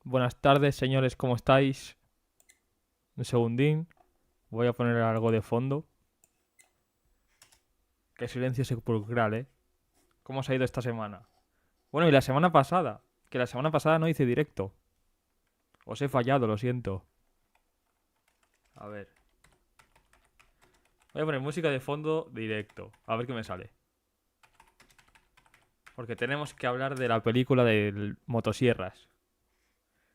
Buenas tardes, señores, ¿cómo estáis? Un segundín. Voy a poner algo de fondo. Qué silencio sepulcral, ¿eh? ¿Cómo os ha ido esta semana? Bueno, y la semana pasada. Que la semana pasada no hice directo. Os he fallado, lo siento. A ver. Voy a poner música de fondo directo. A ver qué me sale. Porque tenemos que hablar de la película del motosierras.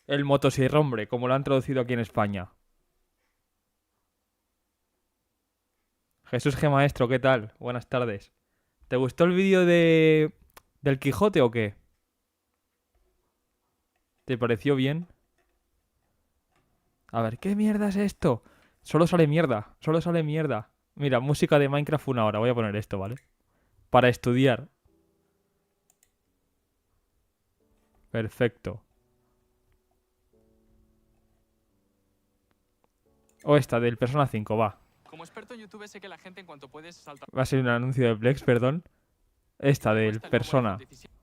El motosierrombre, como lo han traducido aquí en España. Jesús G. Maestro, ¿qué tal? Buenas tardes. ¿Te gustó el vídeo del Quijote o qué? ¿Te pareció bien? A ver, ¿qué mierda es esto? Solo sale mierda, solo sale mierda. Mira, música de Minecraft 1 hora. Voy a poner esto, ¿vale? Para estudiar. Perfecto. O esta, del Persona 5, va. Como experto en YouTube sé que la gente en cuanto puede se salta Va a ser un anuncio de Plex, perdón. Esta, la del encuesta y luego pone Persona. sus 17.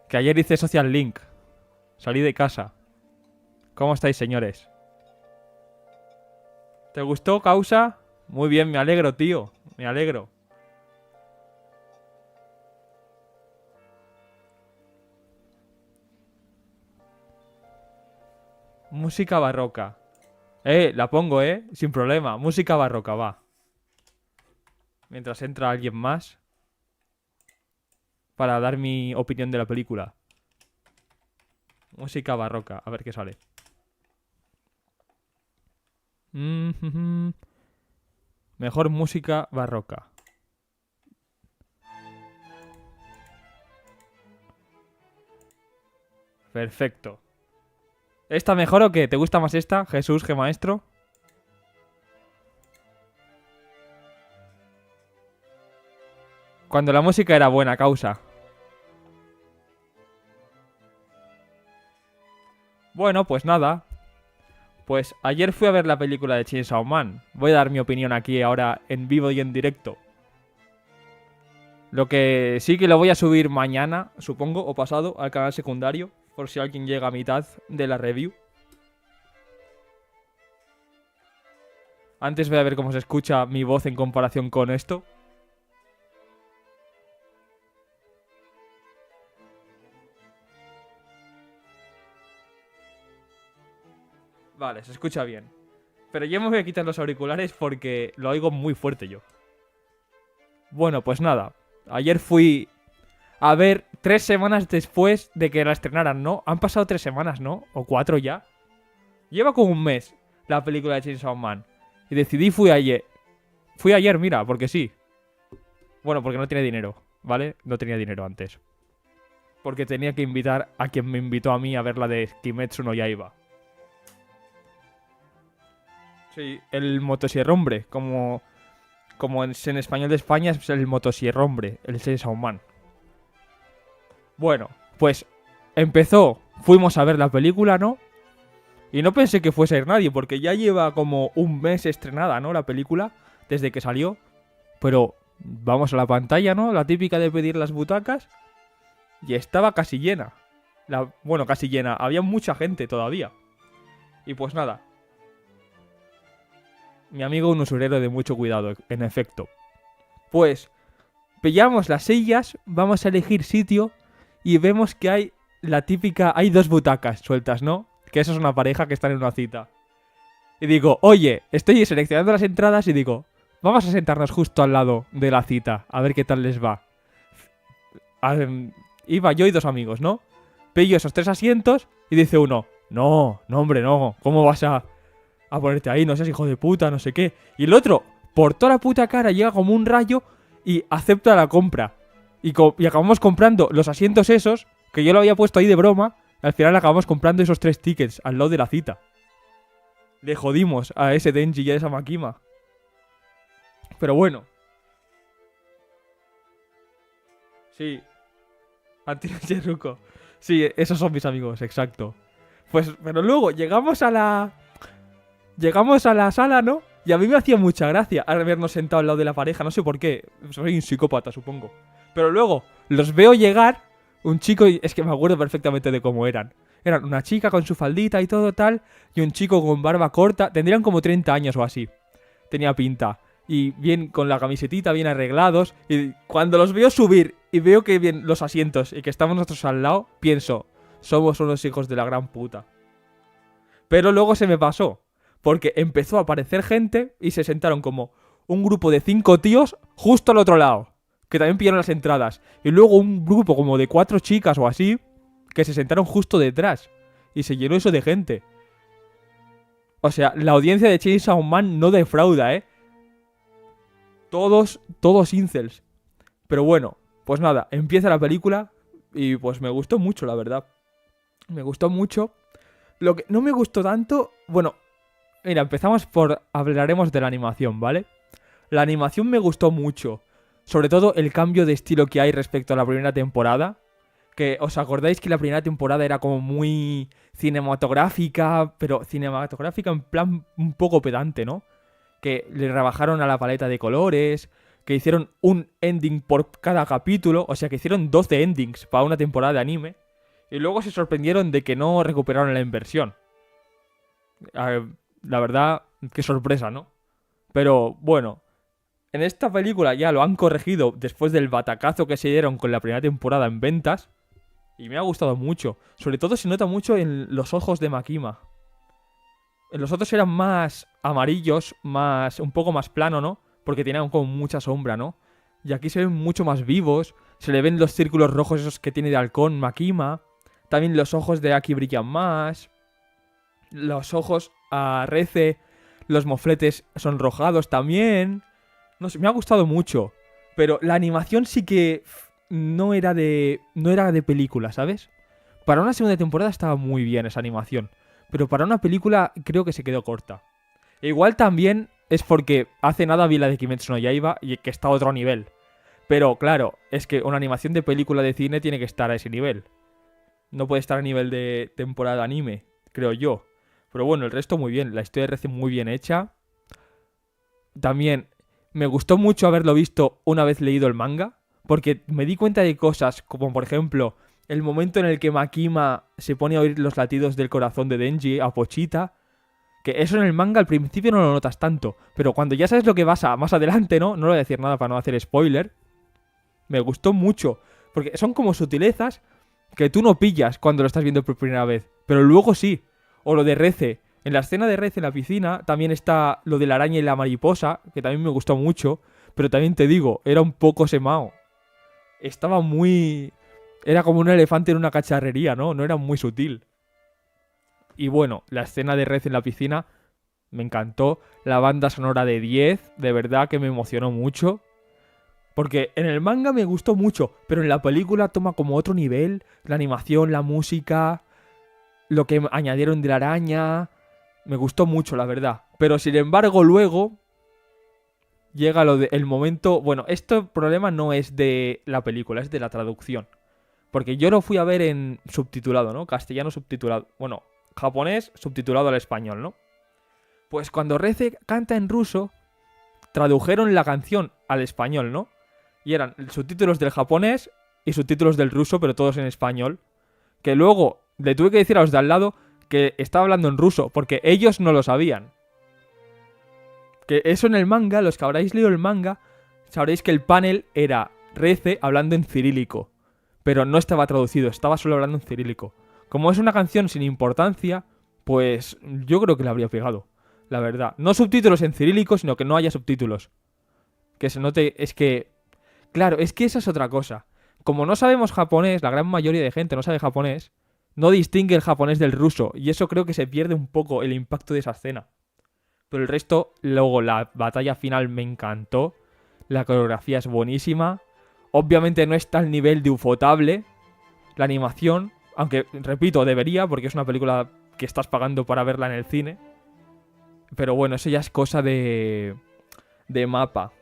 Que ayer hice Social Link. Salí de casa. ¿Cómo estáis, señores? ¿Te gustó, causa? Muy bien, me alegro, tío. Me alegro. Música barroca. La pongo, sin problema. Música barroca, va. Mientras entra alguien más. Para dar mi opinión de la película. Música barroca. A ver qué sale. Mejor música barroca. Perfecto. ¿Esta mejor o qué? ¿Te gusta más esta, Jesús, G maestro? Cuando la música era buena, causa. Bueno, pues nada. Pues ayer fui a ver la película de Chainsaw Man. Voy a dar mi opinión aquí ahora en vivo y en directo. Lo que sí que lo voy a subir mañana, supongo, o pasado, al canal secundario. Por si alguien llega a mitad de la review. Antes voy a ver cómo se escucha mi voz en comparación con esto. Vale, se escucha bien. Pero yo me voy a quitar los auriculares porque lo oigo muy fuerte yo. Bueno, pues nada. Ayer fui a ver 3 semanas después de que la estrenaran, ¿no? Han pasado 3 semanas, ¿no? O 4 ya. Lleva como un mes la película de Chainsaw Man. Y decidí fui ayer. Fui ayer, mira, porque sí. Bueno, porque no tenía dinero, ¿vale? No tenía dinero antes. Porque tenía que invitar a quien me invitó a mí a ver la de Kimetsu no Yaiba. Sí, el motosierrombre, como en español de España es el motosierrombre, el Chainsaw Man. Bueno, pues empezó, fuimos a ver la película, ¿no? Y no pensé que fuese a ir nadie, porque ya lleva como un mes estrenada, ¿no? La película, desde que salió. Pero vamos a la pantalla, ¿no? La típica de pedir las butacas. Y estaba casi llena. Bueno, casi llena. Había mucha gente todavía. Y pues nada. Mi amigo un usurero de mucho cuidado, en efecto. Pues pillamos las sillas, vamos a elegir sitio y vemos que hay la típica... Hay 2 butacas sueltas, ¿no? Que eso es una pareja que están en una cita. Y digo, oye, estoy seleccionando las entradas y digo, vamos a sentarnos justo al lado de la cita, a ver qué tal les va. Iba yo y 2 amigos, ¿no? Pillo esos 3 asientos y dice uno, no, hombre, no, ¿cómo vas a ponerte ahí? No seas hijo de puta, no sé qué. Y el otro, por toda la puta cara, llega como un rayo y acepta la compra. Y acabamos comprando los asientos esos, que yo lo había puesto ahí de broma. Al final acabamos comprando esos 3 tickets al lado de la cita. Le jodimos a ese Denji y a esa Makima. Pero bueno. Sí. Anti-Cheruko. Sí, esos son mis amigos, exacto. Pues, pero luego llegamos a la sala, ¿no? Y a mí me hacía mucha gracia habernos sentado al lado de la pareja, no sé por qué. Soy un psicópata, supongo. Pero luego los veo llegar un chico, y es que me acuerdo perfectamente de cómo eran. Eran una chica con su faldita y todo tal, y un chico con barba corta, tendrían como 30 años o así. Tenía pinta. Y bien con la camisetita, bien arreglados. Y cuando los veo subir y veo que bien los asientos y que estamos nosotros al lado, pienso, somos unos hijos de la gran puta. Pero luego se me pasó, porque empezó a aparecer gente y se sentaron como un grupo de 5 tíos justo al otro lado, que también pillaron las entradas. Y luego un grupo como de 4 chicas o así, que se sentaron justo detrás. Y se llenó eso de gente. O sea, la audiencia de Chainsaw Man no defrauda, ¿eh? Todos incels. Pero bueno, pues nada, empieza la película y pues me gustó mucho, la verdad. Me gustó mucho. Lo que no me gustó tanto... Bueno, mira, empezamos por... Hablaremos de la animación, ¿vale? La animación me gustó mucho. Sobre todo el cambio de estilo que hay respecto a la primera temporada. Que os acordáis que la primera temporada era como muy cinematográfica, pero cinematográfica en plan un poco pedante, ¿no? Que le rebajaron a la paleta de colores, que hicieron un ending por cada capítulo, o sea que hicieron 12 endings para una temporada de anime, y luego se sorprendieron de que no recuperaron la inversión. La verdad, qué sorpresa, ¿no? Pero bueno, en esta película ya lo han corregido después del batacazo que se dieron con la primera temporada en ventas. Y me ha gustado mucho. Sobre todo se nota mucho en los ojos de Makima. En los otros eran más amarillos, un poco más plano, ¿no? Porque tenían como mucha sombra, ¿no? Y aquí se ven mucho más vivos. Se le ven los círculos rojos esos que tiene de halcón Makima. También los ojos de Aki brillan más. Los ojos a Reze, los mofletes sonrojados también. No sé, me ha gustado mucho. Pero la animación sí que... No era de película, ¿sabes? Para una segunda temporada estaba muy bien esa animación. Pero para una película creo que se quedó corta. E igual también es porque hace nada vi la de Kimetsu no Yaiba y que está a otro nivel. Pero claro, es que una animación de película de cine tiene que estar a ese nivel. No puede estar a nivel de temporada de anime, creo yo. Pero bueno, el resto muy bien. La historia recién muy bien hecha. También me gustó mucho haberlo visto una vez leído el manga. Porque me di cuenta de cosas como, por ejemplo, el momento en el que Makima se pone a oír los latidos del corazón de Denji a Pochita. Que eso en el manga al principio no lo notas tanto. Pero cuando ya sabes lo que pasa más adelante, ¿no? No le voy a decir nada para no hacer spoiler. Me gustó mucho. Porque son como sutilezas que tú no pillas cuando lo estás viendo por primera vez. Pero luego sí. O lo de Reze. En la escena de Reze en la piscina también está lo de la araña y la mariposa, que también me gustó mucho. Pero también te digo, era un poco semao. Estaba muy... Era como un elefante en una cacharrería, ¿no? No era muy sutil. Y bueno, la escena de Red en la piscina me encantó. La banda sonora de 10, de verdad que me emocionó mucho. Porque en el manga me gustó mucho, pero en la película toma como otro nivel. La animación, la música, lo que añadieron de la araña... Me gustó mucho, la verdad. Pero sin embargo, luego... Llega el momento... Bueno, este problema no es de la película, es de la traducción. Porque yo lo fui a ver en subtitulado, ¿no? Castellano subtitulado. Bueno, japonés subtitulado al español, ¿no? Pues cuando Reze canta en ruso, tradujeron la canción al español, ¿no? Y eran subtítulos del japonés y subtítulos del ruso, pero todos en español. Que luego le tuve que decir a los de al lado que estaba hablando en ruso, porque ellos no lo sabían. Que eso en el manga, los que habréis leído el manga, sabréis que el panel era Reze hablando en cirílico. Pero no estaba traducido, estaba solo hablando en cirílico. Como es una canción sin importancia, pues yo creo que la habría pegado, la verdad. No subtítulos en cirílico, sino que no haya subtítulos. Que se note, es que... Claro, es que esa es otra cosa. Como no sabemos japonés, la gran mayoría de gente no sabe japonés, no distingue el japonés del ruso. Y eso creo que se pierde un poco el impacto de esa escena. Pero el resto, luego la batalla final me encantó. La coreografía es buenísima. Obviamente no está al nivel de Ufotable. La animación, aunque repito, debería, porque es una película que estás pagando para verla en el cine. Pero bueno, eso ya es cosa de mapa.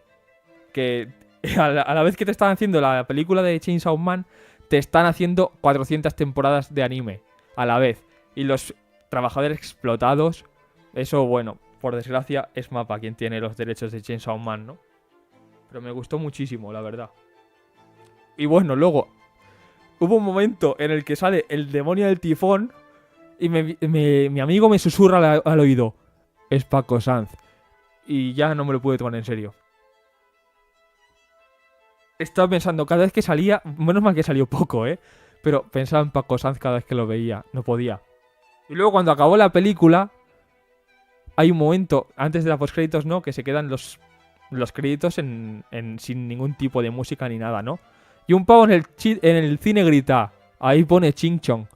Que a la vez que te están haciendo la película de Chainsaw Man, te están haciendo 400 temporadas de anime a la vez. Y los trabajadores explotados, eso bueno... Por desgracia, es Mapa quien tiene los derechos de Chainsaw Man, ¿no? Pero me gustó muchísimo, la verdad. Y bueno, luego, hubo un momento en el que sale el demonio del tifón y mi amigo me susurra al oído, es Paco Sanz. Y ya no me lo pude tomar en serio. Estaba pensando, cada vez que salía, menos mal que salió poco, pero pensaba en Paco Sanz cada vez que lo veía, no podía. Y luego cuando acabó la película, hay un momento, antes de la postcréditos, ¿no? Que se quedan los créditos sin ningún tipo de música ni nada, ¿no? Y un pavo en el cine grita, ahí pone Ching Chong.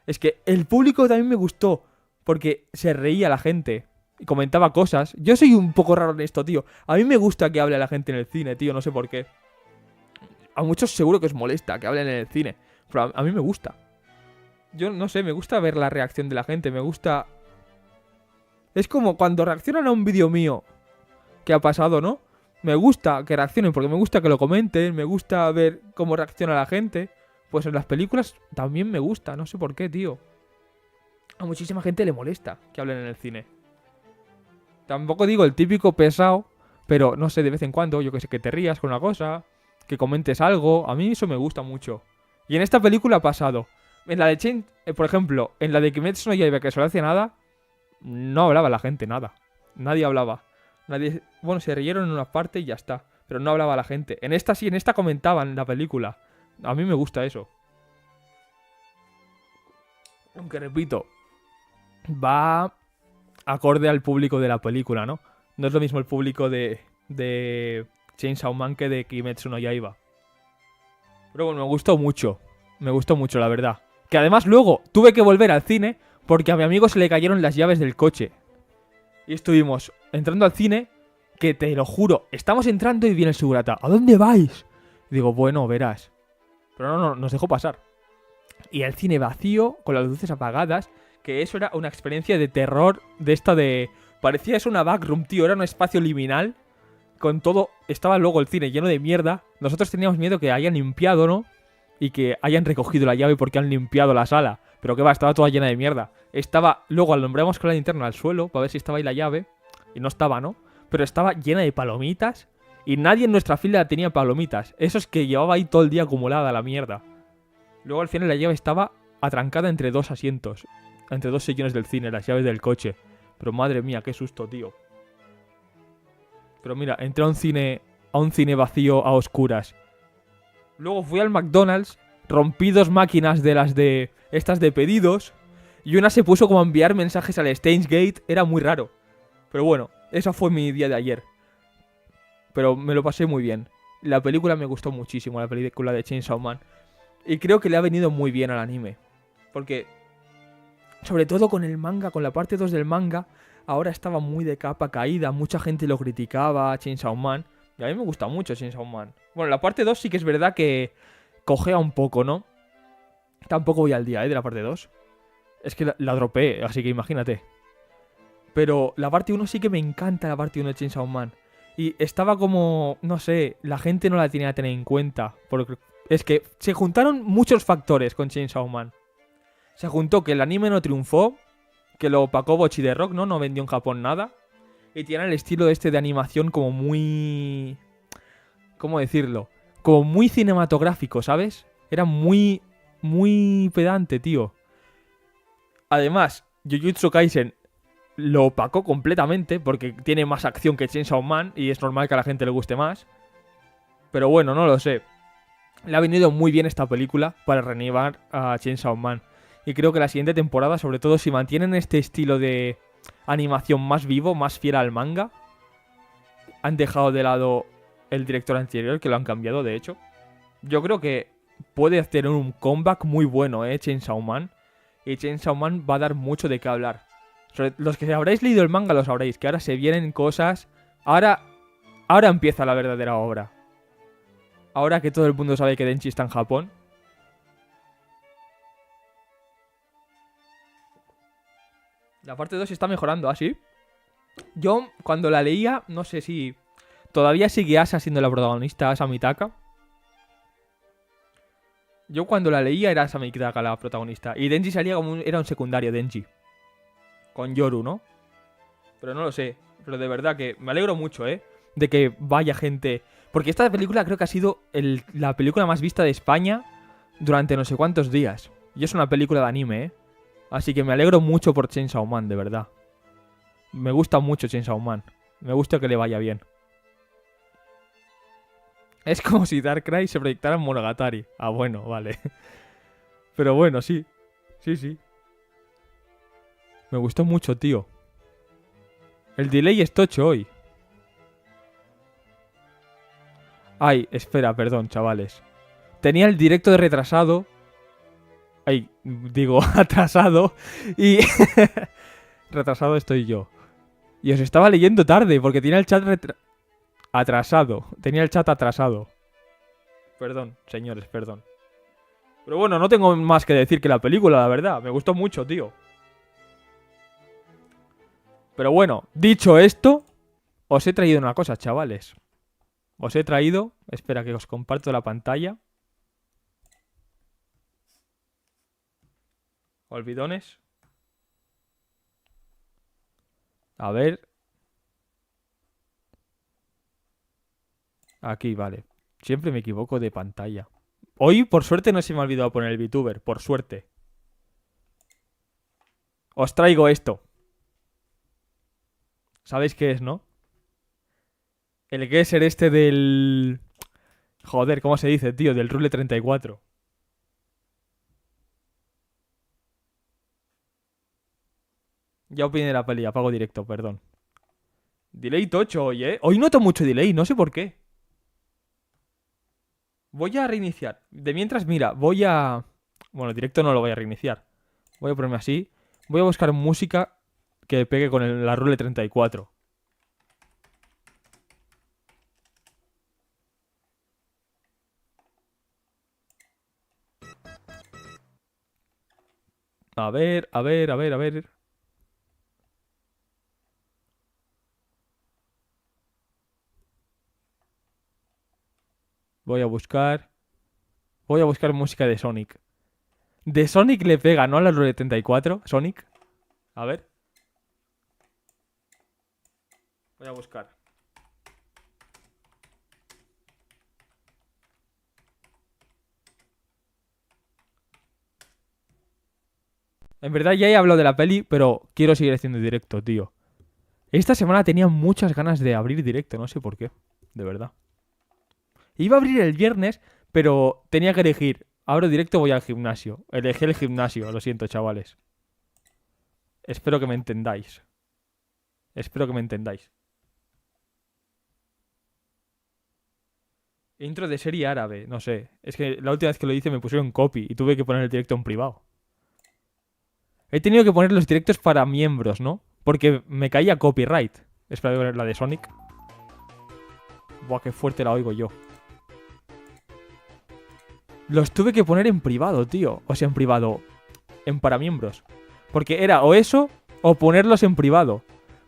Es que el público también me gustó, porque se reía la gente y comentaba cosas. Yo soy un poco raro en esto, tío. A mí me gusta que hable la gente en el cine, tío, no sé por qué. A muchos seguro que os molesta que hablen en el cine, pero a mí me gusta. Yo no sé, me gusta ver la reacción de la gente, me gusta... Es como cuando reaccionan a un vídeo mío que ha pasado, ¿no? Me gusta que reaccionen porque me gusta que lo comenten, me gusta ver cómo reacciona la gente. Pues en las películas también me gusta, no sé por qué, tío. A muchísima gente le molesta que hablen en el cine. Tampoco digo el típico pesado, pero no sé, de vez en cuando, yo que sé, que te rías con una cosa, que comentes algo, a mí eso me gusta mucho. Y en esta película ha pasado. En la de Chain, por ejemplo, en la de Kimetsu no Yaiba, que solo hacía nada, no hablaba la gente, nada. Nadie hablaba. Bueno, se rieron en una parte y ya está. Pero no hablaba la gente. En esta sí, en esta comentaban la película. A mí me gusta eso. Aunque repito, va acorde al público de la película, ¿no? No es lo mismo el público de Chainsaw Man que de Kimetsu no Yaiba. Pero bueno, me gustó mucho, la verdad. Que además luego tuve que volver al cine porque a mi amigo se le cayeron las llaves del coche. Y estuvimos entrando al cine, que te lo juro, estamos entrando y viene el segurata. ¿A dónde vais? Y digo, bueno, verás. Pero no, nos dejó pasar. Y el cine vacío, con las luces apagadas, que eso era una experiencia de terror de esta de... Parecía eso una backroom, tío, era un espacio liminal. Con todo, estaba luego el cine lleno de mierda. Nosotros teníamos miedo que hayan limpiado, ¿no? Y que hayan recogido la llave porque han limpiado la sala. Pero que va, estaba toda llena de mierda. Luego alumbramos con la linterna al suelo para ver si estaba ahí la llave. Y no estaba, ¿no? Pero estaba llena de palomitas. Y nadie en nuestra fila tenía palomitas. Eso es que llevaba ahí todo el día acumulada la mierda. Luego al final la llave estaba atrancada entre dos asientos. Entre dos sillones del cine, las llaves del coche. Pero madre mía, qué susto, tío. Pero mira, entré a un cine vacío a oscuras. Luego fui al McDonald's, rompí 2 máquinas de las de... estas de pedidos. Y una se puso como a enviar mensajes al Steins Gate. Era muy raro. Pero bueno, eso fue mi día de ayer. Pero me lo pasé muy bien. La película me gustó muchísimo, la película de Chainsaw Man. Y creo que le ha venido muy bien al anime. Porque, sobre todo con el manga, con la parte 2 del manga, ahora estaba muy de capa caída. Mucha gente lo criticaba, Chainsaw Man. Y a mí me gusta mucho Chainsaw Man. Bueno, la parte 2 sí que es verdad que cojea un poco, ¿no? Tampoco voy al día, de la parte 2. Es que la dropé, así que imagínate. Pero la parte 1 sí que me encanta, la parte 1 de Chainsaw Man. Y estaba como, no sé, la gente no la tenía que tener en cuenta. Porque es que se juntaron muchos factores con Chainsaw Man. Se juntó que el anime no triunfó, que lo opacó Bocchi de Rock, ¿no? No vendió en Japón nada. Y tiene el estilo este de animación como muy... ¿Cómo decirlo? Como muy cinematográfico, ¿sabes? Era muy pedante, tío. Además, Jujutsu Kaisen lo opacó completamente porque tiene más acción que Chainsaw Man y es normal que a la gente le guste más. Pero bueno, no lo sé. Le ha venido muy bien esta película para reanivar a Chainsaw Man. Y creo que la siguiente temporada, sobre todo si mantienen este estilo de animación más vivo, más fiel al manga, han dejado de lado el director anterior, que lo han cambiado de hecho. Yo creo que puede hacer un comeback muy bueno, Chainsaw Man. Y Chainsaw Man va a dar mucho de qué hablar. Los que habréis leído el manga lo sabréis, que ahora se vienen cosas... Ahora empieza la verdadera obra. Ahora que todo el mundo sabe que Denji está en Japón. La parte 2 está mejorando, ¿así? Yo, cuando la leía, no sé si... Todavía sigue Asa siendo la protagonista, Asa Mitaka. Yo cuando la leía era Asa Mitaka la protagonista. Y Denji salía como era un secundario, Denji. Con Yoru, ¿no? Pero no lo sé. Pero de verdad que me alegro mucho, de que vaya gente... Porque esta película creo que ha sido la película más vista de España durante no sé cuántos días. Y es una película de anime, ¿eh? Así que me alegro mucho por Chainsaw Man, de verdad. Me gusta mucho Chainsaw Man. Me gusta que le vaya bien. Es como si Darkrai se proyectara en Monogatari. Ah, bueno, vale. Pero bueno, sí. Sí, sí. Me gustó mucho, tío. El delay es tocho hoy. Ay, espera, perdón, chavales. Tenía el directo de retrasado. Ay, digo, atrasado. Y... retrasado estoy yo. Y os estaba leyendo tarde porque tenía el chat atrasado. Tenía el chat atrasado. Perdón, señores, perdón. Pero bueno, no tengo más que decir que la película, la verdad. Me gustó mucho, tío. Pero bueno, dicho esto, os he traído una cosa, chavales. Os he traído... Espera que os comparto la pantalla. Olvidones. A ver. Aquí, vale. Siempre me equivoco de pantalla. Hoy, por suerte, no se me ha olvidado poner el VTuber. Por suerte. Os traigo esto. ¿Sabéis qué es, no? El Gesser este del... Joder, ¿cómo se dice, tío? Del Rule 34. Ya opiné de la peli, apago directo, perdón. Delay tocho hoy, ¿eh? Hoy noto mucho delay, no sé por qué. Voy a reiniciar. De mientras, mira, voy a... Bueno, directo no lo voy a reiniciar. Voy a ponerme así. Voy a buscar música que pegue con la Rule 34. A ver, a ver, a ver, a ver. Voy a buscar... Voy a buscar música de Sonic. De Sonic le pega, ¿no? A la Rule 34. Sonic. A ver. Voy a buscar. En verdad ya he hablado de la peli, pero quiero seguir haciendo directo, tío. Esta semana tenía muchas ganas de abrir directo, no sé por qué. De verdad. Iba a abrir el viernes, pero tenía que elegir. Abro directo o voy al gimnasio. Elegí el gimnasio, lo siento, chavales. Espero que me entendáis. Espero que me entendáis. Intro de serie árabe, no sé. Es que la última vez que lo hice me pusieron copy y tuve que poner el directo en privado. He tenido que poner los directos para miembros, ¿no? Porque me caía copyright. Espera, voy a ver la de Sonic. Buah, qué fuerte la oigo yo. Los tuve que poner en privado, tío. O sea, en privado. En para miembros. Porque era o eso o ponerlos en privado.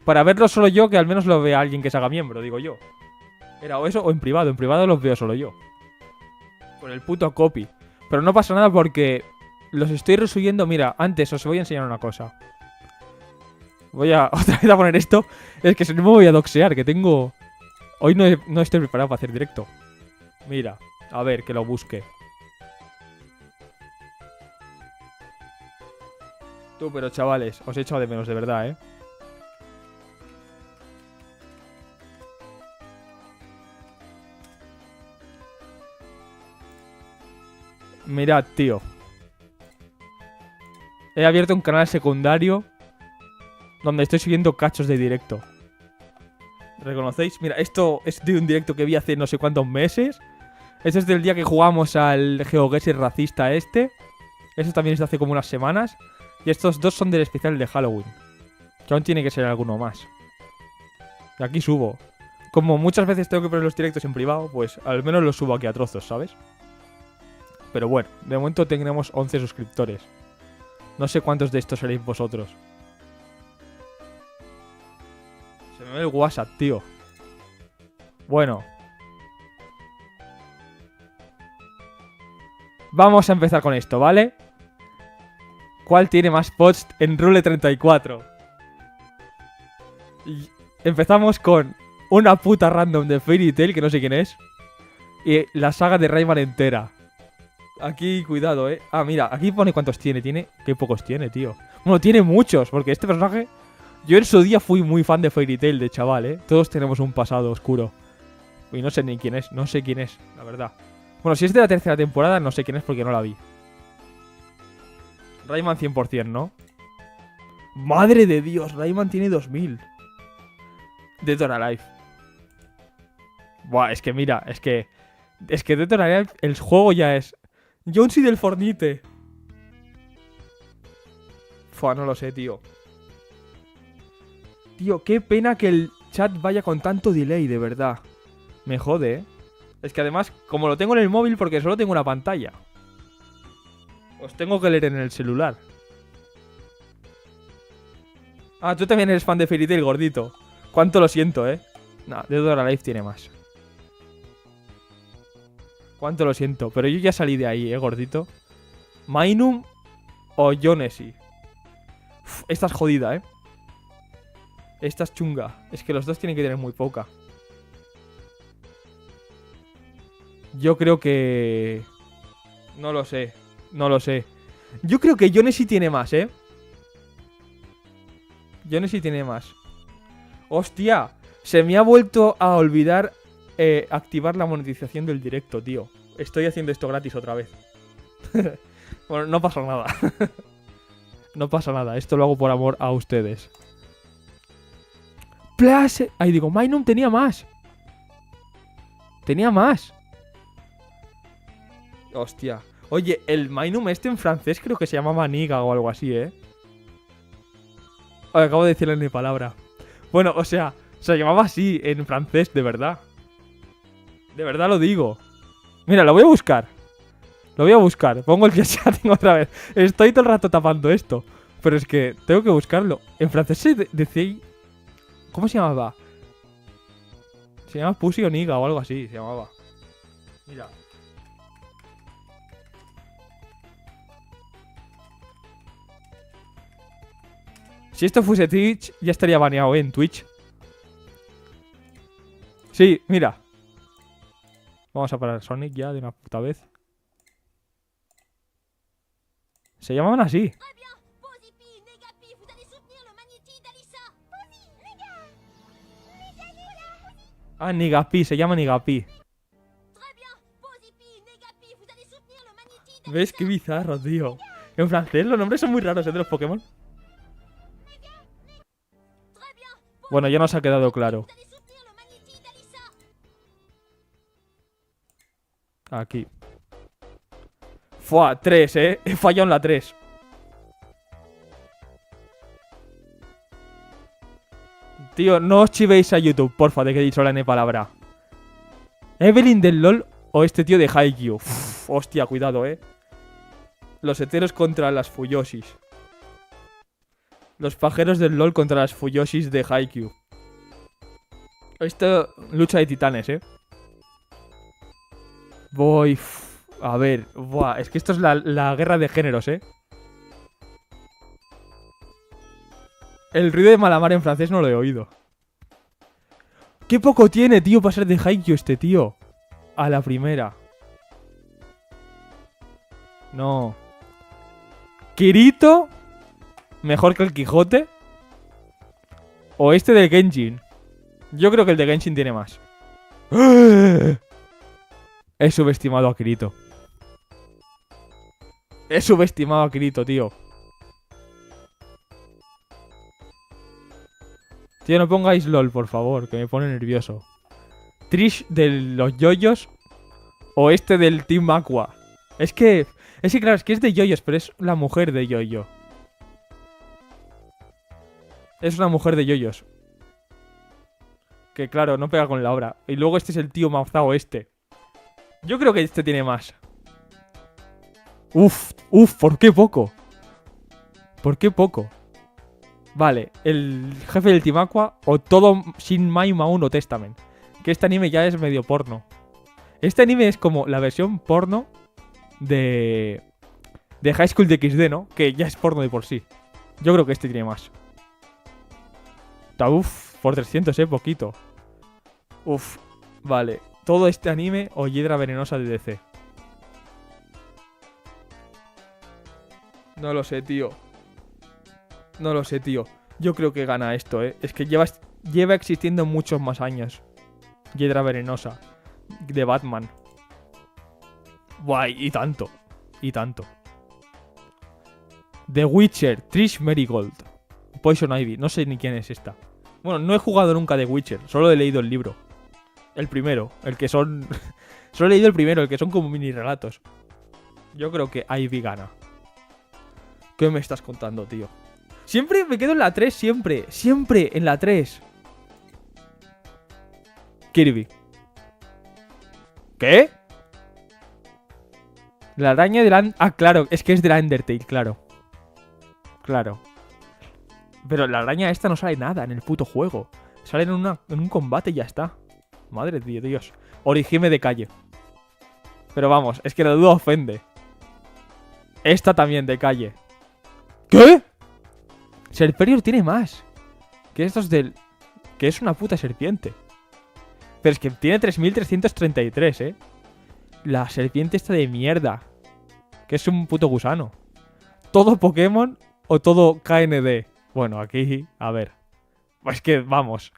Para verlos solo yo, que al menos lo vea alguien que se haga miembro, digo yo. Era o eso o en privado. En privado los veo solo yo. Por el puto copy. Pero no pasa nada porque los estoy resubiendo. Mira, antes os voy a enseñar una cosa. Voy a otra vez a poner esto. Es que si no me voy a doxear, que tengo... Hoy no estoy preparado para hacer directo. Mira, a ver, que lo busque. Tú, pero chavales, os he echado de menos, de verdad, ¿eh? Mirad, tío. He abierto un canal secundario donde estoy subiendo cachos de directo. ¿Reconocéis? Mira, esto es de un directo que vi hace no sé cuántos meses. Esto es del día que jugamos al GeoGuessr racista este. Esto también es de hace como unas semanas. Y estos dos son del especial de Halloween. Que aún tiene que ser alguno más. Y aquí subo. Como muchas veces tengo que poner los directos en privado, pues al menos los subo aquí a trozos, ¿sabes? Pero bueno, de momento tendremos 11 suscriptores. No sé cuántos de estos seréis vosotros. Se me ve el WhatsApp, tío. Bueno. Vamos a empezar con esto, ¿vale? ¿Cuál tiene más posts en Rule 34? Y empezamos con una puta random de Fairy Tail, que no sé quién es. Y la saga de Rayman entera. Aquí, cuidado, Ah, mira, aquí pone cuántos tiene. Qué pocos tiene, tío. Bueno, tiene muchos, porque este personaje... Yo en su día fui muy fan de Fairy Tail de chaval, Todos tenemos un pasado oscuro. Y no sé ni quién es, no sé quién es, la verdad. Bueno, si es de la tercera temporada, no sé quién es porque no la vi. Rayman 100%, ¿no? ¡Madre de Dios! Rayman tiene 2000. Dead or Alive. Buah, es que mira, es que Dead or Alive, el juego ya es... Jonesy del Fornite. Fua, no lo sé, tío. Tío, qué pena que el chat vaya con tanto delay, de verdad. Me jode, Es que además, como lo tengo en el móvil, porque solo tengo una pantalla, os tengo que leer en el celular. Ah, tú también eres fan de Fairy Tail, gordito. Cuánto lo siento, Nah, Dead or Alive tiene más. Cuánto lo siento, pero yo ya salí de ahí, gordito. Mainum o Jonesy. Esta es jodida, Esta es chunga. Es que los dos tienen que tener muy poca. Yo creo que... No lo sé. No lo sé. Yo creo que Jonesy tiene más, Jonesy tiene más. ¡Hostia! Se me ha vuelto a olvidar activar la monetización del directo, tío. Estoy haciendo esto gratis otra vez. Bueno, no pasa nada. No pasa nada. Esto lo hago por amor a ustedes. Ahí digo, Mainum tenía más. Tenía más. Hostia. Oye, el Mainum este en francés creo que se llamaba Niga o algo así, Acabo de decirle en mi palabra. Bueno, o sea, se llamaba así en francés, de verdad. De verdad lo digo. Mira, lo voy a buscar. Lo voy a buscar. Pongo el chatting otra vez. Estoy todo el rato tapando esto. Pero es que tengo que buscarlo. En francés se decía... ¿Cómo se llamaba? Se llama Pussy o Niga o algo así. Se llamaba. Mira. Si esto fuese Twitch, ya estaría baneado, en Twitch. Sí, mira. Vamos a parar Sonic ya de una puta vez. Se llamaban así. Ah, Nigapi, se llama Nigapi. ¿Ves? Qué bizarro, tío. En francés los nombres son muy raros, de los Pokémon. Bueno, ya nos ha quedado claro. Aquí. Fua, 3, He fallado en la 3. Tío, no os chivéis a YouTube, porfa, de que he dicho la N palabra. ¿Evelyn del LOL o este tío de Haikyuu? Hostia, cuidado, Los heteros contra las Fuyoshis. Los pajeros del LOL contra las Fuyoshis de Haikyuu. Esto, lucha de titanes, Voy... A ver, buah, es que esto es la guerra de géneros, El ruido de Malamar en francés no lo he oído. ¡Qué poco tiene, tío, para ser de Haikyuu este tío! A la primera. No. ¿Kirito? ¿Mejor que el Quijote? ¿O este del Genshin? Yo creo que el de Genshin tiene más. He subestimado a Kirito. He subestimado a Kirito, tío. Tío, no pongáis LOL, por favor, que me pone nervioso. Trish de los yoyos o este del Team Aqua. Es que claro, es que es de yoyos, pero es la mujer de yoyo. Es una mujer de yoyos. Que claro, no pega con la obra. Y luego este es el tío mazao este. Yo creo que este tiene más. Uf, ¿por qué poco? ¿Por qué poco? Vale, el jefe del Team Aqua o todo Shin Mai Mauno Testament. Que este anime ya es medio porno. Este anime es como la versión porno de High School de XD, ¿no? Que ya es porno de por sí. Yo creo que este tiene más. Uf, por 300, poquito. Uf, vale. Todo este anime o Hiedra Venenosa de DC. No lo sé, tío. No lo sé, tío. Yo creo que gana esto, ¿eh? Es que lleva existiendo muchos más años. Hiedra venenosa. De Batman. Guay, y tanto. Y tanto. The Witcher. Trish Merigold. Poison Ivy. No sé ni quién es esta. Bueno, no he jugado nunca The Witcher. Solo he leído el libro. El primero. El que son... Solo he leído el primero. El que son como mini relatos. Yo creo que Ivy gana. ¿Qué me estás contando, tío? Siempre me quedo en la 3, siempre. Siempre en la 3. Kirby. ¿Qué? La araña de la... Ah, claro, es que es de la Undertale, claro. Claro. Pero la araña esta no sale nada en el puto juego. Sale en un combate y ya está. Madre de Dios. Orihime de calle. Pero vamos, es que la duda ofende. Esta también de calle. ¿Qué? Serperior tiene más. Que estos del... Que es una puta serpiente. Pero es que tiene 3333, ¿eh? La serpiente esta de mierda. Que es un puto gusano. ¿Todo Pokémon o todo KND? Bueno, aquí... A ver. Pues que, vamos.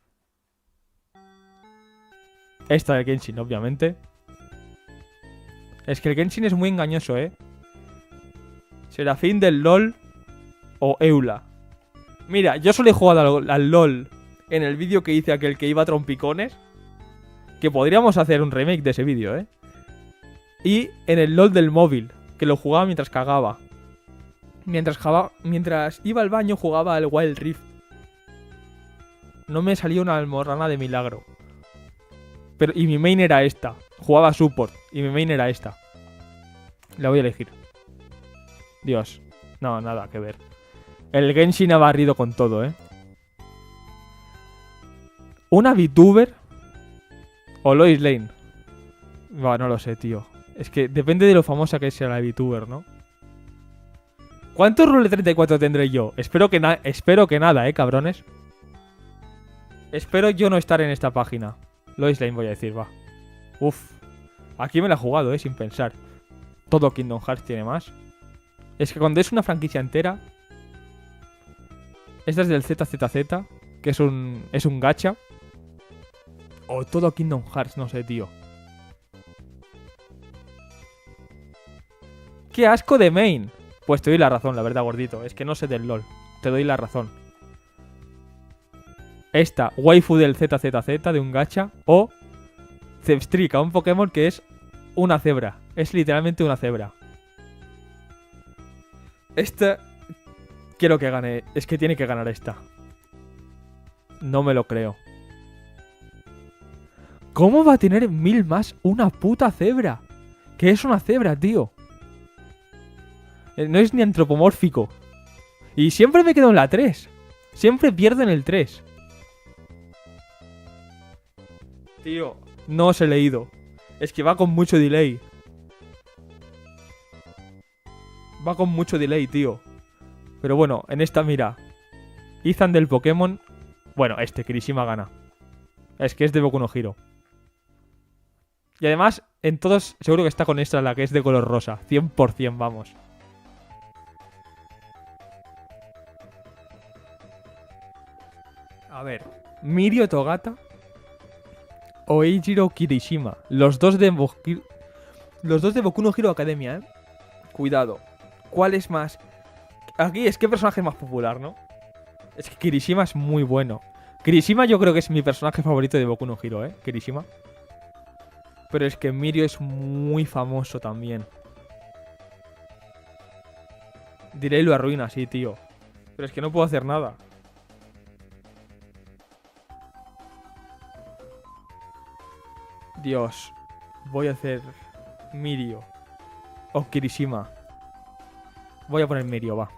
Esta de Genshin, obviamente. Es que el Genshin es muy engañoso, ¿eh? Serafín del LOL o Eula. Mira, yo solo he jugado al LOL en el vídeo que hice aquel que iba a trompicones. Que podríamos hacer un remake de ese vídeo, ¿eh? Y en el LOL del móvil, que lo jugaba mientras cagaba. Mientras iba al baño jugaba al Wild Rift. No me salió una almorrana de milagro. Y mi main era esta. Jugaba support y mi main era esta. La voy a elegir. Dios. No, nada que ver. El Genshin ha barrido con todo, ¿eh? ¿Una VTuber o Lois Lane? Bueno, no lo sé, tío. Es que depende de lo famosa que sea la VTuber, ¿no? ¿Cuántos Rule 34 tendré yo? Espero que nada, cabrones. Espero yo no estar en esta página. Lois Lane voy a decir, va. Uf. Aquí me la he jugado, sin pensar. Todo Kingdom Hearts tiene más. Es que cuando es una franquicia entera... Esta es del ZZZ, que es un gacha. O todo Kingdom Hearts, no sé, tío. ¡Qué asco de main! Pues te doy la razón, la verdad, gordito. Es que no sé del LOL. Te doy la razón. Esta, waifu del ZZZ, de un gacha. O Zebstrika, un Pokémon que es una cebra. Es literalmente una cebra. Esta... Quiero que gane. Es que tiene que ganar esta. No me lo creo. ¿Cómo va a tener 1000 más una puta cebra? ¿Qué es una cebra, tío? No es ni antropomórfico. Y siempre me quedo en la 3. Siempre pierdo en el 3. Tío, no os he leído. Es que va con mucho delay. Va con mucho delay, tío. Pero bueno, en esta mira. Ethan del Pokémon. Bueno, Kirishima gana. Es que es de Boku no Hero. Y además, en todos seguro que está con esta, la que es de color rosa. 100%, vamos. A ver. Mirio Togata o Eiichiro Kirishima. Los dos de Boku no Hero Academia, ¿eh? Cuidado. ¿Cuál es más? Aquí es que personaje es más popular, ¿no? Es que Kirishima es muy bueno. Kirishima yo creo que es mi personaje favorito de Boku no Hero, ¿eh? Kirishima. Pero es que Mirio es muy famoso también. Diré y lo arruina, sí, tío. Pero es que no puedo hacer nada. Dios. Voy a hacer Mirio o Kirishima. Voy a poner Mirio, va.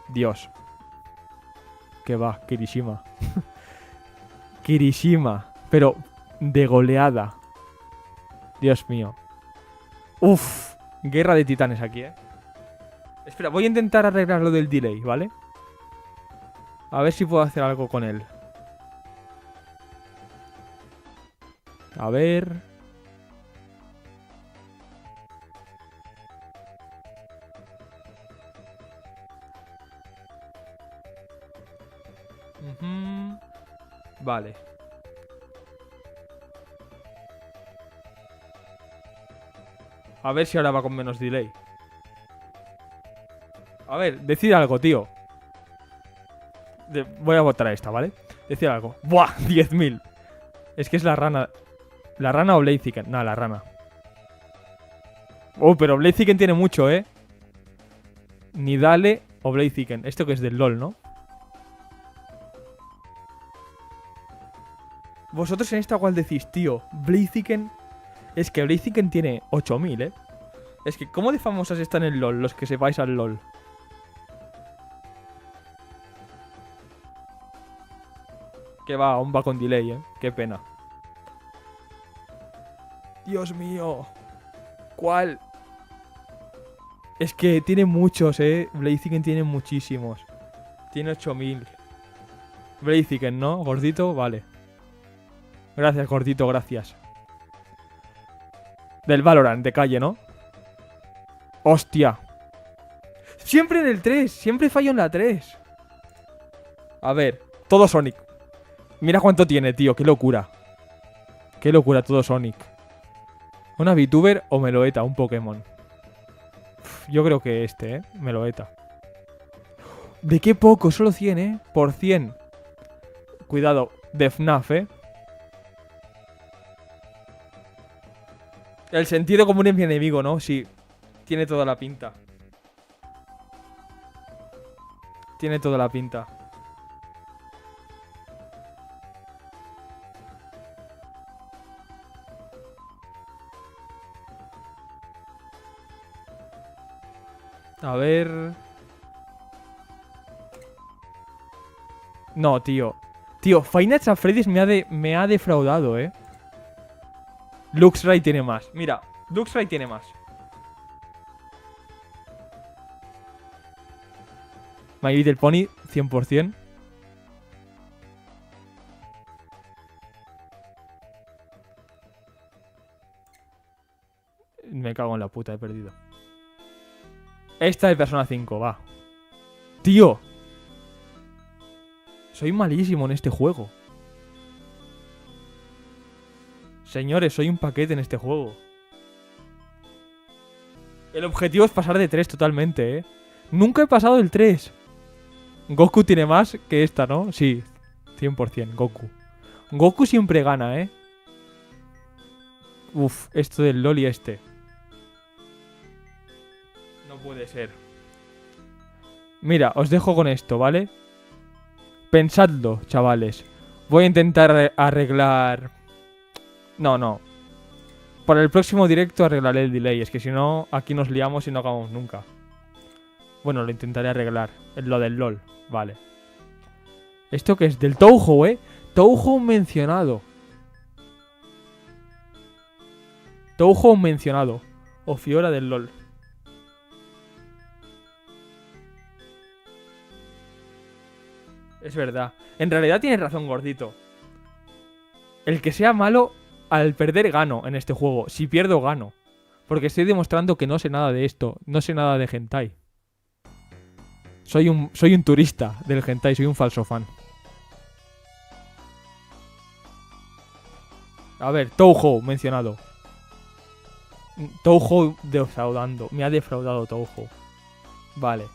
Dios. Que va, Kirishima. Kirishima. Pero de goleada. Dios mío. Uf. Guerra de titanes aquí, ¿eh? Espera, voy a intentar arreglar lo del delay, ¿vale? A ver si puedo hacer algo con él. A ver... Ujú. Vale. A ver si ahora va con menos delay. A ver, decid algo, tío. Voy a votar a esta, ¿vale? Decid algo. ¡Buah! 10.000. Es que es la rana. ¿La rana o Blaziken? No, la rana. Oh, pero Blaziken tiene mucho, ¿eh? Nidale o Blaziken. Esto que es del LoL, ¿no? Vosotros en esta cual decís, tío. Blaziken. Es que Blaziken tiene 8.000, ¿eh? Es que, ¿cómo de famosas están en LoL los que sepáis al LoL? Que va, aún va con delay, ¿eh? Qué pena. Dios mío. ¿Cuál? Es que tiene muchos, Blaziken tiene muchísimos. Tiene 8.000. Blaziken, ¿no? Gordito, vale. Gracias, gordito, gracias. Del Valorant, de calle, ¿no? ¡Hostia! Siempre en el 3. Siempre fallo en la 3. A ver. Todo Sonic. Mira cuánto tiene, tío. Qué locura. Qué locura todo Sonic. ¿Una VTuber o Meloetta? Un Pokémon. Yo creo que este, Meloetta. ¿De qué poco? Solo 100, Por 100. Cuidado. De FNAF, El sentido común es mi enemigo, ¿no? Sí. Tiene toda la pinta. Tiene toda la pinta. A ver... No, tío. Tío, Five Nights at Freddy's me ha defraudado, Luxray tiene más. Mira, Luxray tiene más. My Little Pony, 100%. Me cago en la puta, he perdido. Esta de Persona 5, va. Tío. Soy malísimo en este juego. Señores, soy un paquete en este juego. El objetivo es pasar de 3 totalmente, Nunca he pasado el 3. Goku tiene más que esta, ¿no? Sí, 100%, Goku. Goku siempre gana, Uf, esto del LoL y este. No puede ser. Mira, os dejo con esto, ¿vale? Pensadlo, chavales. Voy a intentar arreglar... No. Para el próximo directo arreglaré el delay. Es que si no, aquí nos liamos y no acabamos nunca. Bueno, lo intentaré arreglar. Lo del LoL. Vale. ¿Esto qué es? Del Touhou, Touhou mencionado. Touhou mencionado. O Fiora del LoL. Es verdad. En realidad tienes razón, gordito. El que sea malo, al perder gano en este juego. Si pierdo, gano. Porque estoy demostrando que no sé nada de esto. No sé nada de hentai. Soy un turista del hentai. Soy un falso fan. A ver, Touhou mencionado. Touhou defraudando. Me ha defraudado Touhou. Vale.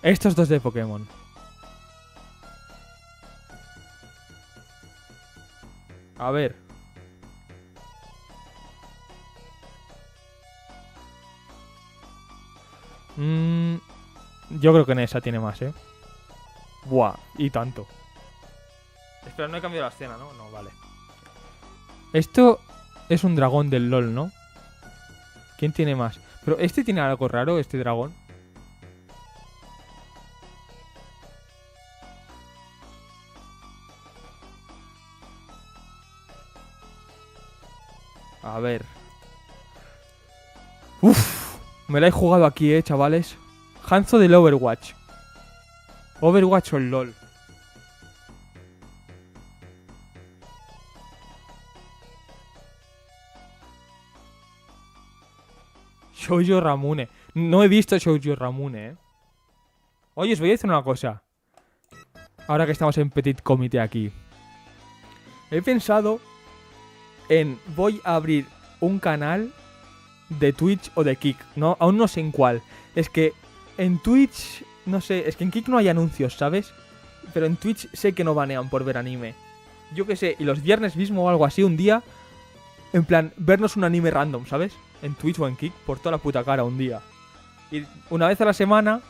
Estos dos de Pokémon. A ver. Yo creo que Nessa tiene más, Buah, y tanto. Espera, no he cambiado la escena, ¿no? No, vale. Esto es un dragón del LoL, ¿no? ¿Quién tiene más? Pero este tiene algo raro, este dragón. A ver. Uf, me la he jugado aquí, chavales. Hanzo del Overwatch. Overwatch o el LoL. Shoujo Ramune. No he visto Shoujo Ramune, Oye, os voy a decir una cosa. ahora que estamos en Petit Comité aquí. He pensado en... Voy a abrir un canal de Twitch o de Kick. No, aún no sé en cuál. Es que en Twitch... No sé, es que en Kick no hay anuncios, ¿sabes? Pero en Twitch sé que no banean por ver anime. Yo qué sé, y los viernes mismo o algo así, un día... En plan, vernos un anime random, ¿sabes? En Twitch o en Kick, por toda la puta cara, un día. Y una vez a la semana,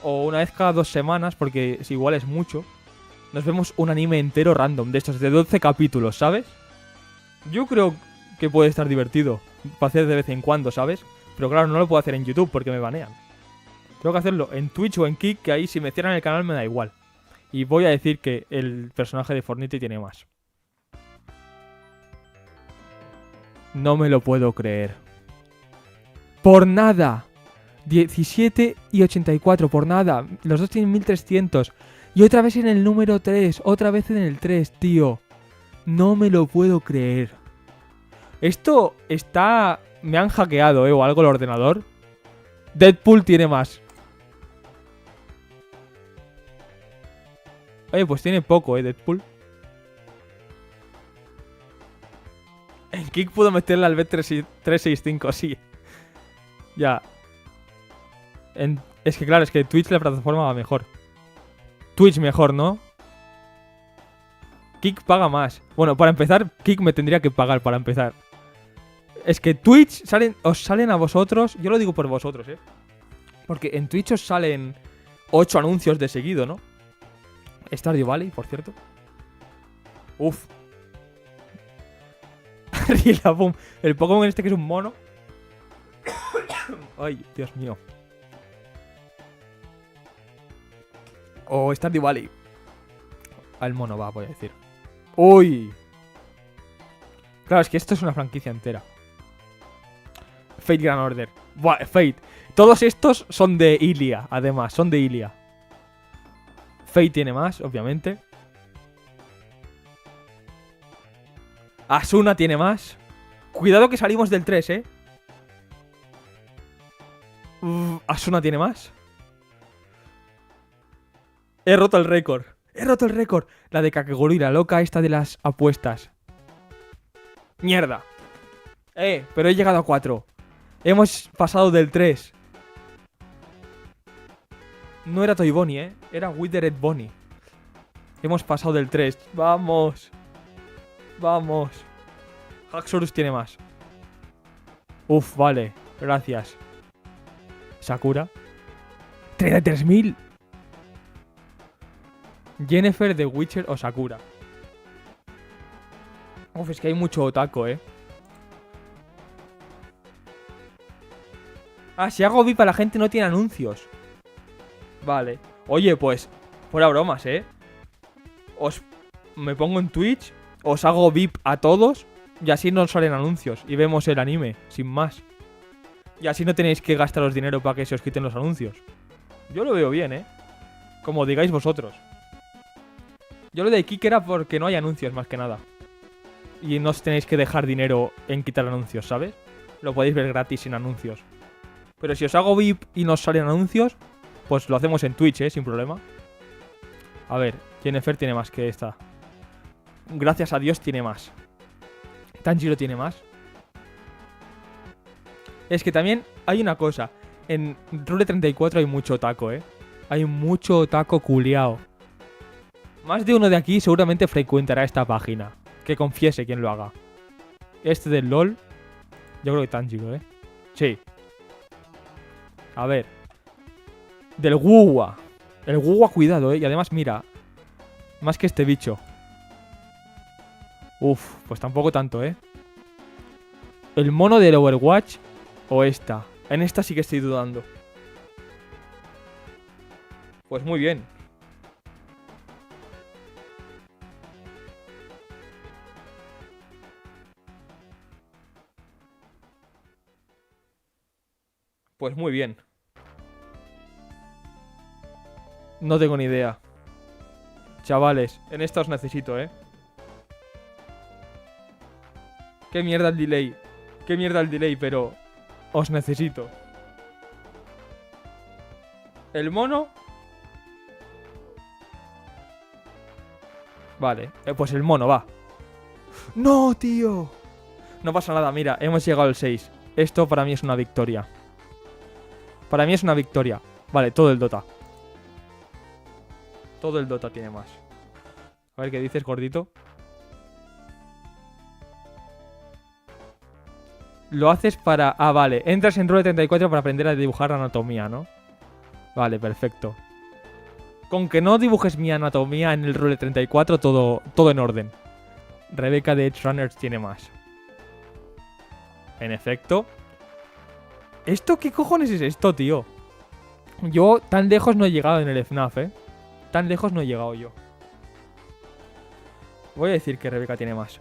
o una vez cada 2 semanas, porque si igual es mucho, nos vemos un anime entero random, de estos de 12 capítulos, ¿sabes? Yo creo que puede estar divertido para hacer de vez en cuando, ¿sabes? Pero claro, no lo puedo hacer en YouTube porque me banean. Tengo que hacerlo en Twitch o en Kick, que ahí si me cierran el canal me da igual. Y voy a decir que el personaje de Fortnite tiene más. No me lo puedo creer. ¡Por nada! 17 y 84, por nada. Los dos tienen 1300. Y otra vez en el número 3. Otra vez en el 3, tío. No me lo puedo creer. Esto está... Me han hackeado, o algo el ordenador. Deadpool tiene más. Oye, pues tiene poco, Deadpool. En Kick puedo meterle al Bet365, sí. Ya. Es que claro, es que Twitch la plataforma va mejor. Twitch mejor, ¿no? Kick paga más. Bueno, para empezar, Kick me tendría que pagar para empezar. Es que Twitch os salen a vosotros... Yo lo digo por vosotros, porque en Twitch os salen 8 anuncios de seguido, ¿no? Stardew Valley, por cierto. Uf. Rillaboom. El Pokémon este que es un mono. Ay, Dios mío. O Stardew Valley. Al mono va, voy a decir. ¡Uy! Claro, es que esto es una franquicia entera. Fate Grand Order. Buah, Fate. Todos estos son de Ilia, además. Son de Ilia. Fate tiene más, obviamente. Asuna tiene más. Cuidado que salimos del 3, Asuna tiene más. He roto el récord. He roto el récord. La de Kakegurui, la loca esta de las apuestas. Mierda. Pero he llegado a 4. Hemos pasado del 3. No era Toy Bonnie, Era Withered Bonnie. Hemos pasado del 3. Vamos. Vamos. Haxorus tiene más. Uf, vale. Gracias. Sakura. 33.000. Jennifer, The Witcher o Sakura. Uf, es que hay mucho otaku, Ah, si hago VIP a la gente no tiene anuncios. Vale. Oye, pues, fuera bromas, Me pongo en Twitch, os hago VIP a todos y así no salen anuncios y vemos el anime, sin más. Y así no tenéis que gastaros dinero para que se os quiten los anuncios. Yo lo veo bien, Como digáis vosotros. Yo lo de Kick era porque no hay anuncios más que nada. Y no os tenéis que dejar dinero en quitar anuncios, ¿sabes? Lo podéis ver gratis sin anuncios. Pero si os hago VIP y no os salen anuncios, pues lo hacemos en Twitch, sin problema. A ver, Jennifer tiene más que esta. Gracias a Dios tiene más. Tanjiro tiene más. Es que también hay una cosa. En Rule 34 hay mucho otaku, Hay mucho otaku culiao. Más de uno de aquí seguramente frecuentará esta página. Que confiese quien lo haga. Este del LOL. Yo creo que Tanjiro, Sí. A ver. Del Wuwa. El Wuwa, cuidado, Y además, mira. Más que este bicho. Uf, pues tampoco tanto, El mono del Overwatch o esta. En esta sí que estoy dudando. Pues muy bien. Pues muy bien. No tengo ni idea. Chavales, en esta os necesito, Qué mierda el delay. Qué mierda el delay, pero os necesito. El mono. Vale, pues el mono, va. ¡No, tío! No pasa nada, mira, hemos llegado al 6. Esto para mí es una victoria. Para mí es una victoria. Vale, todo el Dota. Todo el Dota tiene más. A ver qué dices, gordito. Lo haces para... Ah, vale. Entras en Rule 34 para aprender a dibujar anatomía, ¿no? Vale, perfecto. Con que no dibujes mi anatomía en el Rule 34, todo en orden. Rebeca de Edge Runners tiene más. En efecto. ¿Esto qué cojones es esto, tío? Yo tan lejos no he llegado en el FNAF, ¿eh? Tan lejos no he llegado yo. Voy a decir que Rebeca tiene más.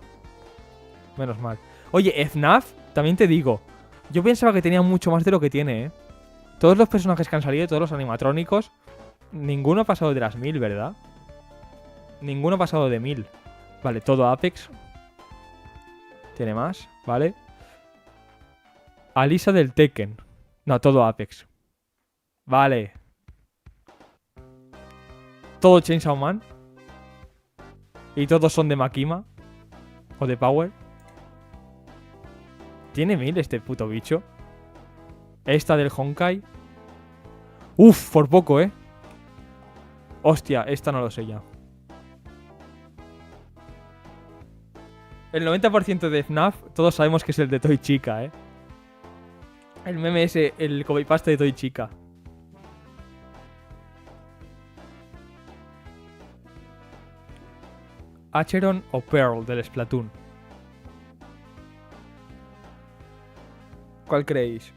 Menos mal. Oye, FNAF, también te digo. Yo pensaba que tenía mucho más de lo que tiene, ¿eh? Todos los personajes que han salido, todos los animatrónicos, ninguno ha pasado de las 1000, ¿verdad? Ninguno ha pasado de 1000. Vale, todo Apex. Tiene más, ¿vale? Alisa del Tekken. No, todo Apex. Vale. Todo Chainsaw Man. Y todos son de Makima. O de Power. ¿Tiene 1000 este puto bicho? Esta del Honkai. Uf, por poco, ¿eh? Hostia, esta no lo sé ya. El 90% de FNAF, todos sabemos que es el de Toy Chica, ¿eh? El meme ese, el copypaste de Toy Chica. Acheron o Pearl del Splatoon. ¿Cuál creéis?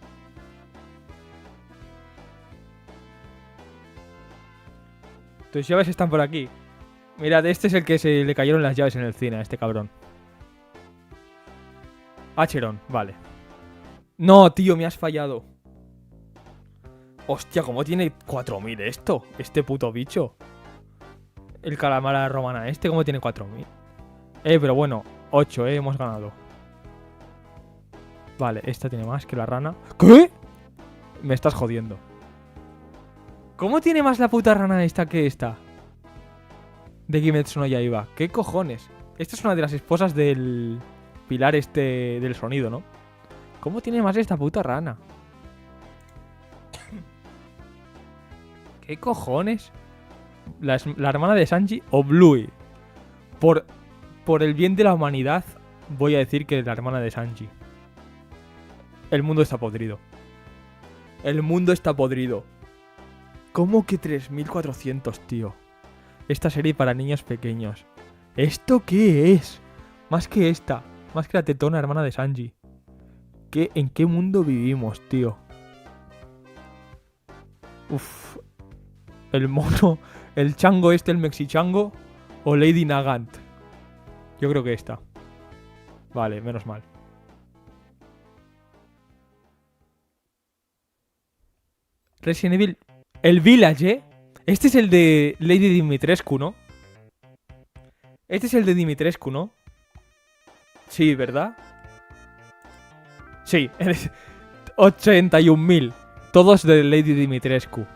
Tus llaves están por aquí. Mirad, este es el que se le cayeron las llaves en el cine a este cabrón. Acheron, vale. No, tío, me has fallado. Hostia, ¿cómo tiene 4000 esto? Este puto bicho. El calamar romana este, ¿cómo tiene 4000? Pero bueno, 8, hemos ganado. Vale, esta tiene más que la rana. ¿Qué? Me estás jodiendo. ¿Cómo tiene más la puta rana esta que esta? De Kimetsu no Yaiba. ¿Qué cojones? Esta es una de las esposas del pilar este del sonido, ¿no? ¿Cómo tiene más esta puta rana? ¿Qué cojones? La hermana de Sanji o Bluey. Por el bien de la humanidad, voy a decir que la hermana de Sanji. El mundo está podrido. El mundo está podrido. ¿Cómo que 3400, tío? Esta serie para niños pequeños. ¿Esto qué es? Más que esta. Más que la tetona hermana de Sanji. ¿En qué mundo vivimos, tío? Uf. El mono. El chango este, el mexichango. O Lady Nagant. Yo creo que esta. Vale, menos mal. Resident Evil. El Village, ¿eh? Este es el de Lady Dimitrescu, ¿no? Este es el de Dimitrescu, ¿no? Sí, ¿verdad? Sí, 81.000. Todos de Lady Dimitrescu.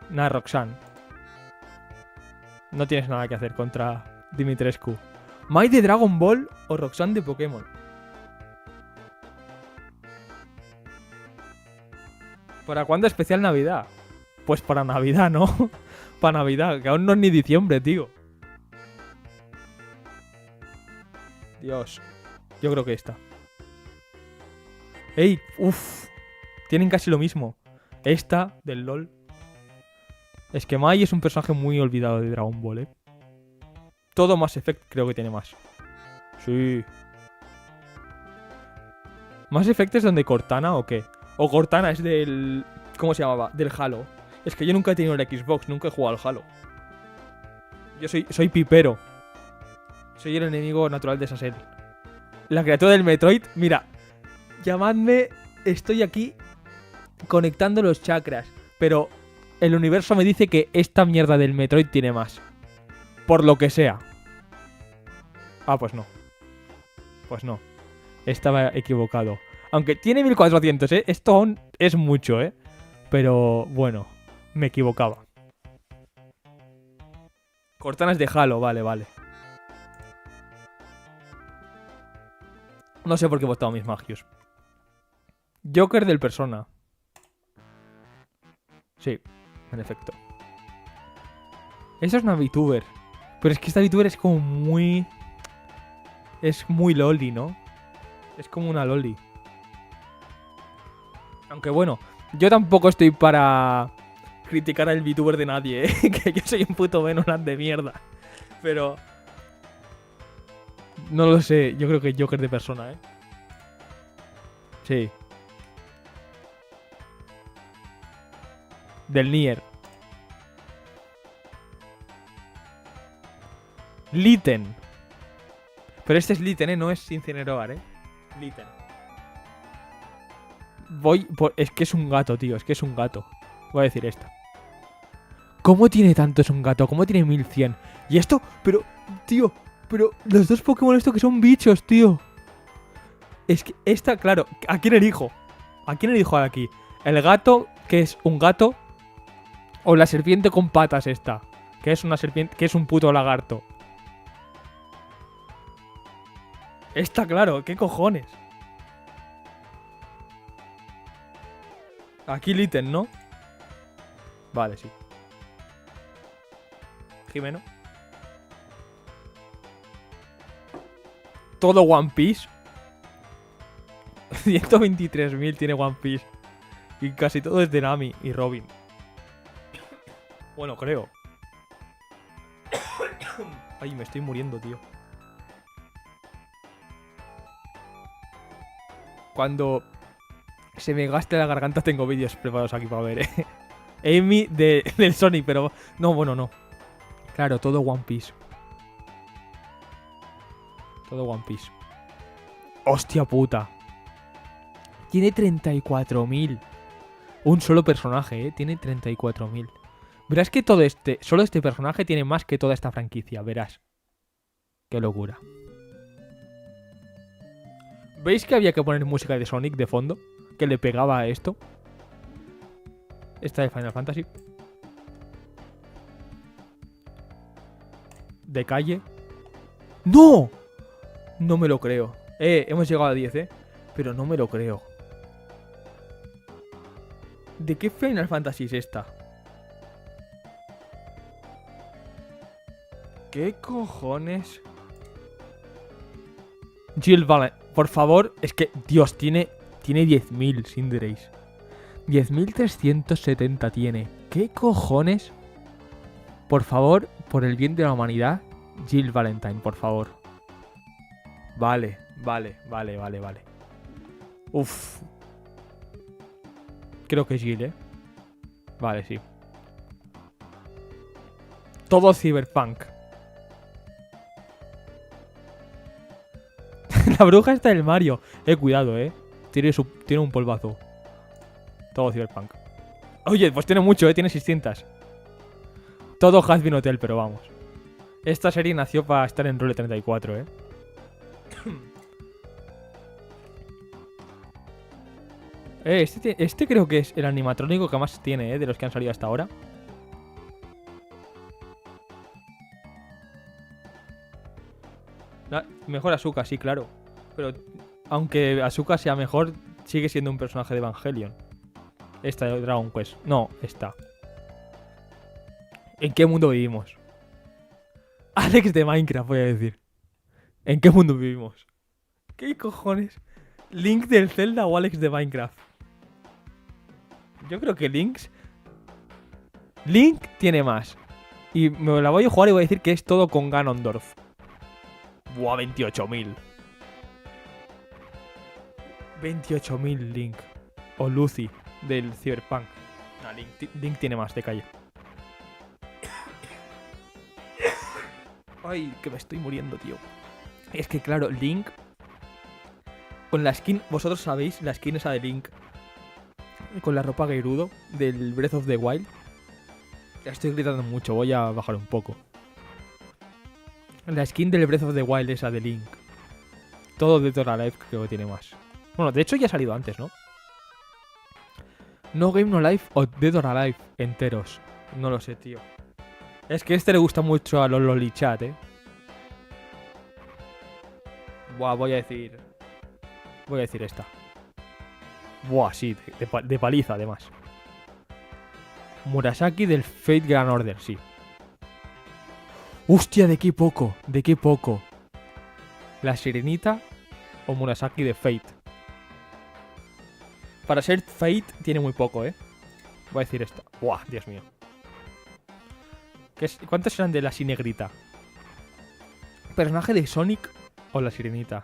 Nah, Roxanne. No tienes nada que hacer contra Dimitrescu. ¿Mai de Dragon Ball o Roxanne de Pokémon? ¿Para cuándo especial Navidad? Pues para Navidad, ¿no? Para Navidad, que aún no es ni diciembre, tío. Dios. Yo creo que esta. ¡Ey! ¡Uf! Tienen casi lo mismo. Esta, del LOL. Es que Mai es un personaje muy olvidado de Dragon Ball, ¿eh? Todo Mass Effect creo que tiene más. Sí. ¿Mass Effect es donde Cortana o qué? O Cortana es del... ¿Cómo se llamaba? Del Halo. Es que yo nunca he tenido el Xbox, nunca he jugado al Halo. Yo soy pipero. Soy el enemigo natural de Sassel. La criatura del Metroid, mira. Llamadme, estoy aquí conectando los chakras. Pero el universo me dice que esta mierda del Metroid tiene más. Por lo que sea. Ah, pues no. Pues no. Estaba equivocado. Aunque tiene 1400, ¿eh? Esto aún es mucho, ¿eh? Pero bueno, me equivocaba. Cortanas de Halo, vale, vale. No sé por qué he votado mis magios. Joker del Persona. Sí, en efecto. Esa es una VTuber. Pero es que esta VTuber es como muy... Es muy loli, ¿no? Es como una loli. Aunque bueno, yo tampoco estoy para criticar al VTuber de nadie, ¿eh? Que yo soy un puto Venoland de mierda. Pero... No lo sé, yo creo que Joker de Persona, ¿eh? Sí. Del Nier. Litten. Pero este es Litten, ¿eh? No es Incineroar, ¿eh? Litten. Voy por... Es que es un gato, tío. Es que es un gato. Voy a decir esta. ¿Cómo tiene tanto es un gato? ¿Cómo tiene 1100? Y esto... Pero... Tío... Pero los dos Pokémon esto que son bichos, tío. Es que esta, claro... ¿A quién elijo? ¿A quién elijo aquí? ¿El gato, que es un gato? ¿O la serpiente con patas esta? Que es una serpiente... Que es un puto lagarto. Esta, claro. ¿Qué cojones? Aquí Litten, ¿no? Vale, sí. Jimeno. Todo One Piece. 123.000 tiene One Piece. Y casi todo es de Nami y Robin. Bueno, creo. Ay, me estoy muriendo, tío. Cuando se me gaste la garganta tengo vídeos preparados aquí para ver, Amy del Sonic, pero... No, bueno, no. Claro, todo One Piece. Todo One Piece. Hostia puta. Tiene 34.000. Un solo personaje, Tiene 34.000. Verás que todo este... Solo este personaje tiene más que toda esta franquicia, verás. Qué locura. ¿Veis que había que poner música de Sonic de fondo? Que le pegaba a esto. Esta de Final Fantasy. De calle. ¡No! No me lo creo. Hemos llegado a 10, pero no me lo creo. ¿De qué Final Fantasy es esta? ¿Qué cojones? Jill Valentine. Por favor, es que... Dios, tiene 10.000 Cinderace. 10.370 tiene. ¿Qué cojones? Por favor, por el bien de la humanidad, Jill Valentine, por favor. Vale. Uf. Creo que es Jill, Vale, sí. Todo Cyberpunk. La bruja está del Mario. Cuidado, Tiene un polvazo. Todo Cyberpunk. Oye, pues tiene mucho, Tiene 600. Todo Hazbin Hotel, pero vamos. Esta serie nació para estar en Rule 34, Este creo que es el animatrónico que más tiene, de los que han salido hasta ahora. Mejor Asuka, sí, claro. Pero aunque Asuka sea mejor, sigue siendo un personaje de Evangelion. Esta de Dragon Quest. No, esta. ¿En qué mundo vivimos? Alex de Minecraft, voy a decir. ¿En qué mundo vivimos? ¿Qué cojones? ¿Link del Zelda o Alex de Minecraft? Yo creo que Link tiene más. Y me la voy a jugar y voy a decir que es todo con Ganondorf. Buah, 28.000. 28.000 Link. O Lucy del Cyberpunk. No, Link tiene más de calle. Ay, que me estoy muriendo, tío. Es que claro, Link... Con la skin... Vosotros sabéis la skin esa de Link. Con la ropa Gerudo del Breath of the Wild. Ya estoy gritando mucho, voy a bajar un poco. La skin del Breath of the Wild esa de Link. Todo Dead or Alive creo que tiene más. Bueno, de hecho ya ha salido antes, ¿no? No Game No Life o Dead or Alive enteros. No lo sé, tío. Es que este le gusta mucho a los Lolichat, Buah, voy a decir... Voy a decir esta. Buah, sí, de paliza además. Murasaki del Fate Grand Order, sí. Hostia, ¿de qué poco? ¿De qué poco? ¿La Sirenita o Murasaki de Fate? Para ser Fate tiene muy poco, ¿eh? Voy a decir esta. Buah, Dios mío. ¿Cuántos eran de la Sinegrita? ¿Personaje de Sonic o la Sirenita?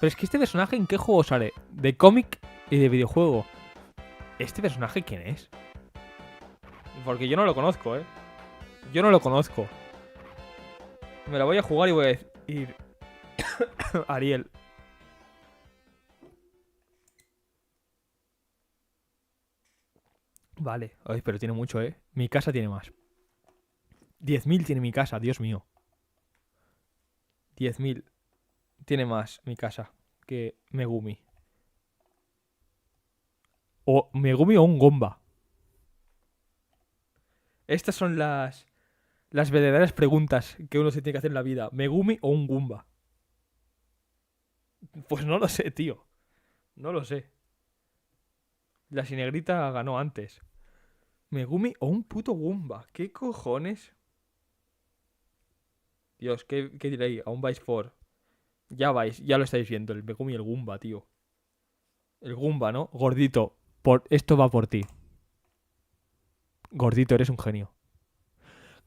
Pero es que este personaje, ¿en qué juego sale? De cómic y de videojuego. ¿Este personaje quién es? Porque yo no lo conozco, ¿eh? Yo no lo conozco. Me la voy a jugar y voy a decir... Ariel. Vale. Ay, pero tiene mucho, ¿eh? Mi casa tiene más. 10.000 tiene mi casa, Dios mío. 10.000 tiene más mi casa que Megumi. O Megumi o un Gomba. Estas son las verdaderas preguntas que uno se tiene que hacer en la vida. ¿Megumi o un Goomba? Pues no lo sé, tío. No lo sé. La Sinegrita ganó antes. ¿Megumi o un puto Goomba? ¿Qué cojones? Dios, ¿qué diréis? Aún vais por... Ya vais, ya lo estáis viendo. El Megumi y el Goomba, tío. El Goomba, ¿no? Gordito, esto va por ti. Gordito, eres un genio.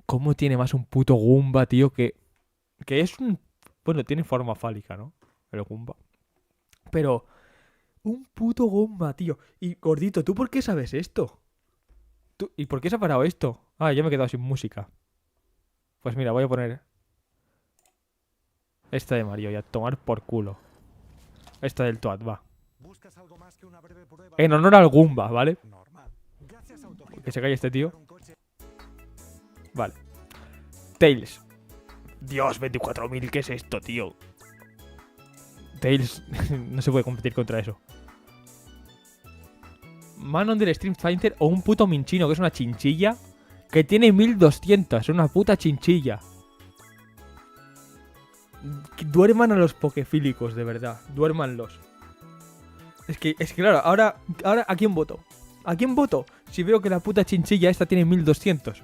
¿Cómo tiene más un puto Goomba, tío? Que es un... Bueno, tiene forma fálica, ¿no? El Goomba. Pero... Un puto Goomba, tío. Y Gordito, ¿tú por qué sabes esto? ¿Y por qué se ha parado esto? Ah, ya me he quedado sin música. Pues mira, voy a poner... Esta de Mario y a tomar por culo. Esta del Toad, va. En honor al Goomba, ¿vale? Que se calle este tío. Vale. Tails. Dios, 24.000, ¿qué es esto, tío? Tails no se puede competir contra eso. Manon del Street Fighter o un puto Minchino, que es una chinchilla que tiene 1.200. Es una puta chinchilla. Duerman a los pokefílicos, de verdad. Duérmanlos. Es que claro, ahora ¿a quién voto? ¿A quién voto? Si veo que la puta chinchilla esta tiene 1.200.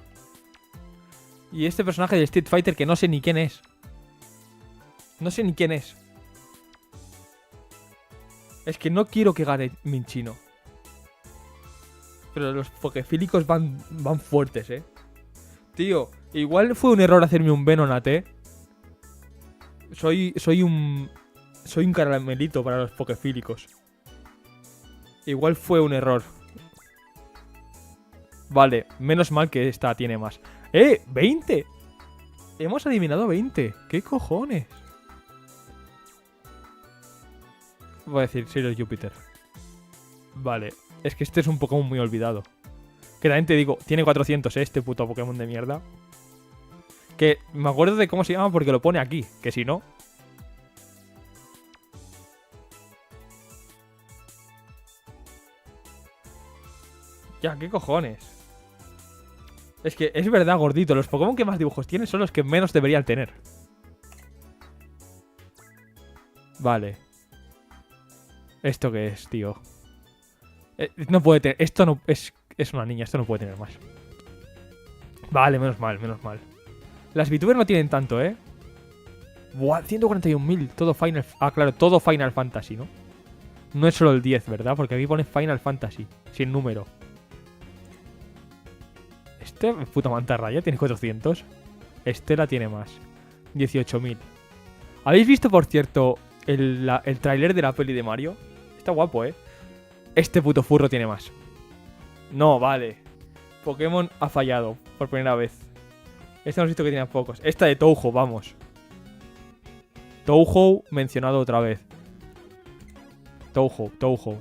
Y este personaje de Street Fighter que no sé ni quién es. No sé ni quién es. Es que no quiero que gane Minchino. Pero los pokefílicos van fuertes, ¿eh? Tío, igual fue un error hacerme un Venonat, ¿eh? Soy un caramelito para los pokefílicos. Igual fue un error. Vale, menos mal que esta tiene más. ¡20! Hemos adivinado 20. ¿Qué cojones? Voy a decir Sailor Júpiter. Vale, es que este es un Pokémon muy olvidado. Que también te digo, tiene 400, este puto Pokémon de mierda. Que me acuerdo de cómo se llama porque lo pone aquí. Que si no... Ya, ¿qué cojones? Es que es verdad, Gordito. Los Pokémon que más dibujos tienen son los que menos deberían tener. Vale. ¿Esto qué es, tío? No puede tener... Esto no... Es una niña, esto no puede tener más. Vale, menos mal, menos mal. Las VTubers no tienen tanto, ¿eh? Buah, 141.000. Todo Final... Ah, claro, todo Final Fantasy, ¿no? No es solo el 10, ¿verdad? Porque aquí pone Final Fantasy. Sin número. Este, puta mantarraya, tiene 400. Estela tiene más. 18.000. ¿Habéis visto, por cierto, el tráiler de la peli de Mario? Está guapo, ¿eh? Este puto furro tiene más. No, vale. Pokémon ha fallado por primera vez. Este hemos visto que tenía pocos. Esta de Touhou, vamos. Touhou mencionado otra vez. Touhou.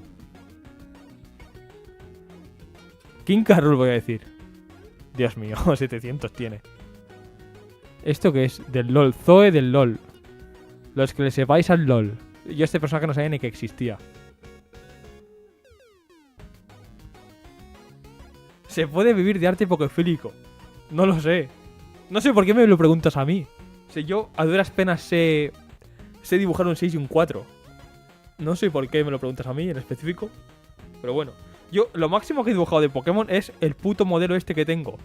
King K. Rool voy a decir. Dios mío, 700 tiene. ¿Esto qué es? Del LOL. Zoe del LOL. Los que le sepáis al LOL. Yo este personaje no sabía ni que existía. ¿Se puede vivir de arte pokefílico? No lo sé. No sé por qué me lo preguntas a mí. Si yo a duras penas sé dibujar un 6 y un 4. No sé por qué me lo preguntas a mí en específico. Pero bueno. Yo lo máximo que he dibujado de Pokémon es el puto modelo este que tengo.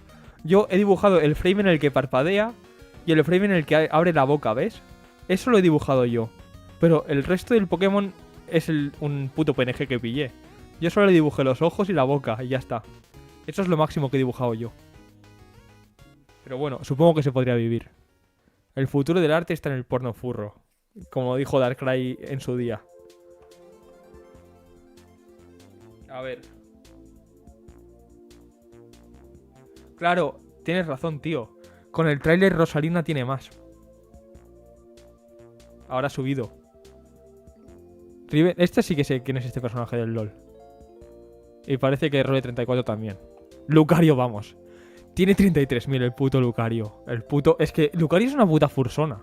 Yo he dibujado el frame en el que parpadea y el frame en el que abre la boca, ¿ves? Eso lo he dibujado yo. Pero el resto del Pokémon es un puto PNG que pillé. Yo solo le dibujé los ojos y la boca y ya está. Eso es lo máximo que he dibujado yo. Pero bueno, supongo que se podría vivir. El futuro del arte está en el porno furro. Como dijo Darkrai en su día. A ver. Claro, tienes razón, tío. Con el tráiler Rosalina tiene más. Ahora ha subido. Riven, este sí que sé quién es este personaje del LoL. Y parece que Role 34 también. Lucario, vamos. Tiene 33.000 el puto Lucario. El puto... Es que Lucario es una puta fursona.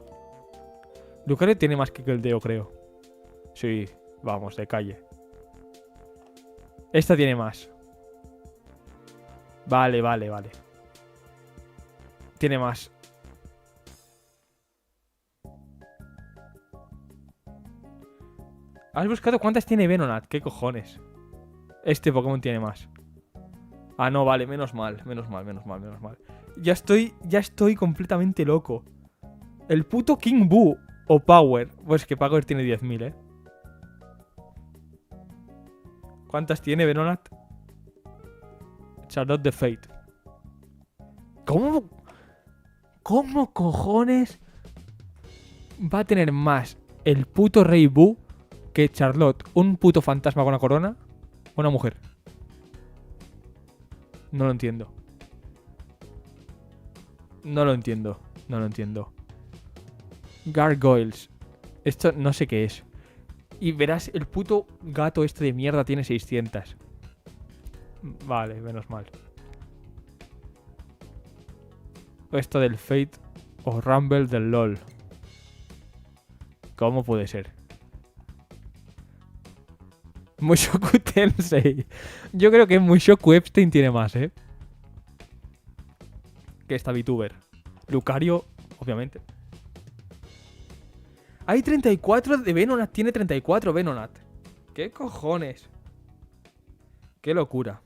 Lucario tiene más que el Deo, creo. Sí, vamos, de calle. Esta tiene más. Vale. Tiene más. ¿Has buscado cuántas tiene Venonat? ¿Qué cojones? Este Pokémon tiene más. Ah, no, vale, menos mal. Ya estoy completamente loco. El puto King Boo o Power. Pues que Power tiene 10.000, ¿eh? ¿Cuántas tiene Venonat? Charlotte de Fate. ¿Cómo cojones va a tener más el puto Rey Boo que Charlotte, un puto fantasma con una corona, una mujer? No lo entiendo. Gargoyles. Esto no sé qué es. Y verás, el puto gato este de mierda tiene 600. Vale, menos mal. Esto del Fate o Rumble del LoL. ¿Cómo puede ser? Mushoku Tensei. Yo creo que Mushoku Epstein tiene más, ¿eh? Que esta VTuber. Lucario, obviamente. Hay 34 de Venonat. Tiene 34 Venonat. ¿Qué cojones? Qué locura.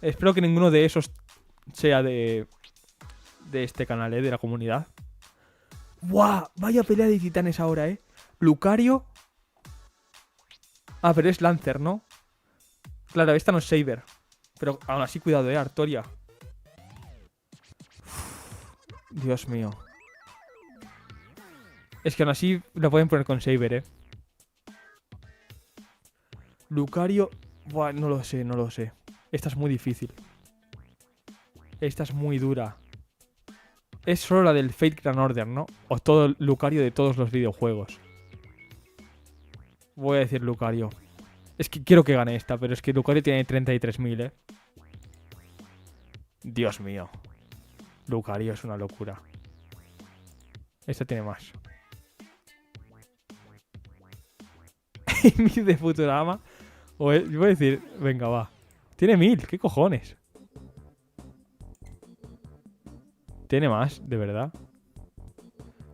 Espero que ninguno de esos sea de este canal, de la comunidad. ¡Buah! Vaya pelea de titanes ahora, Lucario. Ah, pero es Lancer, ¿no? Claro, esta no es Saber. Pero aún así, cuidado, Artoria. Dios mío. Es que aún así lo pueden poner con Saber, Lucario. Buah, no lo sé. Esta es muy difícil. Esta es muy dura. Es solo la del Fate Grand Order, ¿no? O todo el Lucario de todos los videojuegos. Voy a decir Lucario. Es que quiero que gane esta, pero es que Lucario tiene 33.000, Dios mío. Lucario es una locura. Esta tiene más. de Futurama. Voy a decir, venga, va. Tiene 1.000, ¿qué cojones? Tiene más, de verdad.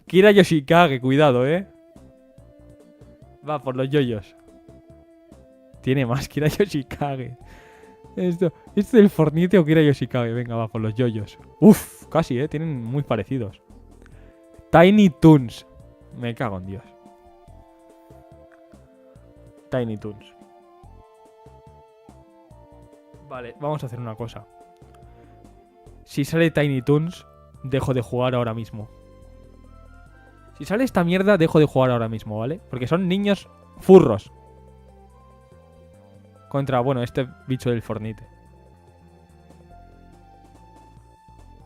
Kira Yoshikage, cuidado, Va, por los yoyos. Tiene más Kira Yoshikage. Esto es el Fornite o Kira Yoshikage. Venga, va, por los yoyos. Uf, casi, tienen muy parecidos. Tiny Toons. Me cago en Dios. Tiny Toons. Vale, vamos a hacer una cosa. Si sale Tiny Toons, dejo de jugar ahora mismo. Si sale esta mierda, dejo de jugar ahora mismo, ¿vale? Porque son niños furros. Contra, bueno, este bicho del Fornite.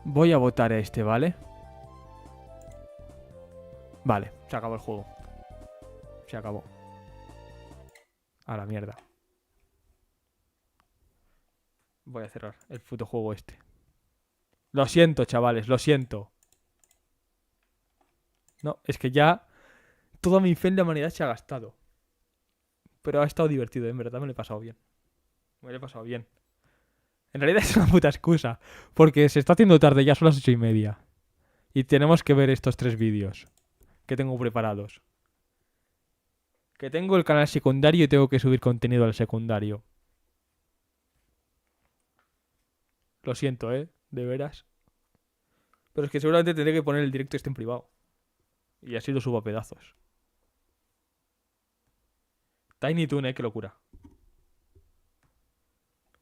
Voy a votar a este, ¿vale? Vale, se acabó el juego. Se acabó. A la mierda. Voy a cerrar el puto juego este. Lo siento, chavales, lo siento. No, es que ya toda mi fe en la humanidad se ha gastado. Pero ha estado divertido, en verdad me lo he pasado bien. En realidad es una puta excusa. Porque se está haciendo tarde, ya son las 8:30. Y tenemos que ver estos 3 vídeos que tengo preparados. Que tengo el canal secundario y tengo que subir contenido al secundario. Lo siento, de veras. Pero es que seguramente tendré que poner el directo este en privado. Y así lo subo a pedazos. Tiny Toon, qué locura.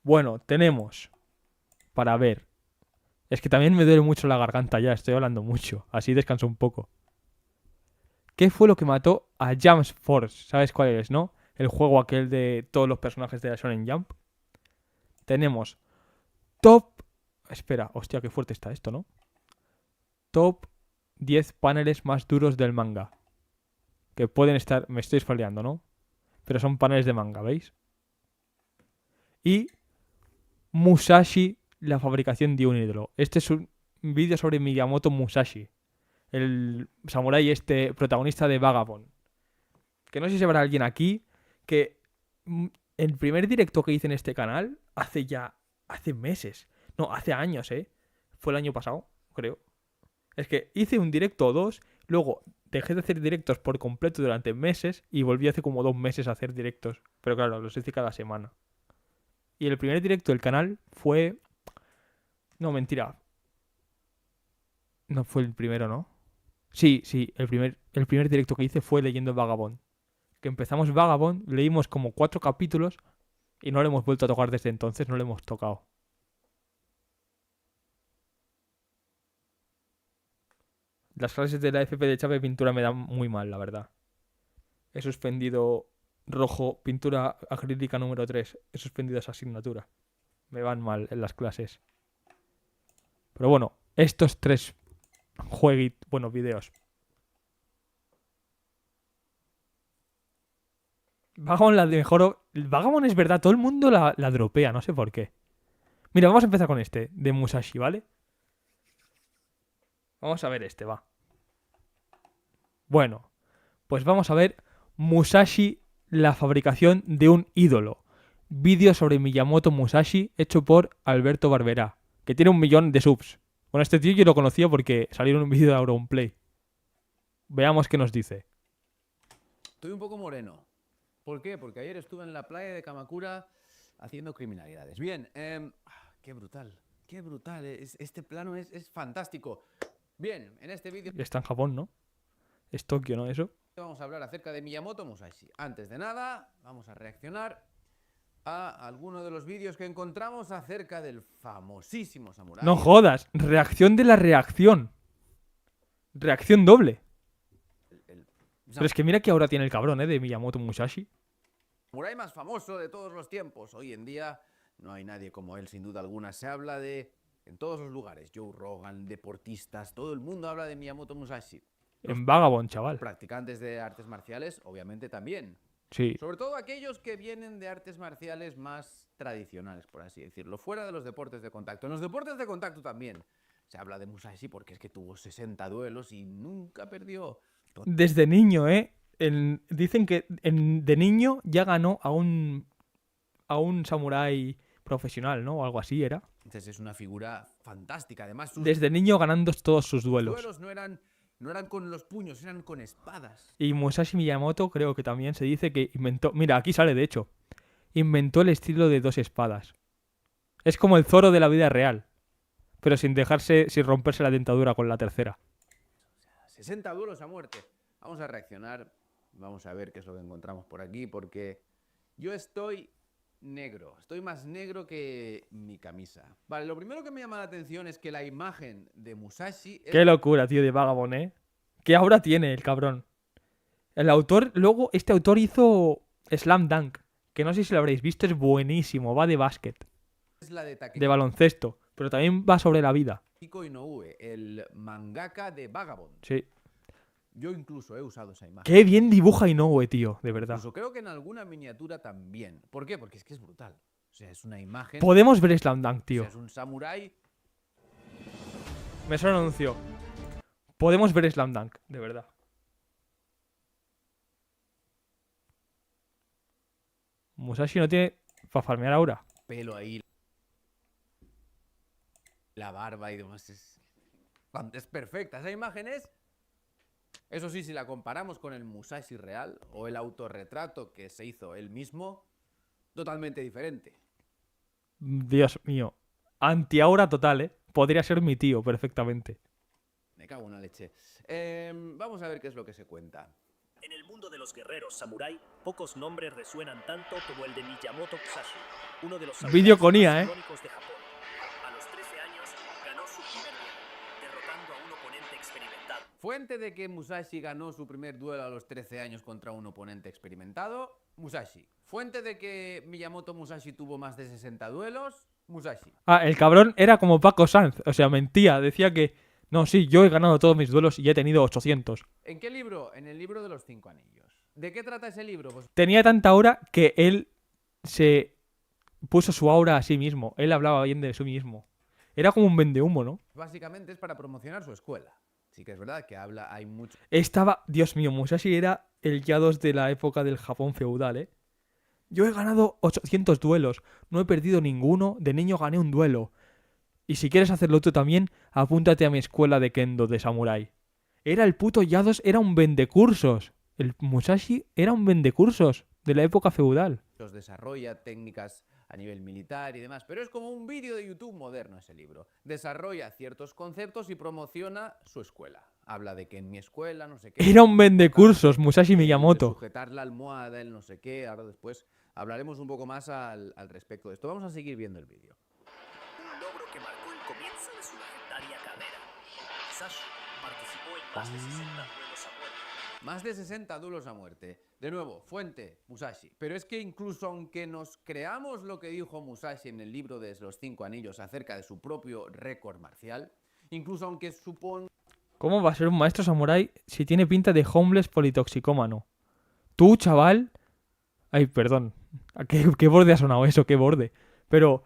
Bueno, tenemos para ver. Es que también me duele mucho la garganta ya, estoy hablando mucho. Así descanso un poco. ¿Qué fue lo que mató a Jump Force? ¿Sabes cuál es, no? El juego aquel de todos los personajes de la Shonen Jump. Tenemos top... Espera, hostia, qué fuerte está esto, ¿no? Top 10 paneles más duros del manga. Que pueden estar... Me estoy spoileando, ¿no? Pero son paneles de manga, ¿veis? Y Musashi, la fabricación de un ídolo. Este es un vídeo sobre Miyamoto Musashi, el samurái protagonista de Vagabond. Que no sé si habrá alguien aquí que el primer directo que hice en este canal hace meses. No, hace años, Fue el año pasado, creo. Es que hice un directo o dos, luego dejé de hacer directos por completo durante meses y volví hace como 2 meses a hacer directos. Pero claro, los hice cada semana. Y el primer directo del canal fue... No, mentira. No fue el primero, ¿no? Sí, el primer directo que hice fue leyendo Vagabond. Que empezamos Vagabond, leímos como 4 capítulos y no lo hemos vuelto a tocar desde entonces, no lo hemos tocado. Las clases de la FP de Chapa de pintura me dan muy mal, la verdad. He suspendido rojo, pintura acrílica número 3. He suspendido esa asignatura. Me van mal en las clases. Pero bueno, estos 3 videos. Vagabond la mejoró. Vagabond es verdad, todo el mundo la dropea, no sé por qué. Mira, vamos a empezar con este, de Musashi, ¿vale? Vamos a ver este, va. Bueno, pues vamos a ver Musashi, la fabricación de un ídolo. Vídeo sobre Miyamoto Musashi hecho por Alberto Barberá, que tiene 1 millón de subs. Bueno, este tío yo lo conocía porque salió en un vídeo de Auronplay. Veamos qué nos dice. Estoy un poco moreno. ¿Por qué? Porque ayer estuve en la playa de Kamakura haciendo criminalidades. Bien, qué brutal, qué brutal. Este plano es fantástico. Bien, en este vídeo Está en Japón, ¿no? Es Tokio, ¿no? Eso. vamos a hablar acerca de Miyamoto Musashi. Antes de nada, vamos a reaccionar a alguno de los vídeos que encontramos acerca del famosísimo samurái. No jodas, reacción de la reacción. Reacción doble. Pero es que mira que ahora tiene el cabrón, de Miyamoto Musashi. Samurái más famoso de todos los tiempos. Hoy en día no hay nadie como él, sin duda alguna. Se habla de... en todos los lugares. Joe Rogan, deportistas, todo el mundo habla de Miyamoto Musashi. En Vagabond, chaval. Practicantes de artes marciales, obviamente también. Sí. Sobre todo aquellos que vienen de artes marciales más tradicionales, por así decirlo. Fuera de los deportes de contacto. En los deportes de contacto también se habla de Musashi porque es que tuvo 60 duelos y nunca perdió. Desde niño, dicen que de niño ya ganó a un samurái profesional, ¿no? O algo así era. Entonces es una figura fantástica. Además, sus Desde niño ganando todos sus duelos. duelos no eran con los puños, eran con espadas. Y Musashi Miyamoto creo que también se dice que inventó... Mira, aquí sale de hecho. Inventó el estilo de 2 espadas. Es como el Zoro de la vida real. Pero sin romperse la dentadura con la tercera. 60 duelos a muerte. Vamos a reaccionar. Vamos a ver qué es lo que encontramos por aquí. Porque yo estoy negro. Estoy más negro que mi camisa. Vale, lo primero que me llama la atención es que la imagen de Musashi... Qué locura, tío, de Vagabond, ¿eh? ¿Qué ahora tiene el cabrón? El autor... Luego, este autor hizo Slam Dunk. Que no sé si lo habréis visto, es buenísimo. Va de básquet. es la de De baloncesto. Pero también va sobre la vida. Takehiko Inoue, el mangaka de Vagabond. Sí. Yo incluso he usado esa imagen. Qué bien dibuja Inoue, tío, de verdad. Incluso creo que en alguna miniatura también. ¿Por qué? Porque es que es brutal. O sea, es una imagen... Podemos ver Slam Dunk, O tío. sea, es un samurái. Me suena un anuncio. Podemos ver Slam Dunk, de verdad. Musashi no tiene para farmear ahora. Pelo ahí. La barba y demás. Es perfecta. Esa imagen es Eso sí, si la comparamos con el Musashi real o el autorretrato que se hizo él mismo, totalmente diferente. Dios mío. Antiaura total, ¿eh? Podría ser mi tío perfectamente. Me cago en la leche. Vamos a ver qué es lo que se cuenta. En el mundo de los guerreros samurái, pocos nombres resuenan tanto como el de Miyamoto Musashi, uno de los Vídeo samuráis con IA, más ¿eh? icónicos de Japón. A los 13 años ganó su primer duelo, derrotando a un oponente experimentado. Fuente de que Musashi ganó su primer duelo a los 13 años contra un oponente experimentado, Musashi. Fuente de que Miyamoto Musashi tuvo más de 60 duelos, Musashi. Ah, el cabrón era como Paco Sanz. O sea, mentía. Decía que... No, sí, yo he ganado todos mis duelos y he tenido 800. ¿En qué libro? En el libro de los 5 anillos. ¿De qué trata ese libro? Pues Tenía tanta aura que él se puso su aura a sí mismo. Él hablaba bien de sí mismo. Era como un vendehumo, ¿no? básicamente es para promocionar su escuela. Sí que es verdad que hay mucho... Estaba... Dios mío, Musashi era el Yados de la época del Japón feudal, ¿eh? Yo he ganado 800 duelos. No he perdido ninguno. De niño gané un duelo. Y si quieres hacerlo tú también, apúntate a mi escuela de Kendo de Samurai. Era el puto Yados, era un vendecursos. El Musashi era un vendecursos de la época feudal. Desarrolla técnicas a nivel militar y demás, pero es como un vídeo de YouTube moderno ese libro. Desarrolla ciertos conceptos y promociona su escuela. Habla de que en mi escuela, no sé qué... Era un vendecursos, Musashi el de Miyamoto. sujetar la almohada, el no sé qué. Ahora después hablaremos un poco más al respecto de esto. Vamos a seguir viendo el vídeo. Un logro que marcó el comienzo de su legendaria carrera. Musashi participó en más de 60 duelos a muerte. Más de 60 duelos a muerte. De nuevo, fuente, Musashi. Pero es que incluso aunque nos creamos lo que dijo Musashi en el libro de los 5 anillos acerca de su propio récord marcial, incluso aunque supone... ¿Cómo va a ser un maestro samurái si tiene pinta de homeless politoxicómano? Tú, chaval... Ay, perdón. ¿Qué borde ha sonado eso? ¿Qué borde? Pero...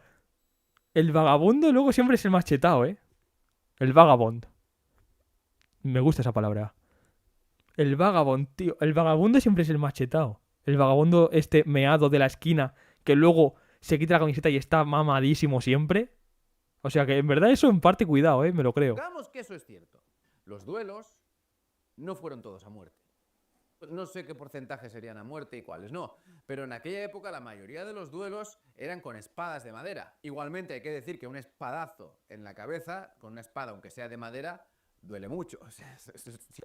El vagabundo luego siempre es el más chetado, ¿eh? El vagabond. Me gusta esa palabra. El vagabond, tío. El vagabundo siempre es el más chetado. El vagabundo este meado de la esquina que luego se quita la camiseta y está mamadísimo siempre. O sea que en verdad eso en parte cuidado, ¿eh? Me lo creo. Digamos que eso es cierto. Los duelos no fueron todos a muerte. No sé qué porcentaje serían a muerte y cuáles no, pero en aquella época la mayoría de los duelos eran con espadas de madera. Igualmente hay que decir que un espadazo en la cabeza, con una espada aunque sea de madera, duele mucho. O sea,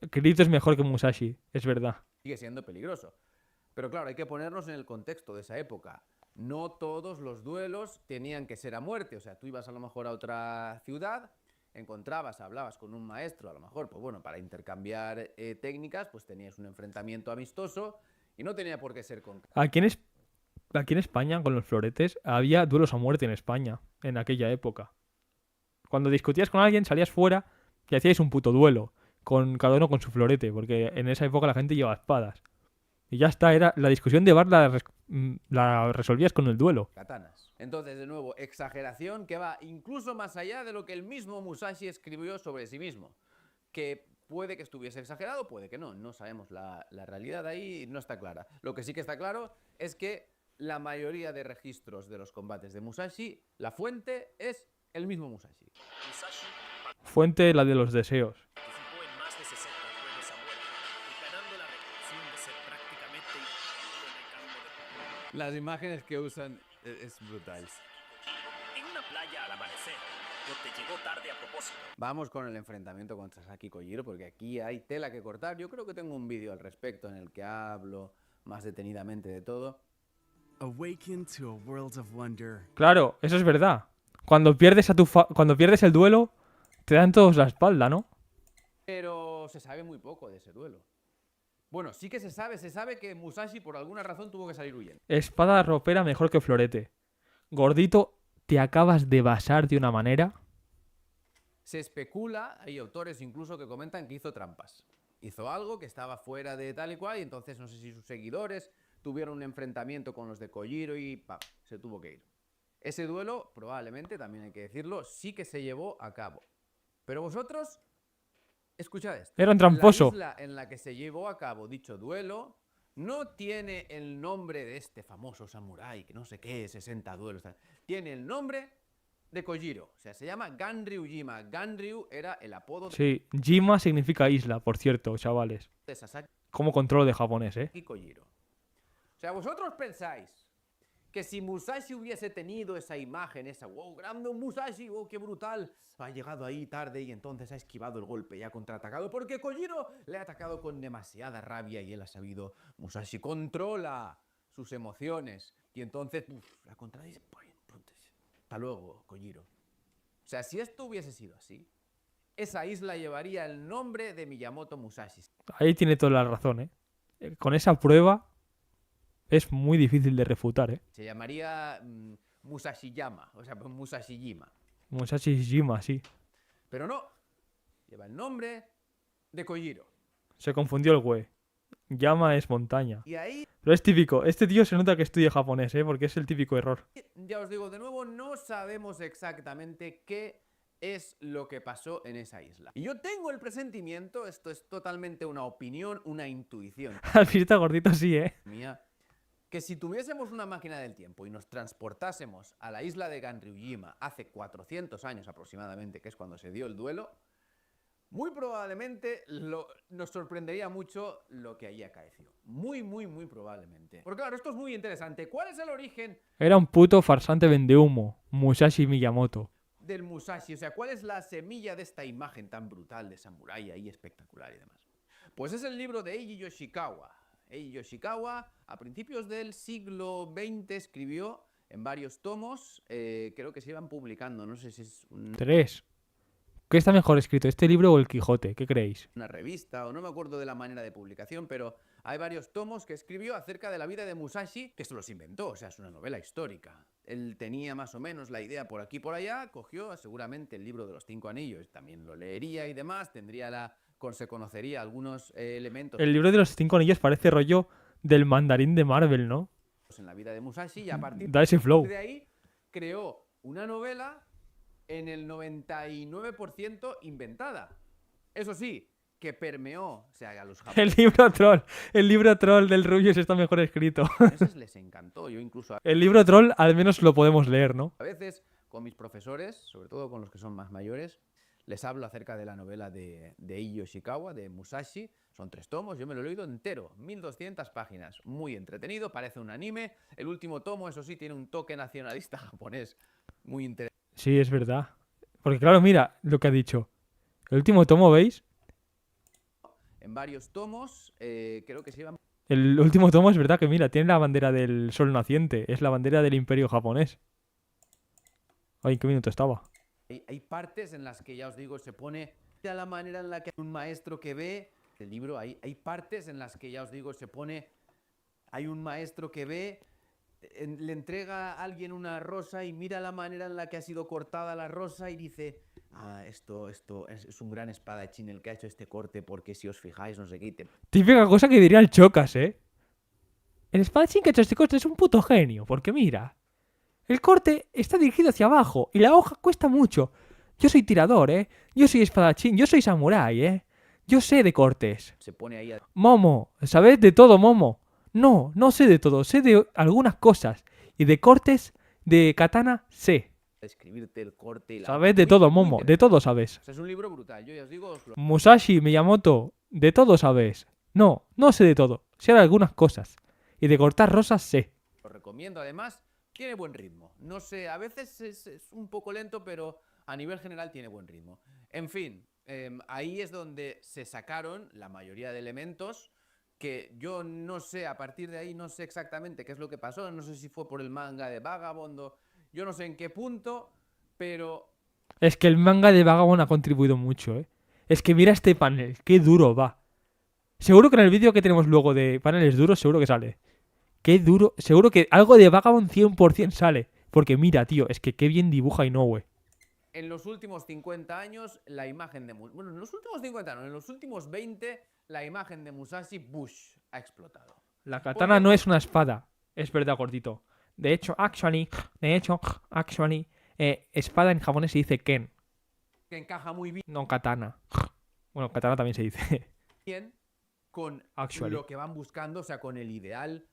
Kirito es mejor que Musashi, es verdad. sigue siendo peligroso. Pero claro, hay que ponernos en el contexto de esa época. No todos los duelos tenían que ser a muerte. O sea, tú ibas a lo mejor a otra ciudad, hablabas con un maestro, a lo mejor, pues bueno, para intercambiar técnicas, pues tenías un enfrentamiento amistoso y no tenía por qué ser con... Aquí en España, con los floretes, había duelos a muerte en España, en aquella época. Cuando discutías con alguien, salías fuera y hacíais un puto duelo, con cada uno con su florete, porque en esa época la gente llevaba espadas. Y ya está, era la discusión de bar la resolvías con el duelo. katanas. Entonces, de nuevo, exageración que va incluso más allá de lo que el mismo Musashi escribió sobre sí mismo. Que puede que estuviese exagerado, puede que no. No sabemos la realidad ahí, no está clara. Lo que sí que está claro es que la mayoría de registros de los combates de Musashi, la fuente es el mismo Musashi. Musashi Fuente la de los deseos. participó en más de 60 duelos a muerte, ganando la reputación de ser prácticamente inmortal en el campo de... Las imágenes que usan es brutal. En una playa al amanecer, donde llegó tarde a propósito. Vamos con el enfrentamiento contra Sasaki Kojiro, porque aquí hay tela que cortar. Yo creo que tengo un vídeo al respecto en el que hablo más detenidamente de todo. Awaken to a world of wonder. Claro, eso es verdad. Cuando pierdes cuando pierdes el duelo, te dan todos la espalda, ¿no? Pero se sabe muy poco de ese duelo. Bueno, sí que se sabe que Musashi por alguna razón tuvo que salir huyendo. Espada ropera mejor que florete. Gordito, te acabas de basar de una manera. Se especula, hay autores incluso que comentan que hizo trampas. Hizo algo que estaba fuera de tal y cual y entonces no sé si sus seguidores tuvieron un enfrentamiento con los de Kojiro y ¡pam! Se tuvo que ir. Ese duelo, probablemente, también hay que decirlo, sí que se llevó a cabo. Pero vosotros, escuchad esto. Era un tramposo. La isla en la que se llevó a cabo dicho duelo no tiene el nombre de este famoso samurái, que no sé qué, 60 duelos. Tal. Tiene el nombre de Kojiro. O sea, se llama Ganryujima. Ganryu era el apodo Sí, Jima significa isla, por cierto, chavales. de Sasaki ¿Cómo controlo de japonés, Kojiro. O sea, vosotros pensáis que si Musashi hubiese tenido esa imagen, esa, wow, grande Musashi, wow, qué brutal, ha llegado ahí tarde y entonces ha esquivado el golpe y ha contraatacado porque Kojiro le ha atacado con demasiada rabia y él ha sabido, Musashi controla sus emociones y entonces, la contradice, hasta luego, Kojiro. O sea, si esto hubiese sido así, esa isla llevaría el nombre de Miyamoto Musashi. Ahí tiene toda la razón, Con esa prueba es muy difícil de refutar, Se llamaría Musashiyama, o sea, Musashijima. Musashi Jima, sí. Pero no, lleva el nombre de Kojiro. Se confundió el güey. Yama es montaña. Y ahí, Pero es típico. Este tío se nota que estudia japonés, porque es el típico error. ya os digo de nuevo, no sabemos exactamente qué es lo que pasó en esa isla. Y yo tengo el presentimiento, esto es totalmente una opinión, una intuición Al visto gordito sí, mía, que si tuviésemos una máquina del tiempo y nos transportásemos a la isla de Ganryujima hace 400 años aproximadamente, que es cuando se dio el duelo, muy probablemente nos sorprendería mucho lo que allí acaeció. Muy, muy, muy probablemente. Porque claro, esto es muy interesante. ¿Cuál es el origen Era un puto farsante vendehumo. Musashi Miyamoto. del Musashi? O sea, ¿cuál es la semilla de esta imagen tan brutal de samurái ahí espectacular y demás? Pues es el libro de Eiji Yoshikawa. Eiji Yoshikawa, a principios del siglo XX, escribió en varios tomos, creo que se iban publicando, no sé si es 3. ¿Qué está mejor escrito, este libro o el Quijote? ¿Qué creéis? una revista, o no me acuerdo de la manera de publicación, pero hay varios tomos que escribió acerca de la vida de Musashi, que se los inventó, o sea, es una novela histórica. Él tenía más o menos la idea por aquí y por allá, cogió seguramente el libro de los 5 anillos, también lo leería y demás, se conocería algunos elementos El libro de los 5 anillos parece rollo del mandarín de Marvel, ¿no? en la vida de Musashi y a partir Da ese flow. de ahí creó una novela en el 99% inventada. Eso sí, que permeó, o sea, a los El libro troll del Rubius está mejor escrito. japoneses les encantó. Yo incluso El libro troll al menos lo podemos leer, ¿no? a veces con mis profesores, sobre todo con los que son más mayores, les hablo acerca de la novela de Eiji Yoshikawa, de Musashi. Son 3 tomos, yo me lo he leído entero, 1200 páginas. Muy entretenido, parece un anime. El último tomo, eso sí, tiene un toque nacionalista japonés muy interesante. Sí, es verdad. Porque claro, mira lo que ha dicho. El último tomo, ¿veis? En varios tomos, creo que se llevan. El último tomo es verdad que, mira, tiene la bandera del sol naciente. Es la bandera del imperio japonés. Ay, ¿en qué minuto estaba? Hay partes en las que, ya os digo, se pone a la manera en la que un maestro que ve el libro, hay partes en las que, ya os digo, se pone, hay un maestro que ve, le entrega a alguien una rosa y mira la manera en la que ha sido cortada la rosa y dice, esto es un gran espadachín el que ha hecho este corte porque si os fijáis, no sé qué. Típica cosa que diría el Chocas, ¿eh? El espadachín que ha hecho este corte es un puto genio, porque mira, el corte está dirigido hacia abajo y la hoja cuesta mucho. Yo soy tirador, ¿eh? Yo soy espadachín, yo soy samurái, ¿eh? Yo sé de cortes. Se pone ahí a Momo, ¿sabes de todo, Momo? No, no sé de todo, sé de algunas cosas. Y de cortes, de katana, sé. describirte el corte y la Sabes de todo, Momo, de todo sabes. O sea, es un libro brutal, yo ya os digo, os lo Musashi, Miyamoto, de todo sabes. No, no sé de todo, sé de algunas cosas. Y de cortar rosas sé. recomiendo. Además, tiene buen ritmo. No sé, a veces es un poco lento, pero a nivel general tiene buen ritmo. En fin, ahí es donde se sacaron la mayoría de elementos que yo no sé, a partir de ahí no sé exactamente qué es lo que pasó, no sé si fue por el manga de Vagabondo, yo no sé en qué punto, pero Es que el manga de Vagabond ha contribuido mucho, ¿eh? Es que mira este panel, qué duro va. Seguro que en el vídeo que tenemos luego de paneles duros, seguro que sale. Qué duro, seguro que algo de Vagabond 100% sale. Porque mira, tío, es que qué bien dibuja Inoue. en los últimos 50 años la imagen de Musashi, bueno, en los últimos 50 no, en los últimos 20 la imagen de Musashi Bush ha explotado. La katana no es una espada, es verdad, gordito. De hecho, actually, espada en japonés se dice ken, Que encaja muy no katana. Bueno, katana también se dice. bien con Actually. lo que van buscando, o sea, con el ideal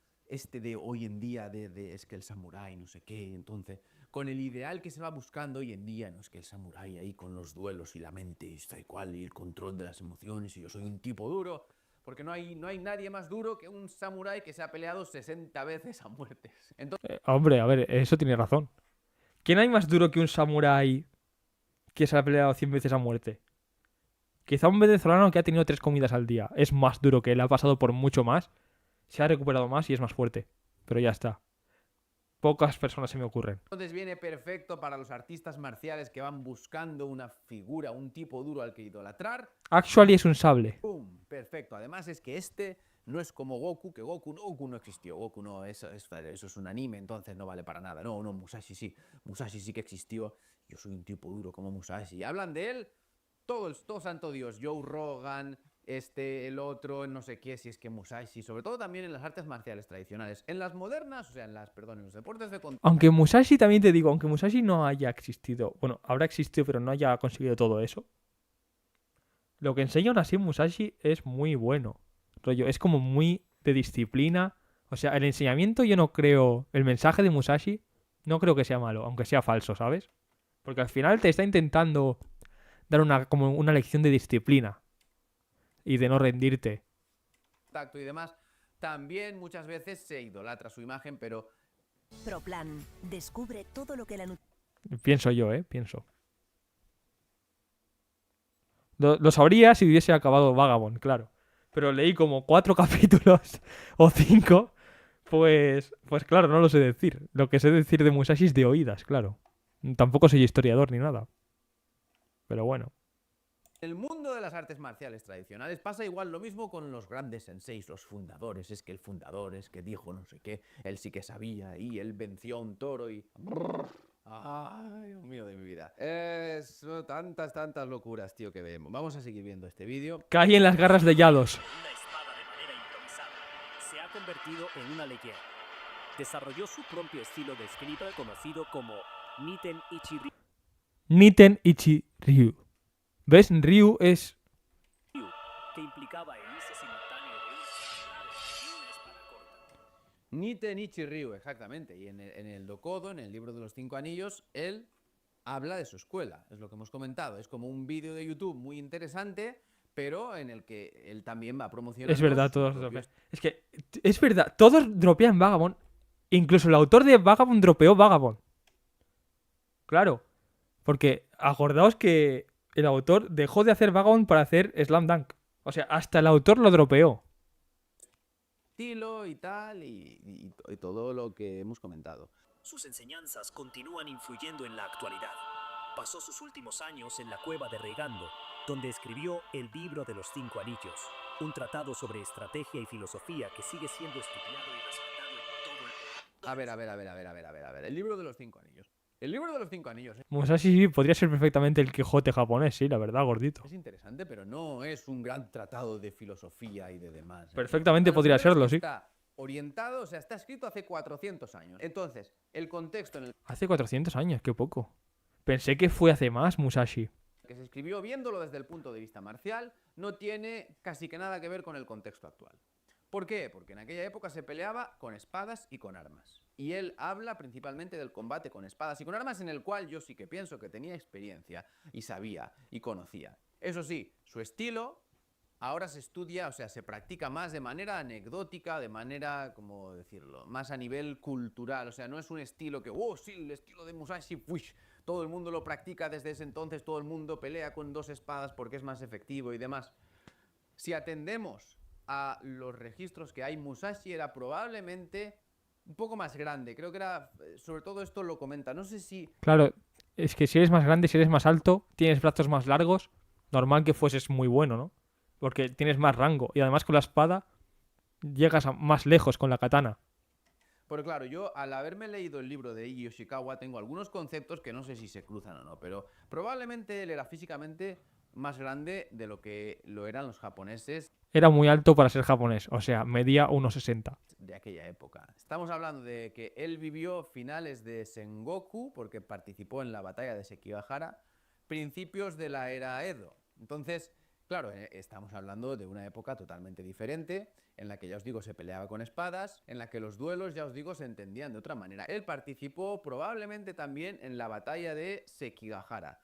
de hoy en día, es que el samurái, no sé qué, entonces, con el ideal que se va buscando hoy en día, no es que el samurái ahí con los duelos y la mente y tal y cual y el control de las emociones y yo soy un tipo duro, porque no hay nadie más duro que un samurái que se ha peleado 60 veces a muerte. Entonces, Hombre, a ver, eso tiene razón. ¿Quién hay más duro que un samurái que se ha peleado 100 veces a muerte? Quizá un venezolano que ha tenido 3 comidas al día. Es más duro que él, ha pasado por mucho más, se ha recuperado más y es más fuerte. Pero ya está. Pocas personas se me ocurren. Entonces viene perfecto para los artistas marciales que van buscando una figura, un tipo duro al que idolatrar. Actually es un sable. ¡Pum! Perfecto. Además es que este no es como Goku, que Goku no existió. Goku no, eso es un anime, entonces no vale para nada. No, Musashi sí. Musashi sí que existió. Yo soy un tipo duro como Musashi. Hablan de él todo santo Dios. Joe Rogan, el otro, no sé qué, si es que Musashi, sobre todo también en las artes marciales tradicionales. En las modernas, o sea, en los deportes de contacto. Aunque Musashi, también te digo, aunque Musashi no haya existido, bueno, habrá existido, pero no haya conseguido todo eso. Lo que enseña aún así Musashi es muy bueno. Rollo, es como muy de disciplina. O sea, el enseñamiento yo no creo, el mensaje de Musashi no creo que sea malo, aunque sea falso, ¿sabes? Porque al final te está intentando dar como una lección de disciplina y de no rendirte. Y demás, también muchas veces se idolatra su imagen, pero Proplan. Descubre todo lo que la Pienso yo, pienso. Lo sabría si hubiese acabado Vagabond, claro. Pero leí como 4 capítulos o 5, pues claro, no lo sé decir. Lo que sé decir de Musashi es de oídas, claro. Tampoco soy historiador ni nada. Pero bueno. en el mundo de las artes marciales tradicionales pasa igual lo mismo con los grandes senseis, los fundadores. Es que el fundador es que dijo no sé qué, él sí que sabía y él venció a un toro y... Ay, Dios mío de mi vida. Tantas locuras, tío, que vemos. Vamos a seguir viendo este vídeo. Caí en las garras de Yados. Una espada de manera improvisada. Se ha convertido en una leyenda. Desarrolló su propio estilo de escriba conocido como Niten Ichi Niten Ichi Ryu. ¿Ves? Ryu es... Ryu, que implicaba el uso simultáneo de un samurai y una espada corta. Niten Ichi Ryu, exactamente. Y en el Dokodo, en el libro de los 5 anillos, él habla de su escuela. Es lo que hemos comentado. Es como un vídeo de YouTube muy interesante, pero en el que él también va promocionando... Es verdad, sus todos propios- dropean. Es que, es verdad, todos dropean Vagabond. Incluso el autor de Vagabond dropeó Vagabond. Claro. Porque acordaos que el autor dejó de hacer Vagabond para hacer Slam Dunk. O sea, hasta el autor lo dropeó. estilo y tal, y todo lo que hemos comentado. Sus enseñanzas continúan influyendo en la actualidad. Pasó sus últimos años en la cueva de Regando, donde escribió el libro de los 5 anillos, un tratado sobre estrategia y filosofía que sigue siendo estudiado y respetado en todo el... A ver. El libro de los 5 anillos. El libro de los 5 anillos Musashi sí, podría ser perfectamente el Quijote japonés, sí, la verdad, gordito. es interesante, pero no es un gran tratado de filosofía y de demás. Perfectamente A lo podría primero es serlo, que sí. Está orientado, o sea, está escrito hace 400 años. Entonces, el contexto en el Hace 400 años, qué poco. Pensé que fue hace más, Musashi. que se escribió viéndolo desde el punto de vista marcial no tiene casi que nada que ver con el contexto actual. ¿Por qué? Porque en aquella época se peleaba con espadas y con armas. Y él habla principalmente del combate con espadas y con armas, en el cual yo sí que pienso que tenía experiencia y sabía y conocía. Eso sí, su estilo ahora se estudia, o sea, se practica más de manera anecdótica, de manera, ¿cómo decirlo?, más a nivel cultural. O sea, no es un estilo que, oh, sí, el estilo de Musashi, uish, todo el mundo lo practica desde ese entonces, todo el mundo pelea con 2 espadas porque es más efectivo y demás. Si atendemos a los registros que hay, Musashi era probablemente un poco más grande. Creo que era, sobre todo esto lo comenta, no sé si... Claro, es que si eres más grande, si eres más alto, tienes brazos más largos, normal que fueses muy bueno, ¿no? Porque tienes más rango. Y además con la espada llegas más lejos con la katana. Pero claro, yo al haberme leído el libro de Igi Yoshikawa tengo algunos conceptos que no sé si se cruzan o no, pero probablemente él era físicamente más grande de lo que lo eran los japoneses Era muy alto para ser japonés, o sea, medía 1,60. de aquella época. Estamos hablando de que él vivió finales de Sengoku, porque participó en la batalla de Sekigahara, principios de la era Edo. Entonces, Claro, estamos hablando de una época totalmente diferente, en la que ya os digo se peleaba con espadas, en la que los duelos ya os digo se entendían de otra manera. Él participó probablemente también en la batalla de Sekigahara.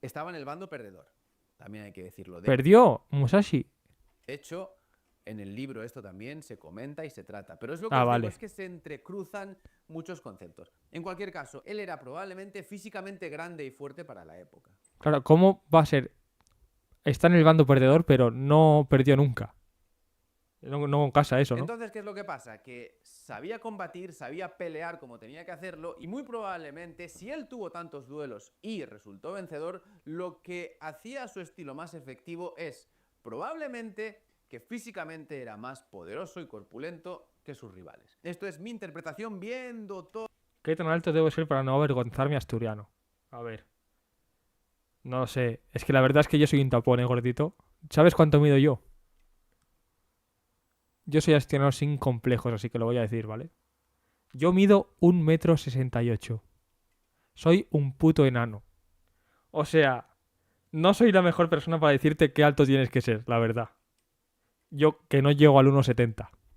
Estaba en el bando perdedor, también hay que decirlo. Perdió Musashi. De hecho, en el libro esto también se comenta y se trata, pero es lo que Ah, os digo, vale. es que se entrecruzan muchos conceptos. En cualquier caso, él era probablemente físicamente grande y fuerte para la época. Claro, ¿cómo va a ser? Está en el bando perdedor, pero no perdió nunca. No casa eso, ¿no? Entonces, ¿qué es lo que pasa? Que sabía combatir, sabía pelear como tenía que hacerlo y muy probablemente, si él tuvo tantos duelos y resultó vencedor, lo que hacía su estilo más efectivo es probablemente que físicamente era más poderoso y corpulento que sus rivales. Esto es mi interpretación viendo todo. ¿Qué tan alto debo ser para no avergonzarme asturiano? A ver. No lo sé. Es que la verdad es que yo soy un tapón, gordito. ¿Sabes cuánto mido yo? Yo soy asturiano sin complejos, así que lo voy a decir, ¿vale? Yo mido 1,68 m. Soy un puto enano. O sea, no soy la mejor persona para decirte qué alto tienes que ser, la verdad. Yo que no llego al 1,70 m.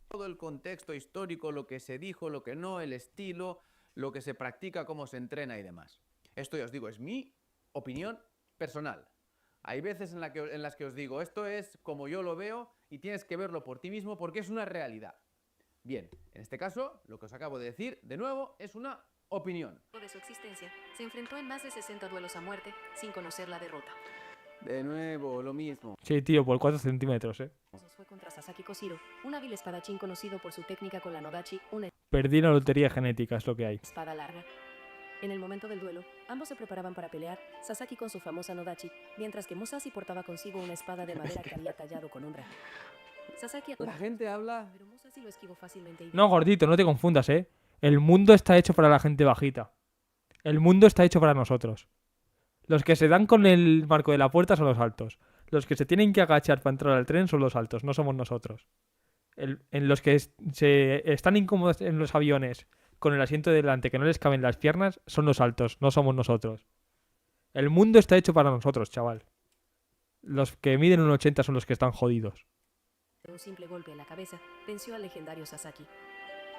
Todo el contexto histórico, lo que se dijo, lo que no, el estilo, lo que se practica, cómo se entrena y demás. Esto ya os digo, es mi opinión personal. Hay veces en las que os digo, esto es como yo lo veo y tienes que verlo por ti mismo porque es una realidad. Bien, en este caso, lo que os acabo de decir, de nuevo, es una opinión. De su existencia, se enfrentó en más de 60 duelos a muerte sin conocer la derrota. De nuevo, lo mismo. Sí, tío, por 4 centímetros, Fue contra Sasaki Koshiro, un hábil espadachín conocido por su técnica con la Nodachi, una Perdí la lotería genética, es lo que hay. espada larga. En el momento del duelo, ambos se preparaban para pelear, Sasaki con su famosa Nodachi, mientras que Musashi portaba consigo una espada de madera que había tallado con honra. Sasaki La gente habla... pero Musashi lo esquivó fácilmente y No, gordito, no te confundas, ¿eh? El mundo está hecho para la gente bajita. El mundo está hecho para nosotros. Los que se dan con el marco de la puerta son los altos. Los que se tienen que agachar para entrar al tren son los altos, no somos nosotros. En los que se están incómodos en los aviones con el asiento de delante que no les caben las piernas son los altos, no somos nosotros. El mundo está hecho para nosotros, chaval. Los que miden 1,80 son los que están jodidos. de un simple golpe en la cabeza, venció al legendario Sasaki.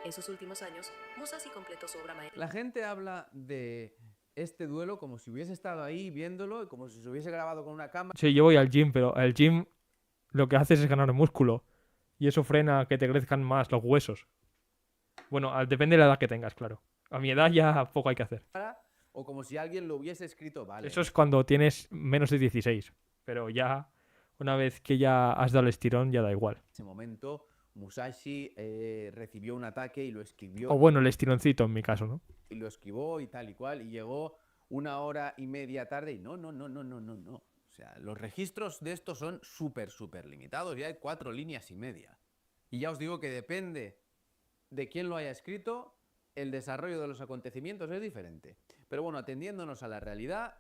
En sus últimos años, Musashi completó su obra maestra. La gente habla de este duelo como si hubiese estado ahí viéndolo y como si se hubiese grabado con una cámara. Sí, yo voy al gym, pero el gym lo que haces es ganar músculo. Y eso frena que te crezcan más los huesos. Bueno, depende de la edad que tengas, claro. A mi edad ya poco hay que hacer. O como si alguien lo hubiese escrito, vale. Eso es cuando tienes menos de 16. Pero ya, una vez que ya has dado el estirón, ya da igual. En ese momento, Musashi recibió un ataque y lo esquivió. O bueno, el estironcito en mi caso, ¿no? Y lo esquivó y tal y cual. Y llegó 1 hora y media tarde y no. O sea, los registros de esto son súper limitados. Ya hay 4 líneas y media. Y ya os digo que depende de quién lo haya escrito, el desarrollo de los acontecimientos es diferente. Pero bueno, atendiéndonos a la realidad,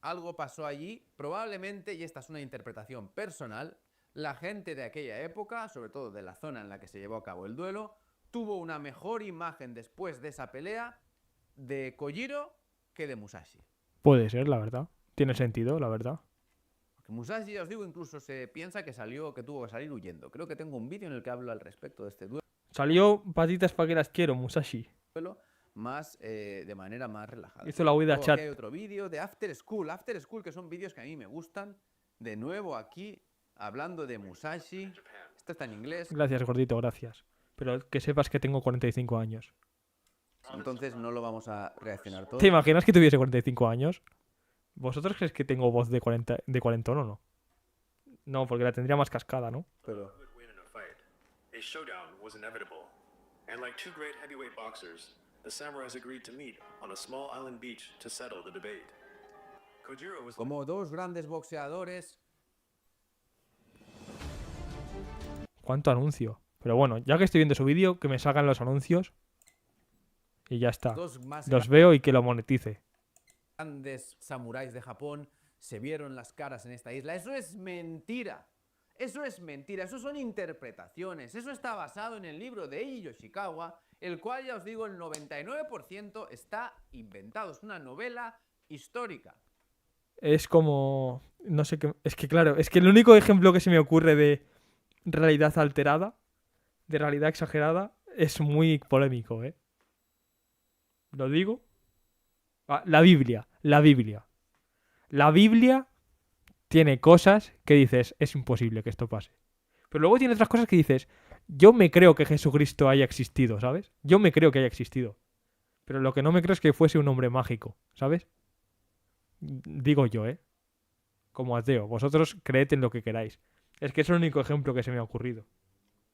algo pasó allí. Probablemente, y esta es una interpretación personal, la gente de aquella época, sobre todo de la zona en la que se llevó a cabo el duelo, tuvo una mejor imagen después de esa pelea de Kojiro que de Musashi. Puede ser, la verdad. Tiene sentido, la verdad. Porque Musashi, ya os digo, incluso se piensa que tuvo que salir huyendo. Creo que tengo un vídeo en el que hablo al respecto de este duelo. Salió patitas para que las quiero, Musashi. Más de manera más relajada. Hizo la huida Luego chat. aquí hay otro vídeo de After School, que son vídeos que a mí me gustan. De nuevo aquí, hablando de Musashi. Esto está en inglés, Gracias, gordito, gracias. Pero que sepas que tengo 45 años. entonces no lo vamos a reaccionar todo. ¿Te imaginas que tuviese 45 años? ¿Vosotros creéis que tengo voz de cuarentón o no? No, porque la tendría más cascada, ¿no? Pero would win in a fight. A showdown was inevitable. And like two great heavyweight boxers, the samurais agreed to meet on a small island beach to settle the debate. Kojiro was como dos grandes boxeadores, ¿Cuánto anuncio? Pero bueno, ya que estoy viendo su vídeo, que me salgan los anuncios. Y ya está. dos más Los veo y que lo monetice. grandes samuráis de Japón se vieron las caras en esta isla. Eso es mentira. Eso es mentira. Eso son interpretaciones. Eso está basado en el libro de Eiji Yoshikawa, el cual, ya os digo, el 99% está inventado. Es una novela histórica. Es como... No sé qué... Es que claro, es que el único ejemplo que se me ocurre de realidad alterada, de realidad exagerada, es muy polémico, ¿eh? ¿Lo digo? Ah, la Biblia, la Biblia. La Biblia tiene cosas que dices, es imposible que esto pase. Pero luego tiene otras cosas que dices, yo me creo que Jesucristo haya existido, ¿sabes? Yo me creo que haya existido. Pero lo que no me creo es que fuese un hombre mágico, ¿sabes? Digo yo, ¿eh? Como ateo. Vosotros creed en lo que queráis. Es que es el único ejemplo que se me ha ocurrido.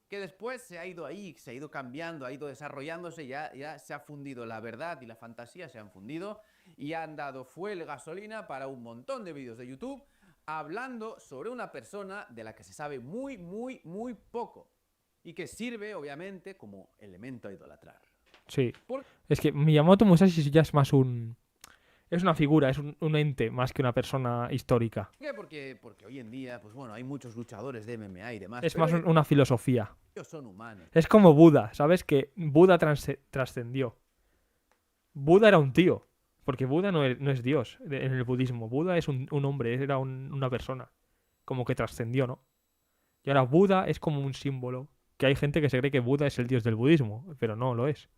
Que después se ha ido ahí, se ha ido cambiando, ha ido desarrollándose, ya se ha fundido la verdad y la fantasía, se han fundido y han dado fuel, gasolina para un montón de vídeos de YouTube hablando sobre una persona de la que se sabe muy, muy, muy poco y que sirve, obviamente, como elemento a idolatrar. Sí. ¿Por Es que Miyamoto Musashi ya es más un... Es una figura, es un ente más que una persona histórica. qué? Porque hoy en día, pues bueno, hay muchos luchadores de MMA y demás, Es pero más una filosofía. ellos son humanos. Es como Buda, ¿sabes? Que Buda trascendió. Buda era un tío. Porque Buda no es Dios en el budismo. Buda es un hombre, era una persona. Como que trascendió, ¿no? Y ahora Buda es como un símbolo. Que hay gente que se cree que Buda es el dios del budismo. Pero no lo es.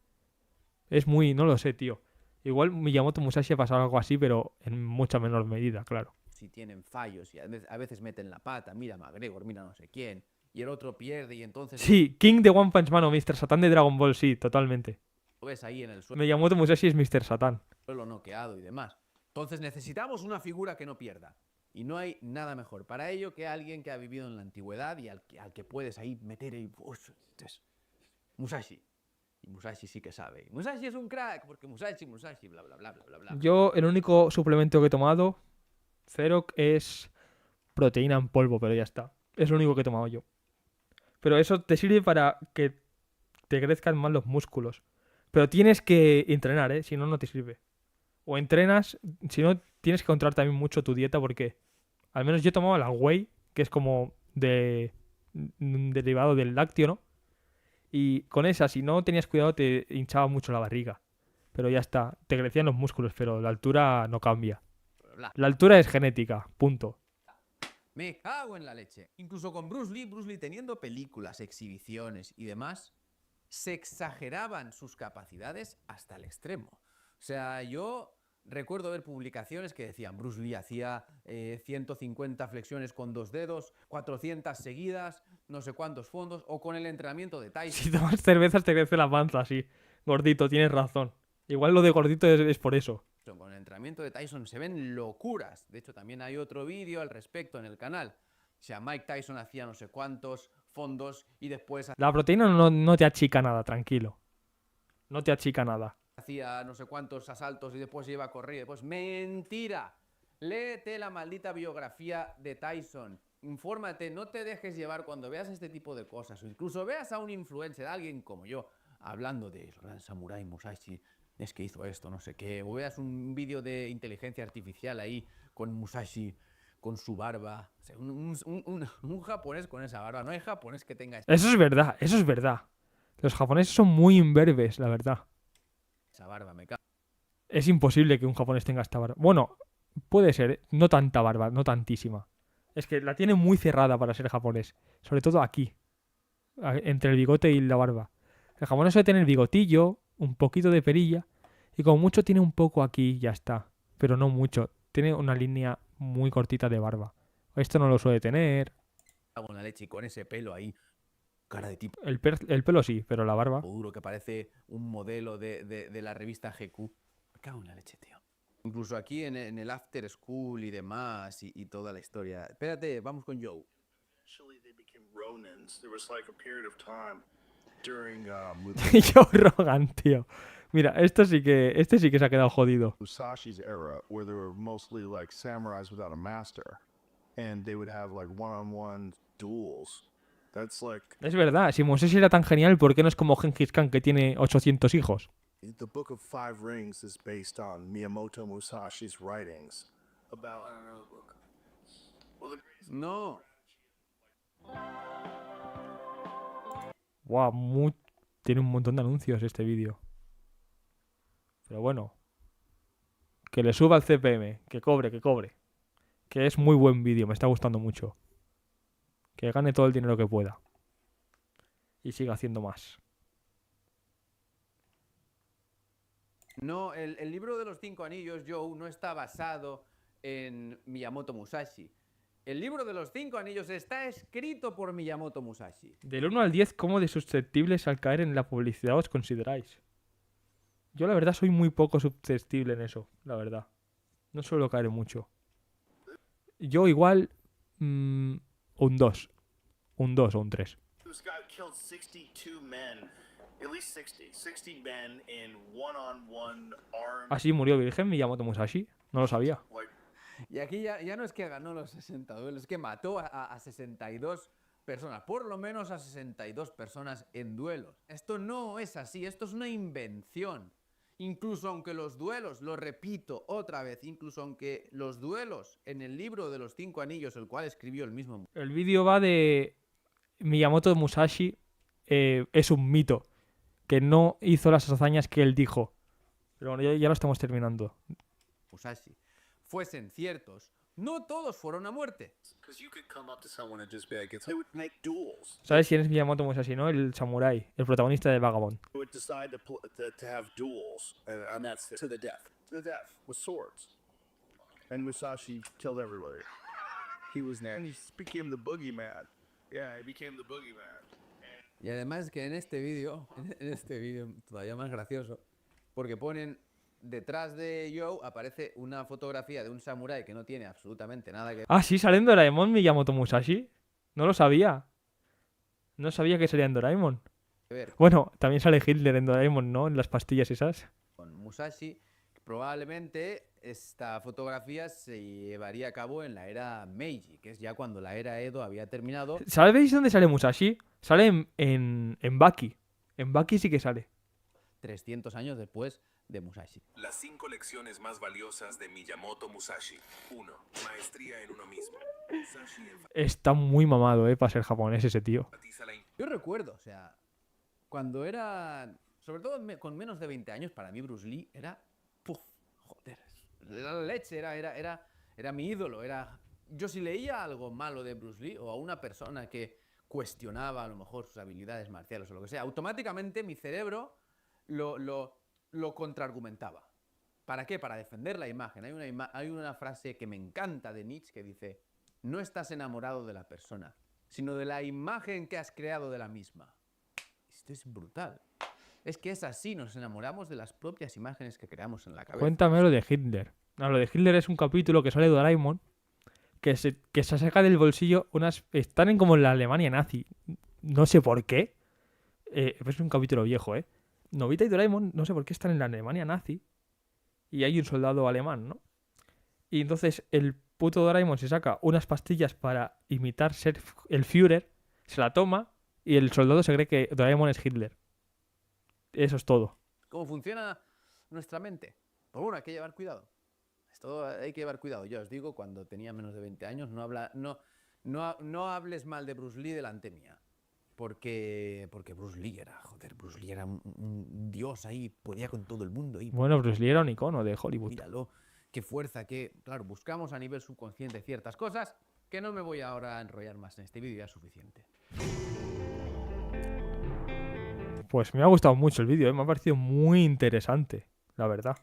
Es muy... No lo sé, tío. Igual Miyamoto Musashi ha pasado algo así, pero en mucha menor medida, claro. Si tienen fallos y a veces meten la pata, mira a McGregor, mira no sé quién, y el otro pierde y entonces Sí, King de One Punch Man o Mr. Satan de Dragon Ball, sí, totalmente. lo ves ahí en el Miyamoto Musashi es Mr. Satan. suelo noqueado y demás. Entonces necesitamos una figura que no pierda. Y no hay nada mejor para ello que alguien que ha vivido en la antigüedad y al que puedes ahí meter y... Musashi. Y Musashi sí que sabe. Musashi es un crack, porque Musashi, bla, bla, bla, bla, bla, bla. Yo, el único suplemento que he tomado, Zerok, es proteína en polvo, pero ya está. Es lo único que he tomado yo. Pero eso te sirve para que te crezcan más los músculos. Pero tienes que entrenar, ¿eh? Si no, no te sirve. O entrenas, si no, tienes que controlar también mucho tu dieta porque al menos yo tomaba la whey, que es como un derivado del lácteo, ¿no? Y con esa, si no tenías cuidado, te hinchaba mucho la barriga. Pero ya está, te crecían los músculos, pero la altura no cambia. Bla. La altura es genética, punto. Me cago en la leche. Incluso con Bruce Lee teniendo películas, exhibiciones y demás, se exageraban sus capacidades hasta el extremo. O sea, yo recuerdo ver publicaciones que decían Bruce Lee hacía 150 flexiones con 2 dedos, 400 seguidas, no sé cuántos fondos, o con el entrenamiento de Tyson. Si tomas cervezas te crece la panza así. Gordito, tienes razón. Igual lo de gordito es por eso. Con el entrenamiento de Tyson se ven locuras. De hecho, también hay otro vídeo al respecto en el canal. O sea, Mike Tyson hacía no sé cuántos fondos y después La proteína no te achica nada, tranquilo. No te achica nada. hacía no sé cuántos asaltos y después iba a correr y después... ¡Mentira! Léete la maldita biografía de Tyson. Infórmate, no te dejes llevar cuando veas este tipo de cosas. O incluso veas a un influencer, alguien como yo, hablando de Gran Samurai Musashi, es que hizo esto, no sé qué. O veas un vídeo de inteligencia artificial ahí con Musashi, con su barba. O sea, un japonés con esa barba. No hay japonés que tenga Eso es verdad, eso es verdad. Los japoneses son muy imberbes, la verdad. esa barba, me cago. Es imposible que un japonés tenga esta barba. Bueno, puede ser, ¿eh? No tanta barba, no tantísima. Es que la tiene muy cerrada para ser japonés. Sobre todo aquí. Entre el bigote y la barba. El japonés suele tener bigotillo, un poquito de perilla. Y como mucho tiene un poco aquí y ya está. Pero no mucho. Tiene una línea muy cortita de barba. Esto no lo suele tener. Cago en la leche y con ese pelo ahí. Cara de tipo El pelo sí, pero la barba. duro que parece un modelo de la revista GQ. Me cago en la leche, tío. Incluso aquí en el After School y demás y toda la historia. Espérate, vamos con Joe. Eventually, they became Ronins. There was like a period of time during Joe Rogan, tío. Mira, este sí que se ha quedado jodido. Musashi's era, where there were mostly like samurais without a master, and they would have like one-on-one duels. That's like Es verdad, si Musashi era tan genial, ¿por qué no es como Genghis Khan que tiene 800 hijos? the Book of Five Rings is based on Miyamoto Musashi's writings about another book. Well, No. Wow, tiene un montón de anuncios este vídeo. Pero bueno. Que le suba el CPM, que cobre, que cobre. Que es muy buen vídeo, me está gustando mucho. Que gane todo el dinero que pueda. Y siga haciendo más. No, el libro de los 5 anillos, Joe, no está basado en Miyamoto Musashi. El libro de los 5 anillos está escrito por Miyamoto Musashi. Del 1 al 10, ¿cómo de susceptibles al caer en la publicidad os consideráis? Yo la verdad soy muy poco susceptible en eso, la verdad. No suelo caer en mucho. Yo igual un 2. Un 2 o un 3. This guy killed 62 men. At least 60 men in one-on-one armed. ¿Así murió virgen Miyamoto Musashi? No lo sabía. Y aquí ya no es que ganó los 60 duelos, es que mató a 62 personas, por lo menos a 62 personas en duelos. Esto no es así, esto es una invención. Incluso aunque los duelos, lo repito otra vez, incluso aunque los duelos en el libro de los 5 anillos, el cual escribió el mismo... El vídeo va de Miyamoto Musashi, es un mito, que no hizo las hazañas que él dijo. Pero bueno, ya lo estamos terminando. Musashi, fuesen ciertos, no todos fueron a muerte. Because you could come up to someone and just be like, they would make duels. ¿Sabes quién es Miyamoto Musashi, no? El samurái, el protagonista de Vagabond. They would decide to have duels, and that's to the death. To the death, with swords. And Musashi killed everybody. He was next. And he became the boogeyman. Yeah, he became the boogeyman. Y además que en este vídeo todavía más gracioso, porque ponen detrás de Joe aparece una fotografía de un samurái que no tiene absolutamente nada que Ah, sí, sale en Doraemon Miyamoto Musashi. No lo sabía. No sabía que salía en Doraemon. ver Bueno, también sale Hitler en Doraemon, ¿no? En las pastillas esas. con Musashi. Probablemente esta fotografía se llevaría a cabo en la era Meiji, que es ya cuando la era Edo había terminado. ¿Sabéis dónde sale Musashi? Sale en Baki. En Baki sí que sale. 300 años después de Musashi. Las 5 lecciones más valiosas de Miyamoto Musashi. 1. Maestría en uno mismo. Musashi Está muy mamado, para ser japonés ese tío. enfatiza la Yo recuerdo, o sea, cuando era, sobre todo con menos de 20 años, para mí Bruce Lee era, joder, era la leche, era mi ídolo, yo si leía algo malo de Bruce Lee o a una persona que cuestionaba a lo mejor sus habilidades marciales o lo que sea, automáticamente mi cerebro lo contraargumentaba. ¿Para qué? Para defender la imagen. Hay una frase que me encanta de Nietzsche que dice: no estás enamorado de la persona, sino de la imagen que has creado de la misma. Esto es brutal. Es que es así, nos enamoramos de las propias imágenes que creamos en la cabeza. Cuéntame lo de Hitler. No, lo de Hitler es un capítulo que sale de Doraemon que se saca del bolsillo unas... Están como en la Alemania nazi. No sé por qué. Es un capítulo viejo, ¿eh? Nobita y Doraemon, no sé por qué están en la Alemania nazi. Y hay un soldado alemán, ¿no? Y entonces el puto Doraemon se saca unas pastillas para imitar ser el Führer, se la toma y el soldado se cree que Doraemon es Hitler. Eso es todo. ¿Cómo funciona nuestra mente? Pues bueno, hay que llevar cuidado. Esto hay que llevar cuidado. Yo os digo, cuando tenía menos de 20 años, no hables mal de Bruce Lee delante mía. Porque Bruce Lee era un dios ahí, podía con todo el mundo. Y Bueno, Bruce Lee era un icono de Hollywood. míralo, qué fuerza, claro, buscamos a nivel subconsciente ciertas cosas que no me voy ahora a enrollar más en este vídeo, ya es suficiente. Pues me ha gustado mucho el vídeo, me ha parecido muy interesante, la verdad.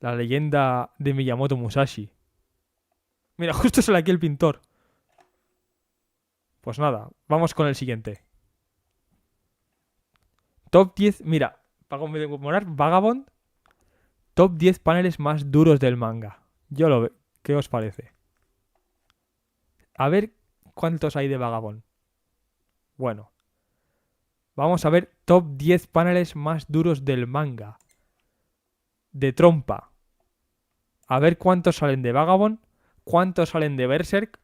La leyenda de Miyamoto Musashi. Mira, justo sale aquí el pintor. Pues nada, vamos con el siguiente. Top 10, mira, para conmemorar Vagabond, top 10 paneles más duros del manga. Yo lo veo. ¿Qué os parece? A ver cuántos hay de Vagabond. Bueno. Vamos a ver top 10 paneles más duros del manga. De trompa. A ver cuántos salen de Vagabond, cuántos salen de Berserk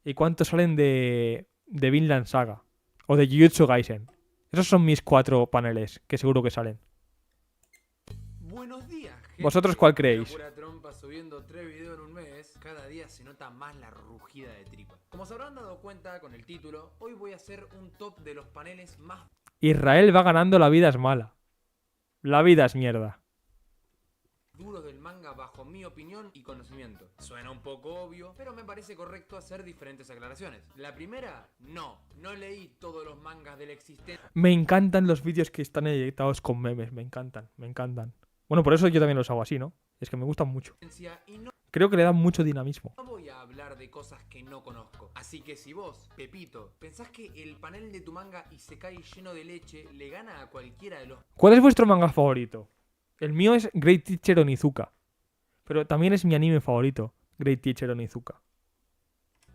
y cuántos salen de Vinland Saga o de Jujutsu Kaisen. Esos son mis 4 paneles que seguro que salen. Buenos días, gente. ¿Vosotros cuál creéis? Pura trompa subiendo 3 videos en un mes. Cada día se nota más la rugida de tripa. Como se habrán dado cuenta con el título, hoy voy a hacer un top de los paneles más... Israel va ganando, la vida es mala. La vida es mierda. duros del manga bajo mi opinión y conocimiento. Suena un poco obvio, pero me parece correcto hacer diferentes aclaraciones. La primera, no leí todos los mangas de la existencia. Me encantan los vídeos que están editados con memes, me encantan. Bueno, por eso yo también los hago así, ¿no? Es que me gustan mucho. Y no Creo que le dan mucho dinamismo. voy a hablar de cosas que no conozco. Así que si vos, Pepito, pensás que el panel de tu manga Isekai lleno de leche le gana a cualquiera de los ¿Cuál es vuestro manga favorito? El mío es Great Teacher Onizuka. Pero también es mi anime favorito, Great Teacher Onizuka.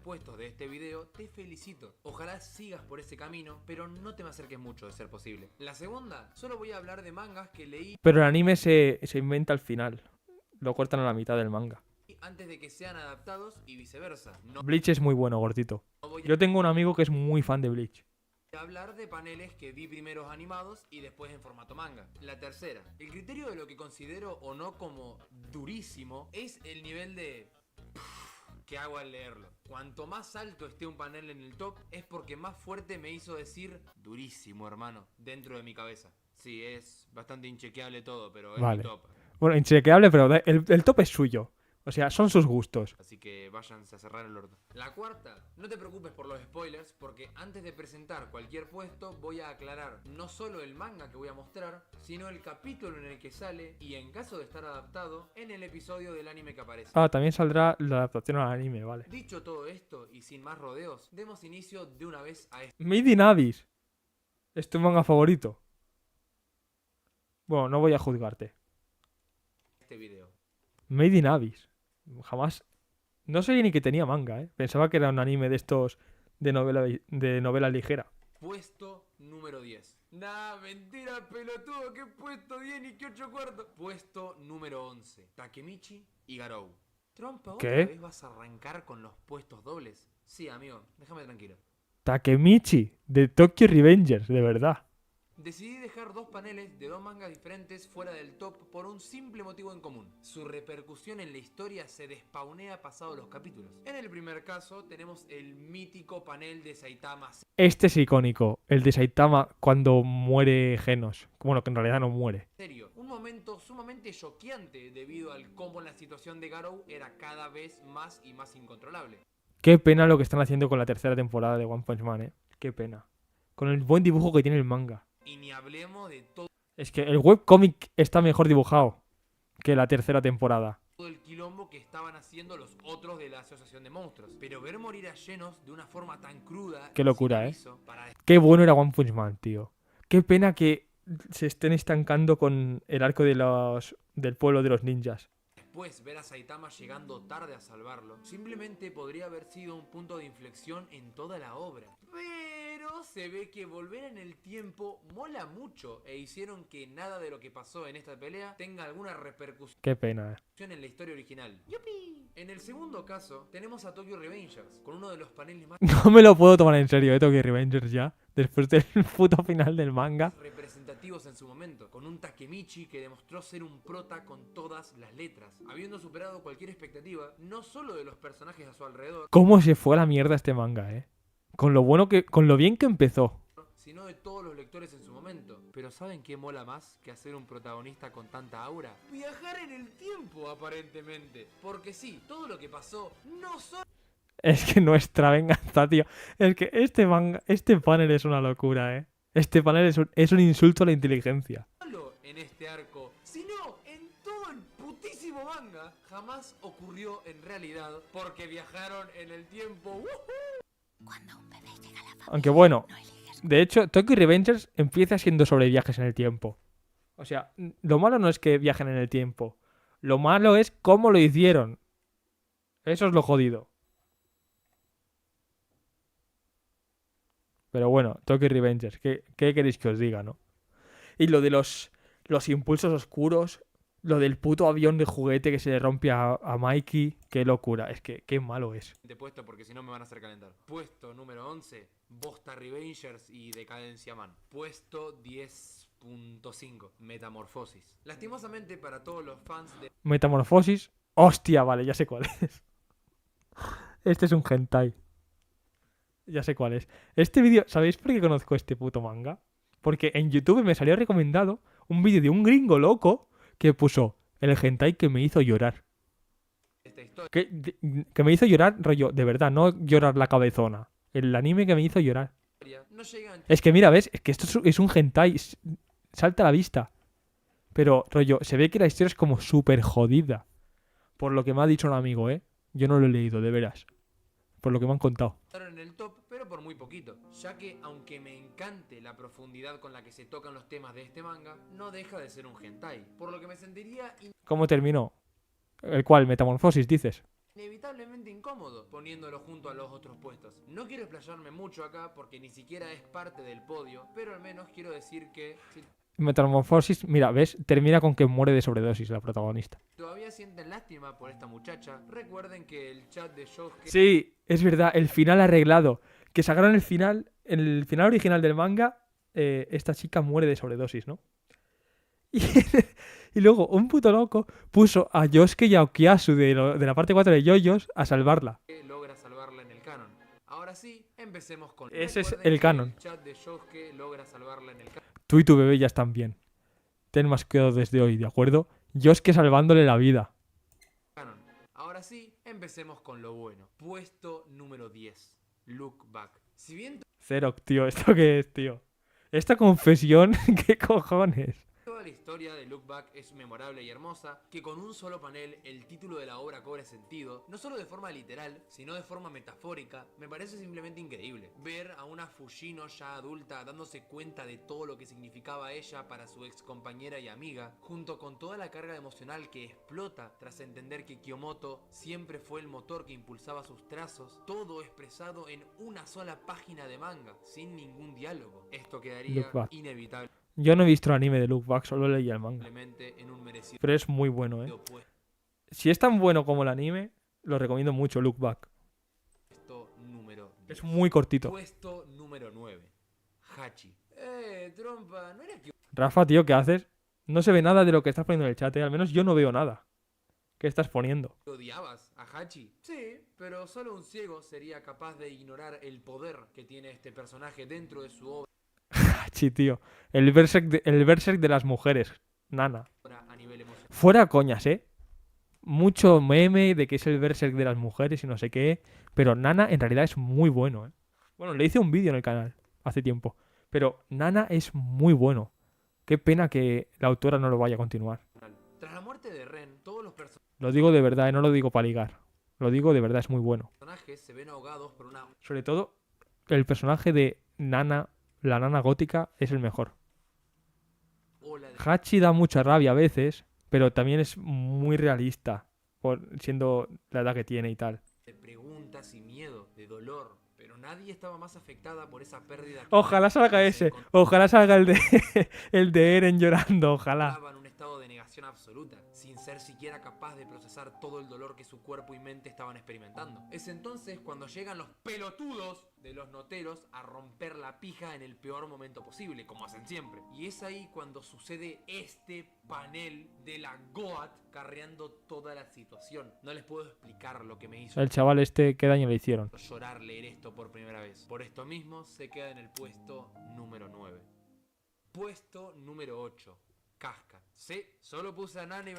puestos de este video, te felicito. Ojalá sigas por ese camino, pero no te me acerques mucho de ser posible. La segunda, solo voy a hablar de mangas que leí Pero el anime se inventa al final. Lo cortan a la mitad del manga. antes de que sean adaptados y viceversa. No Bleach es muy bueno, gordito. Yo tengo un amigo que es muy fan de Bleach. voy a hablar de paneles que vi primeros animados y después en formato manga. La tercera, el criterio de lo que considero o no como durísimo es el nivel de que hago al leerlo. Cuanto más alto esté un panel en el top es porque más fuerte me hizo decir durísimo, hermano, dentro de mi cabeza. Sí, es bastante inchequeable todo, pero es Vale. mi top. Bueno, inchequeable, pero el top es suyo. O sea, son sus gustos. Así que váyanse a cerrar el orto. La cuarta, no te preocupes por los spoilers, porque antes de presentar cualquier puesto voy a aclarar no solo el manga que voy a mostrar, sino el capítulo en el que sale y en caso de estar adaptado, en el episodio del anime que aparece. Ah, también saldrá la adaptación al anime, vale. Dicho todo esto y sin más rodeos, demos inicio de una vez a Made in Abyss. ¿Es tu manga favorito? Bueno, no voy a juzgarte. este video. Made in Abyss. Jamás. No sabía ni que tenía manga, ¿eh? Pensaba que era un anime de estos de novela ligera. Puesto número 10. Nah, mentira, pelotudo, que puesto 10 ni que 8 cuartos. Puesto número 11. Takemichi y Garou. Trompa, ¿otra ¿Qué? vez vas a arrancar con los puestos dobles? Sí, amigo, déjame tranquilo. Takemichi, de Tokyo Revengers, de verdad. Decidí dejar dos paneles de dos mangas diferentes fuera del top por un simple motivo en común. Su repercusión en la historia se despaunea pasados los capítulos. En el primer caso tenemos el mítico panel de Saitama. Este es icónico, el de Saitama cuando muere Genos. Bueno, que en realidad no muere. Serio, un momento sumamente choqueante debido al cómo la situación de Garou era cada vez más y más incontrolable. Qué pena lo que están haciendo con la tercera temporada de One Punch Man, ¿eh? Qué pena. Con el buen dibujo que tiene el manga. Y ni hablemos de todo Es que el webcómic está mejor dibujado que la tercera temporada. el quilombo que estaban haciendo los otros de la Asociación de Monstruos. Pero ver morir a llenos de una forma tan cruda... Qué y locura, sin ¿eh? aviso, para Qué bueno era One Punch Man, tío. Qué pena que se estén estancando con el arco del pueblo de los ninjas. después ver a Saitama llegando tarde a salvarlo, simplemente podría haber sido un punto de inflexión en toda la obra. Pero se ve que volver en el tiempo mola mucho e hicieron que nada de lo que pasó en esta pelea tenga alguna repercusión Qué pena, ¿eh? en la historia original. ¡Yupi! En el segundo caso, tenemos a Tokyo Revengers, con uno de los paneles más No me lo puedo tomar en serio, Tokyo Revengers ya. Después del puto final del manga. representativos en su momento, con un Takemichi que demostró ser un prota con todas las letras, habiendo superado cualquier expectativa, no solo de los personajes a su alrededor, ¿Cómo se fue a la mierda este manga, eh? Con lo bien que empezó. sino de todos los lectores en su momento. Pero ¿saben qué mola más que hacer un protagonista con tanta aura? Viajar en el tiempo, aparentemente. Porque sí, todo lo que pasó no solo Es que nuestra venganza, tío. Es que este panel es una locura, eh. Este panel es un insulto a la inteligencia. en este arco, sino en todo el putísimo manga, jamás ocurrió en realidad porque viajaron en el tiempo. ¡Woohoo! Aunque bueno, de hecho, Tokyo Revengers empieza siendo sobre viajes en el tiempo. O sea, lo malo no es que viajen en el tiempo. Lo malo es cómo lo hicieron. Eso es lo jodido. Pero bueno, Tokyo Revengers, ¿qué queréis que os diga, no? Y lo de los impulsos oscuros, lo del puto avión de juguete que se le rompe a Mikey, qué locura. Es que qué malo es. De puesto porque si no me van a hacer calentar. Puesto número 11, Bosta Revengers y Decadencia Man. Puesto 10.5, Metamorfosis. Lastimosamente para todos los fans de Metamorfosis. Hostia, vale, ya sé cuál es. Este es un hentai. Ya sé cuál es. Este vídeo, ¿sabéis por qué conozco este puto manga? Porque en YouTube me salió recomendado un vídeo de un gringo loco que puso El hentai que me hizo llorar. esta historia. Que me hizo llorar, rollo, de verdad, no llorar la cabezona. El anime que me hizo llorar. No llegan Es que mira, ¿ves? Es que esto es un hentai. Salta a la vista. Pero, rollo, se ve que la historia es como súper jodida. Por lo que me ha dicho un amigo, ¿eh? Yo no lo he leído, de veras. Por lo que me han contado. en el top, pero por muy poquito, ya que aunque me encante la profundidad con la que se tocan los temas de este manga, no deja de ser un hentai, por lo que me sentiría ¿Cómo terminó? ¿El cual? Metamorfosis, dices. inevitablemente incómodo poniéndolo junto a los otros puestos. No quiero explayarme mucho acá porque ni siquiera es parte del podio, pero al menos quiero decir que si Metamorfosis, mira, ¿ves? Termina con que muere de sobredosis la protagonista. todavía sienten lástima por esta muchacha, recuerden que el chat de Shousuke Sí, es verdad, el final arreglado. Que sacaron en el final original del manga, esta chica muere de sobredosis, ¿no? Y, y luego un puto loco puso a Yosuke y a Okiasu de la parte 4 de JoJo's a salvarla. logra salvarla en el canon. Ahora sí, empecemos con Ese es recuerden el que canon. El chat de Shousuke logra salvarla en el canon. Tú y tu bebé ya están bien. Ten más cuidado desde hoy, ¿de acuerdo? Yosuke salvándole la vida. Ahora sí, empecemos con lo bueno. Puesto número 10. Look Back. Si bien Xerox, tío, ¿esto qué es, tío? Esta confesión, ¿qué cojones? toda la historia de Look Back es memorable y hermosa, que con un solo panel el título de la obra cobre sentido, no solo de forma literal, sino de forma metafórica, me parece simplemente increíble. Ver a una Fujino ya adulta dándose cuenta de todo lo que significaba ella para su ex compañera y amiga, junto con toda la carga emocional que explota tras entender que Kiyomoto siempre fue el motor que impulsaba sus trazos, todo expresado en una sola página de manga, sin ningún diálogo. Esto quedaría Look Back. inevitable. Yo no he visto el anime de Look Back, solo leí el manga. En un merecido Pero es muy bueno, ¿eh? Si es tan bueno como el anime, lo recomiendo mucho, Look Back. puesto número 10. Es muy cortito. Puesto número 9. Hachi. Trompa, ¿no era que Rafa, tío, ¿qué haces? No se ve nada de lo que estás poniendo en el chat, ¿eh? Al menos yo no veo nada. ¿Qué estás poniendo? odiabas a Hachi? Sí, pero solo un ciego sería capaz de ignorar el poder que tiene este personaje dentro de su obra Hachi, tío. El Berserk de las mujeres. Nana. a nivel emocional. Fuera coñas, ¿eh? Mucho meme de que es el Berserk de las mujeres y no sé qué. Pero Nana en realidad es muy bueno, ¿eh? Bueno, le hice un vídeo en el canal hace tiempo. Pero Nana es muy bueno. Qué pena que la autora no lo vaya a continuar. Tras la muerte de Ren, todos los Lo digo de verdad, no lo digo para ligar. Lo digo de verdad, es muy bueno. personajes se ven ahogados por una Sobre todo, el personaje de Nana, la nana gótica, es el mejor. ola de Hachi da mucha rabia a veces, pero también es muy realista, siendo la edad que tiene y tal. preguntas y miedo, de dolor, pero nadie estaba más afectada por esa pérdida que Ojalá salga ese, ojalá salga el de Eren llorando, ojalá. estaba en un estado de negación absoluta, sin ser siquiera capaz de procesar todo el dolor que su cuerpo y mente estaban experimentando. Es entonces cuando llegan los pelotudos de los noteros a romper la pija en el peor momento posible, como hacen siempre. Y es ahí cuando sucede este panel de la Goat carreando toda la situación. No les puedo explicar lo que me hizo El chaval este, ¿qué daño le hicieron? llorar leer esto por primera vez. Por esto mismo se queda en el puesto número 9. Puesto número 8. Casca. Sí, solo puse a Nani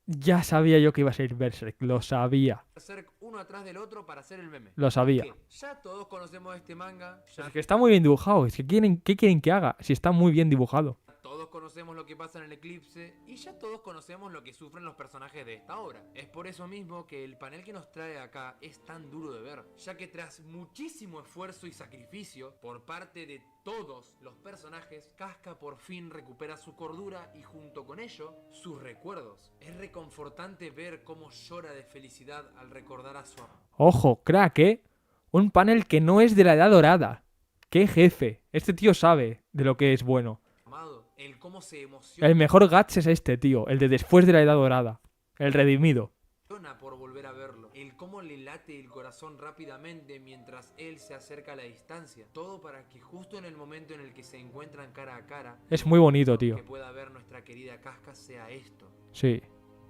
Ya sabía yo que iba a ser Berserk, lo sabía. Berserk uno atrás del otro para hacer el meme. Lo sabía. ¿Qué? Ya todos conocemos este manga, ya Es que está muy bien dibujado, es que ¿qué quieren que haga? Si está muy bien dibujado. todos conocemos lo que pasa en el eclipse y ya todos conocemos lo que sufren los personajes de esta obra. Es por eso mismo que el panel que nos trae acá es tan duro de ver, ya que tras muchísimo esfuerzo y sacrificio por parte de todos los personajes, Casca por fin recupera su cordura y junto con ello, sus recuerdos. Es reconfortante ver cómo llora de felicidad al recordar a su Ojo, crack, ¿eh? Un panel que no es de la edad dorada. ¡Qué jefe! Este tío sabe de lo que es bueno. amado, el cómo se emociona. El mejor Guts es este, tío. El de después de la edad dorada. El redimido. Por volver a verlo, el cómo le late el corazón rápidamente mientras él se acerca a la distancia, todo para que justo en el momento en el que se encuentran cara a cara, Es muy bonito, tío. que pueda ver nuestra querida Casca sea esto. Sí.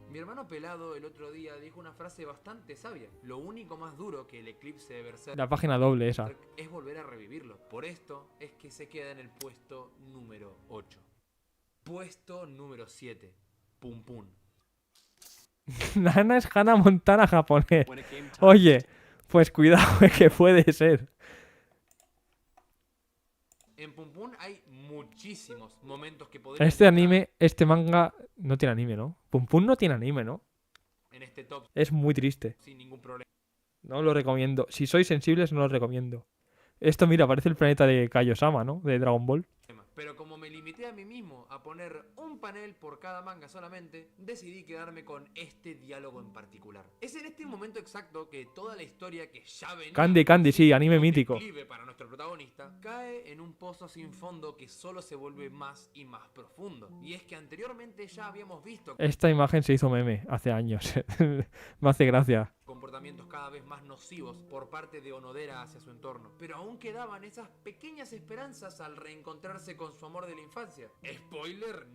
Mi hermano pelado el otro día dijo una frase bastante sabia: lo único más duro que el eclipse de Berserk La página doble esa. es volver a revivirlo. Por esto es que se queda en el puesto número 8. Puesto número 7. Pum Pum. Nana es Hannah Montana japonés. Oye, pues cuidado, que puede ser. En Pum Pum hay muchísimos momentos que podrían Este estar anime, este manga no tiene anime, ¿no? Pum Pum no tiene anime, ¿no? en este top Es muy triste. sin ningún problema. No lo recomiendo. Si sois sensibles, no lo recomiendo. Esto, mira, parece el planeta de Kaiosama, ¿no? De Dragon Ball. Pero como me limité a mí mismo a poner un panel por cada manga solamente, decidí quedarme con este diálogo en particular. Es en este momento exacto que toda la historia que ya venía Candy, sí, anime mítico. declive para nuestro protagonista, cae en un pozo sin fondo que solo se vuelve más y más profundo. Y es que anteriormente ya habíamos visto Esta imagen se hizo meme hace años. Me hace gracia. comportamientos cada vez más nocivos por parte de Onodera hacia su entorno. Pero aún quedaban esas pequeñas esperanzas al reencontrarse con su amor de la infancia. Spoiler,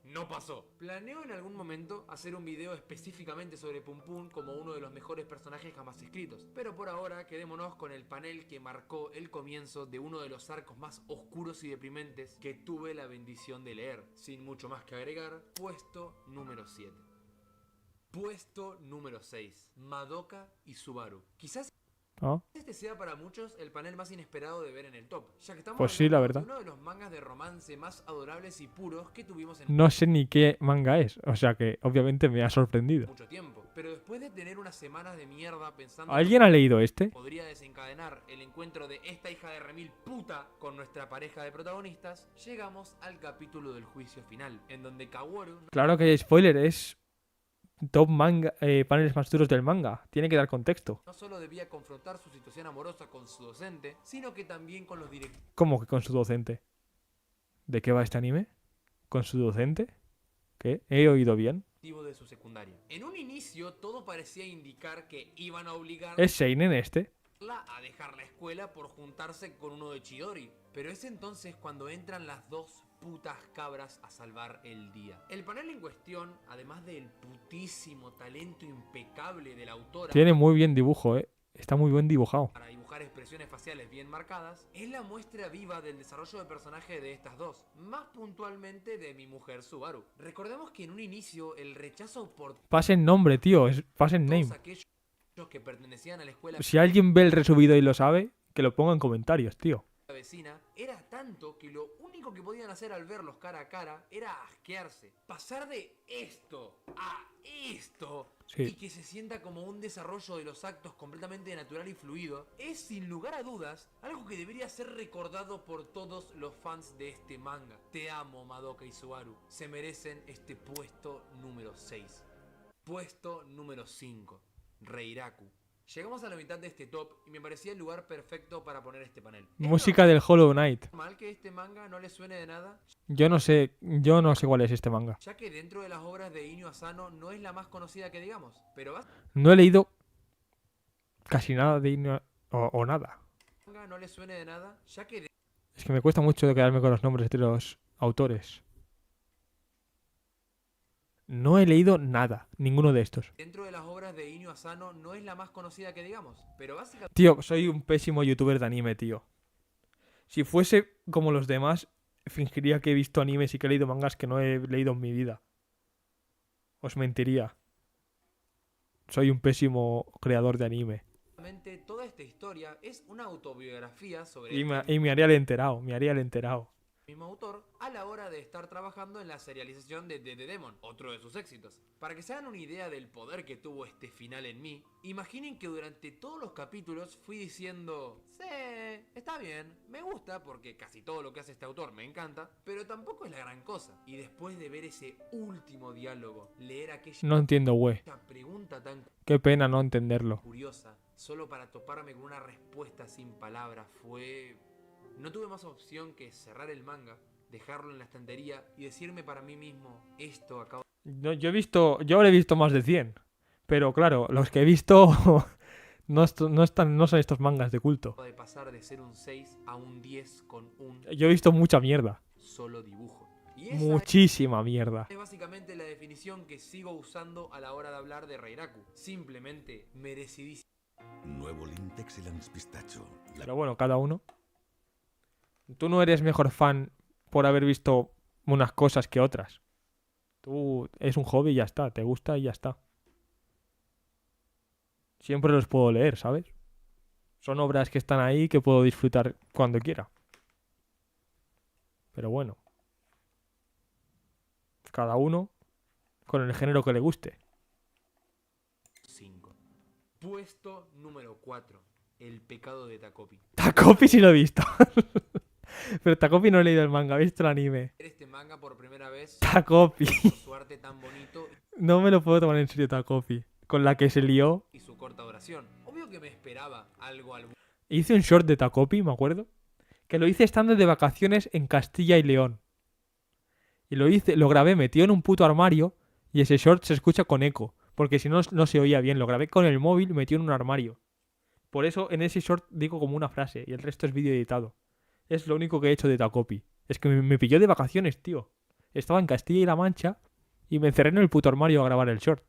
no pasó. Planeo en algún momento hacer un video específicamente sobre Pum Pum como uno de los mejores personajes jamás escritos. Pero por ahora quedémonos con el panel que marcó el comienzo de uno de los arcos más oscuros y deprimentes que tuve la bendición de leer. Sin mucho más que agregar, puesto número 7. Puesto número 6. Madoka y Subaru. Quizás ¿Ah? este sea para muchos el panel más inesperado de ver en el top, ya que estamos Pues sí, la hablando verdad. de uno de los mangas de romance más adorables y puros que tuvimos en No sé ni qué manga es. O sea que obviamente me ha sorprendido. mucho tiempo. Pero después de tener unas semanas de mierda pensando ¿Alguien ha leído este? podría desencadenar el encuentro de esta hija de remil puta con nuestra pareja de protagonistas, llegamos al capítulo del juicio final, en donde Kaworu Claro que hay spoiler, es top manga, paneles más duros del manga. Tiene que dar contexto. no solo debía confrontar su situación amorosa con su docente, sino que también con los ¿Cómo que con su docente? ¿De qué va este anime? ¿Con su docente? ¿Qué? ¿He oído bien? directivos de su secundaria. En un inicio todo parecía indicar que iban a obligar ¿Es Seinen este? a dejar la escuela por juntarse con uno de Chidori. Pero es entonces cuando entran las dos putas cabras a salvar el día. El panel en cuestión, además del putísimo talento impecable de la autora Tiene muy bien dibujo, Está muy bien dibujado. para dibujar expresiones faciales bien marcadas, es la muestra viva del desarrollo de personaje de estas dos, más puntualmente de mi mujer Subaru. Recordemos que en un inicio el rechazo por Pasen nombre, tío. Pasen name. todos aquellos que pertenecían a la escuela Si alguien ve el resubido y lo sabe, que lo ponga en comentarios, tío. vecina era tanto que lo único que podían hacer al verlos cara a cara era asquearse. Pasar de esto a esto Sí. y que se sienta como un desarrollo de los actos completamente natural y fluido es sin lugar a dudas algo que debería ser recordado por todos los fans de este manga. Te amo, Madoka y Subaru. Se merecen este puesto número 6. Puesto número 5. Reiraku. Llegamos a la mitad de este top y me parecía el lugar perfecto para poner este panel. Música del Hollow Knight. ¿Es normal que este manga no le suene de nada? Yo no sé cuál es este manga. Ya que dentro de las obras de Inyo Asano no es la más conocida que digamos, pero No he leído casi nada de Inu o nada. manga no le suene de nada, ya que Es que me cuesta mucho quedarme con los nombres de los autores. No he leído nada, ninguno de estos. dentro de las obras de Inyo Asano no es la más conocida que digamos, pero básicamente Tío, soy un pésimo youtuber de anime, tío. Si fuese como los demás, fingiría que he visto animes y que he leído mangas que no he leído en mi vida. Os mentiría. Soy un pésimo creador de anime. toda esta historia es una autobiografía sobre Y este me haría el enterado, mismo autor a la hora de estar trabajando en la serialización de The Demon, otro de sus éxitos. Para que se hagan una idea del poder que tuvo este final en mí, imaginen que durante todos los capítulos fui diciendo, sí, está bien, me gusta porque casi todo lo que hace este autor me encanta, pero tampoco es la gran cosa. Y después de ver ese último diálogo, leer aquella No entiendo, güey. pregunta tan Qué pena no entenderlo. curiosa, solo para toparme con una respuesta sin palabras, no tuve más opción que cerrar el manga, dejarlo en la estantería y decirme para mí mismo, esto acaba No, yo habré visto más de 100. Pero claro, los que he visto no son estos mangas de culto. de pasar de ser un 6 a un 10 con un Yo he visto mucha mierda. solo dibujo. Y esa Muchísima mierda. es básicamente la definición que sigo usando a la hora de hablar de Reiraku. Simplemente merecidísimo. Nuevo Lindt Excellence Pistacho. Pero bueno, cada uno. Tú no eres mejor fan por haber visto unas cosas que otras. Tú es un hobby y ya está. Te gusta y ya está. siempre los puedo leer, ¿sabes? Son obras que están ahí que puedo disfrutar cuando quiera. Pero bueno. Cada uno con el género que le guste. 5. Puesto número 4. El pecado de Takopi. Takopi sí lo he visto. Pero Takopi no he leído el manga, he visto el anime. Este manga por primera vez. Takopi. Por su arte tan bonito No me lo puedo tomar en serio, Takopi. Con la que se lió. y su corta duración. Obvio que me esperaba algo al... Hice un short de Takopi, me acuerdo. Que lo hice estando de vacaciones en Castilla y León. Y lo grabé metido en un puto armario. Y ese short se escucha con eco. Porque si no, no se oía bien. Lo grabé con el móvil metido en un armario. Por eso en ese short digo como una frase. Y el resto es vídeo editado. Es lo único que he hecho de Takopi. Es que me pilló de vacaciones, tío. Estaba en Castilla y La Mancha. Y me encerré en el puto armario a grabar el short.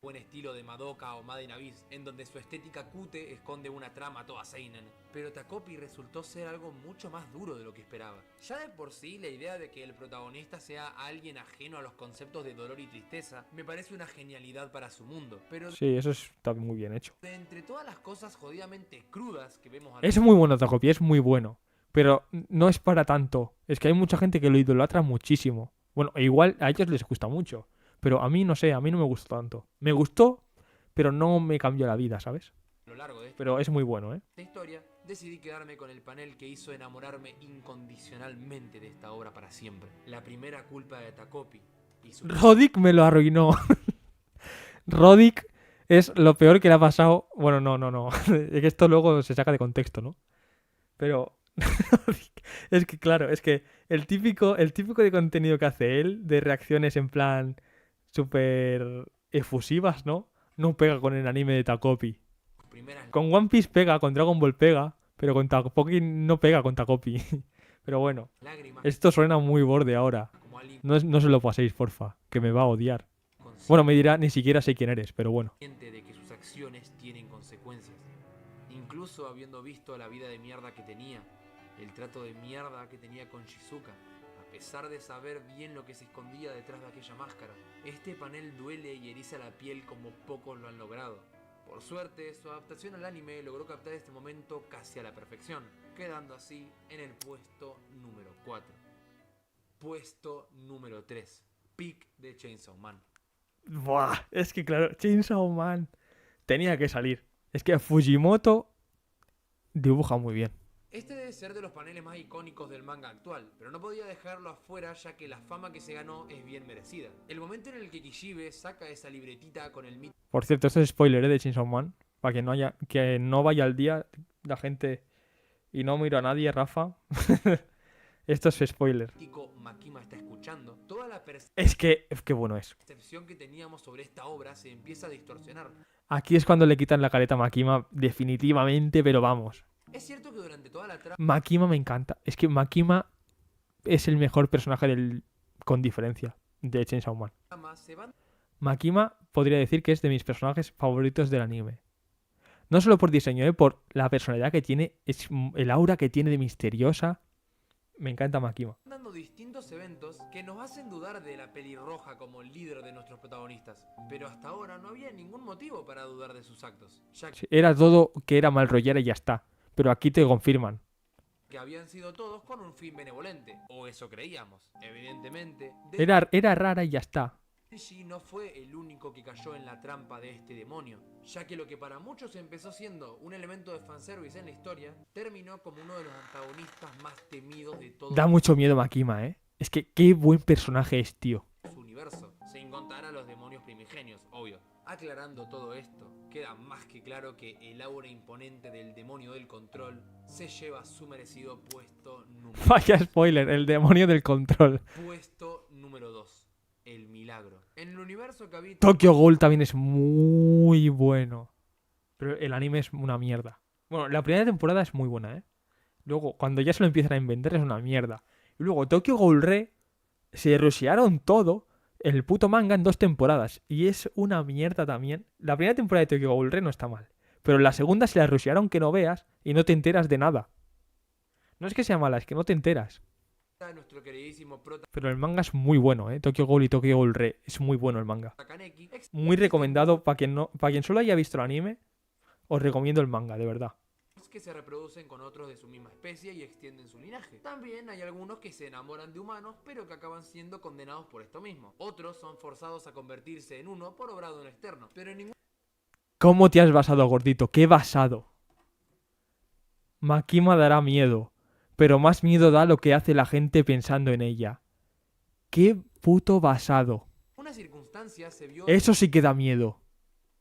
Buen estilo de Madoka o Made in Abyss, en donde su estética cute esconde una trama toda seinen. Pero Takopi resultó ser algo mucho más duro de lo que esperaba. Ya de por sí, la idea de que el protagonista sea alguien ajeno a los conceptos de dolor y tristeza me parece una genialidad para su mundo. Pero Sí, eso está muy bien hecho. de entre todas las cosas jodidamente crudas que vemos Es muy bueno Takopi, es muy bueno. Pero no es para tanto. Es que hay mucha gente que lo idolatra muchísimo. Bueno, e igual a ellos les gusta mucho. Pero a mí no sé, a mí no me gustó tanto. Me gustó, pero no me cambió la vida, ¿sabes? a lo largo de Pero es muy bueno, ¿eh? esta historia, decidí quedarme con el panel que hizo enamorarme incondicionalmente de esta obra para siempre. La primera culpa de Takopi y su... Roddick me lo arruinó. Roddick es lo peor que le ha pasado. Bueno, no. Es que esto luego se saca de contexto, ¿no? Pero es que claro, es que el típico de contenido que hace él, de reacciones en plan súper efusivas, ¿no? No pega con el anime de Takopi. Con One Piece pega, con Dragon Ball pega, pero con Takopi no pega con Takopi. Pero bueno, esto suena muy borde ahora. No se lo paséis, porfa, que me va a odiar. Bueno, me dirá, ni siquiera sé quién eres, pero bueno. de que sus acciones tienen consecuencias. Incluso habiendo visto la vida de mierda que tenía, el trato de mierda que tenía con Shizuka, a pesar de saber bien lo que se escondía detrás de aquella máscara. Este panel duele y eriza la piel como pocos lo han logrado. Por suerte, su adaptación al anime logró captar este momento casi a la perfección, quedando así en el puesto número 4. Puesto número 3. Peak de Chainsaw Man. Buah, es que claro, Chainsaw Man tenía que salir. Es que Fujimoto dibuja muy bien. Este debe ser de los paneles más icónicos del manga actual, pero no podía dejarlo afuera ya que la fama que se ganó es bien merecida. El momento en el que Kishibe saca esa libretita con el mito... Por cierto, esto es spoiler, de Chainsaw Man. Para que no vaya al día la gente y no miro a nadie, Rafa. Esto es spoiler. Makima está escuchando, toda la Es que bueno es. percepción que teníamos sobre esta obra se empieza a distorsionar. Aquí es cuando le quitan la careta a Makima, definitivamente, pero vamos. Es cierto que durante toda la trama Makima me encanta. Es que Makima es el mejor personaje con diferencia de Chainsaw Man. se van... Makima podría decir que es de mis personajes favoritos del anime. No solo por diseño, por la personalidad que tiene, es el aura que tiene de misteriosa. Me encanta Makima. dando distintos eventos que nos hacen dudar de la pelirroja como líder de nuestros protagonistas. Pero hasta ahora no había ningún motivo para dudar de sus actos, ya Sí, era todo que era mal rollera y ya está. Pero aquí te confirman. que habían sido todos con un fin benevolente. O eso creíamos. Evidentemente, Era rara y ya está. Denji no fue el único que cayó en la trampa de este demonio, ya que lo que para muchos empezó siendo un elemento de fanservice en la historia, terminó como uno de los antagonistas más temidos de todo Da mucho miedo Makima, ¿eh? Es que qué buen personaje es, tío. su universo, sin contar a los demonios primigenios, obvio. Aclarando todo esto, queda más que claro que el aura imponente del demonio del control se lleva su merecido puesto número Vaya spoiler, el demonio del control. Puesto número 2. El milagro. En el universo que habita... Tokyo Ghoul también es muy bueno. Pero el anime es una mierda. Bueno, la primera temporada es muy buena, ¿eh? Luego, cuando ya se lo empiezan a inventar, es una mierda. Y luego, Tokyo Ghoul Re se rushearon todo el puto manga en 2 temporadas. Y es una mierda también. La primera temporada de Tokyo Ghoul Re no está mal. Pero la segunda se la rushearon que no veas y no te enteras de nada. No es que sea mala, es que no te enteras. nuestro queridísimo prota Pero el manga es muy bueno, ¿eh? Tokyo Ghoul y Tokyo Ghoul Re. Es muy bueno el manga. Kaneki, Muy recomendado para quien solo haya visto el anime. Os recomiendo el manga, de verdad. que se reproducen con otros de su misma especie y extienden su linaje. También hay algunos que se enamoran de humanos, pero que acaban siendo condenados por esto mismo. Otros son forzados a convertirse en uno por obra de un externo, pero en ningún... ¿Cómo te has basado, gordito? ¿Qué basado? Makima dará miedo, pero más miedo da lo que hace la gente pensando en ella. ¡Qué puto basado! Una circunstancia se vio... Eso sí que da miedo.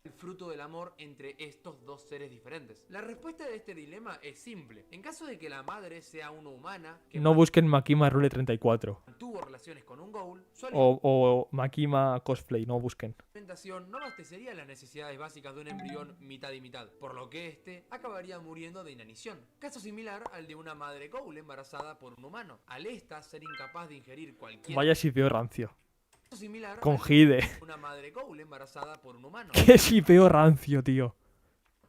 El fruto del amor entre estos dos seres diferentes. La respuesta de este dilema es simple. En caso de que la madre sea una humana que No busquen Makima Rule 34. mantuvo relaciones con un ghoul, su O Makima Cosplay, no busquen. alimentación no abastecería las necesidades básicas de un embrión mitad y mitad, por lo que este acabaría muriendo de inanición. Caso similar al de una madre ghoul embarazada por un humano. Al esta ser incapaz de ingerir cualquier... Vaya sipeo rancio. similar Con al de Hide. una madre ghoul embarazada por un humano. Qué sipeo rancio, tío.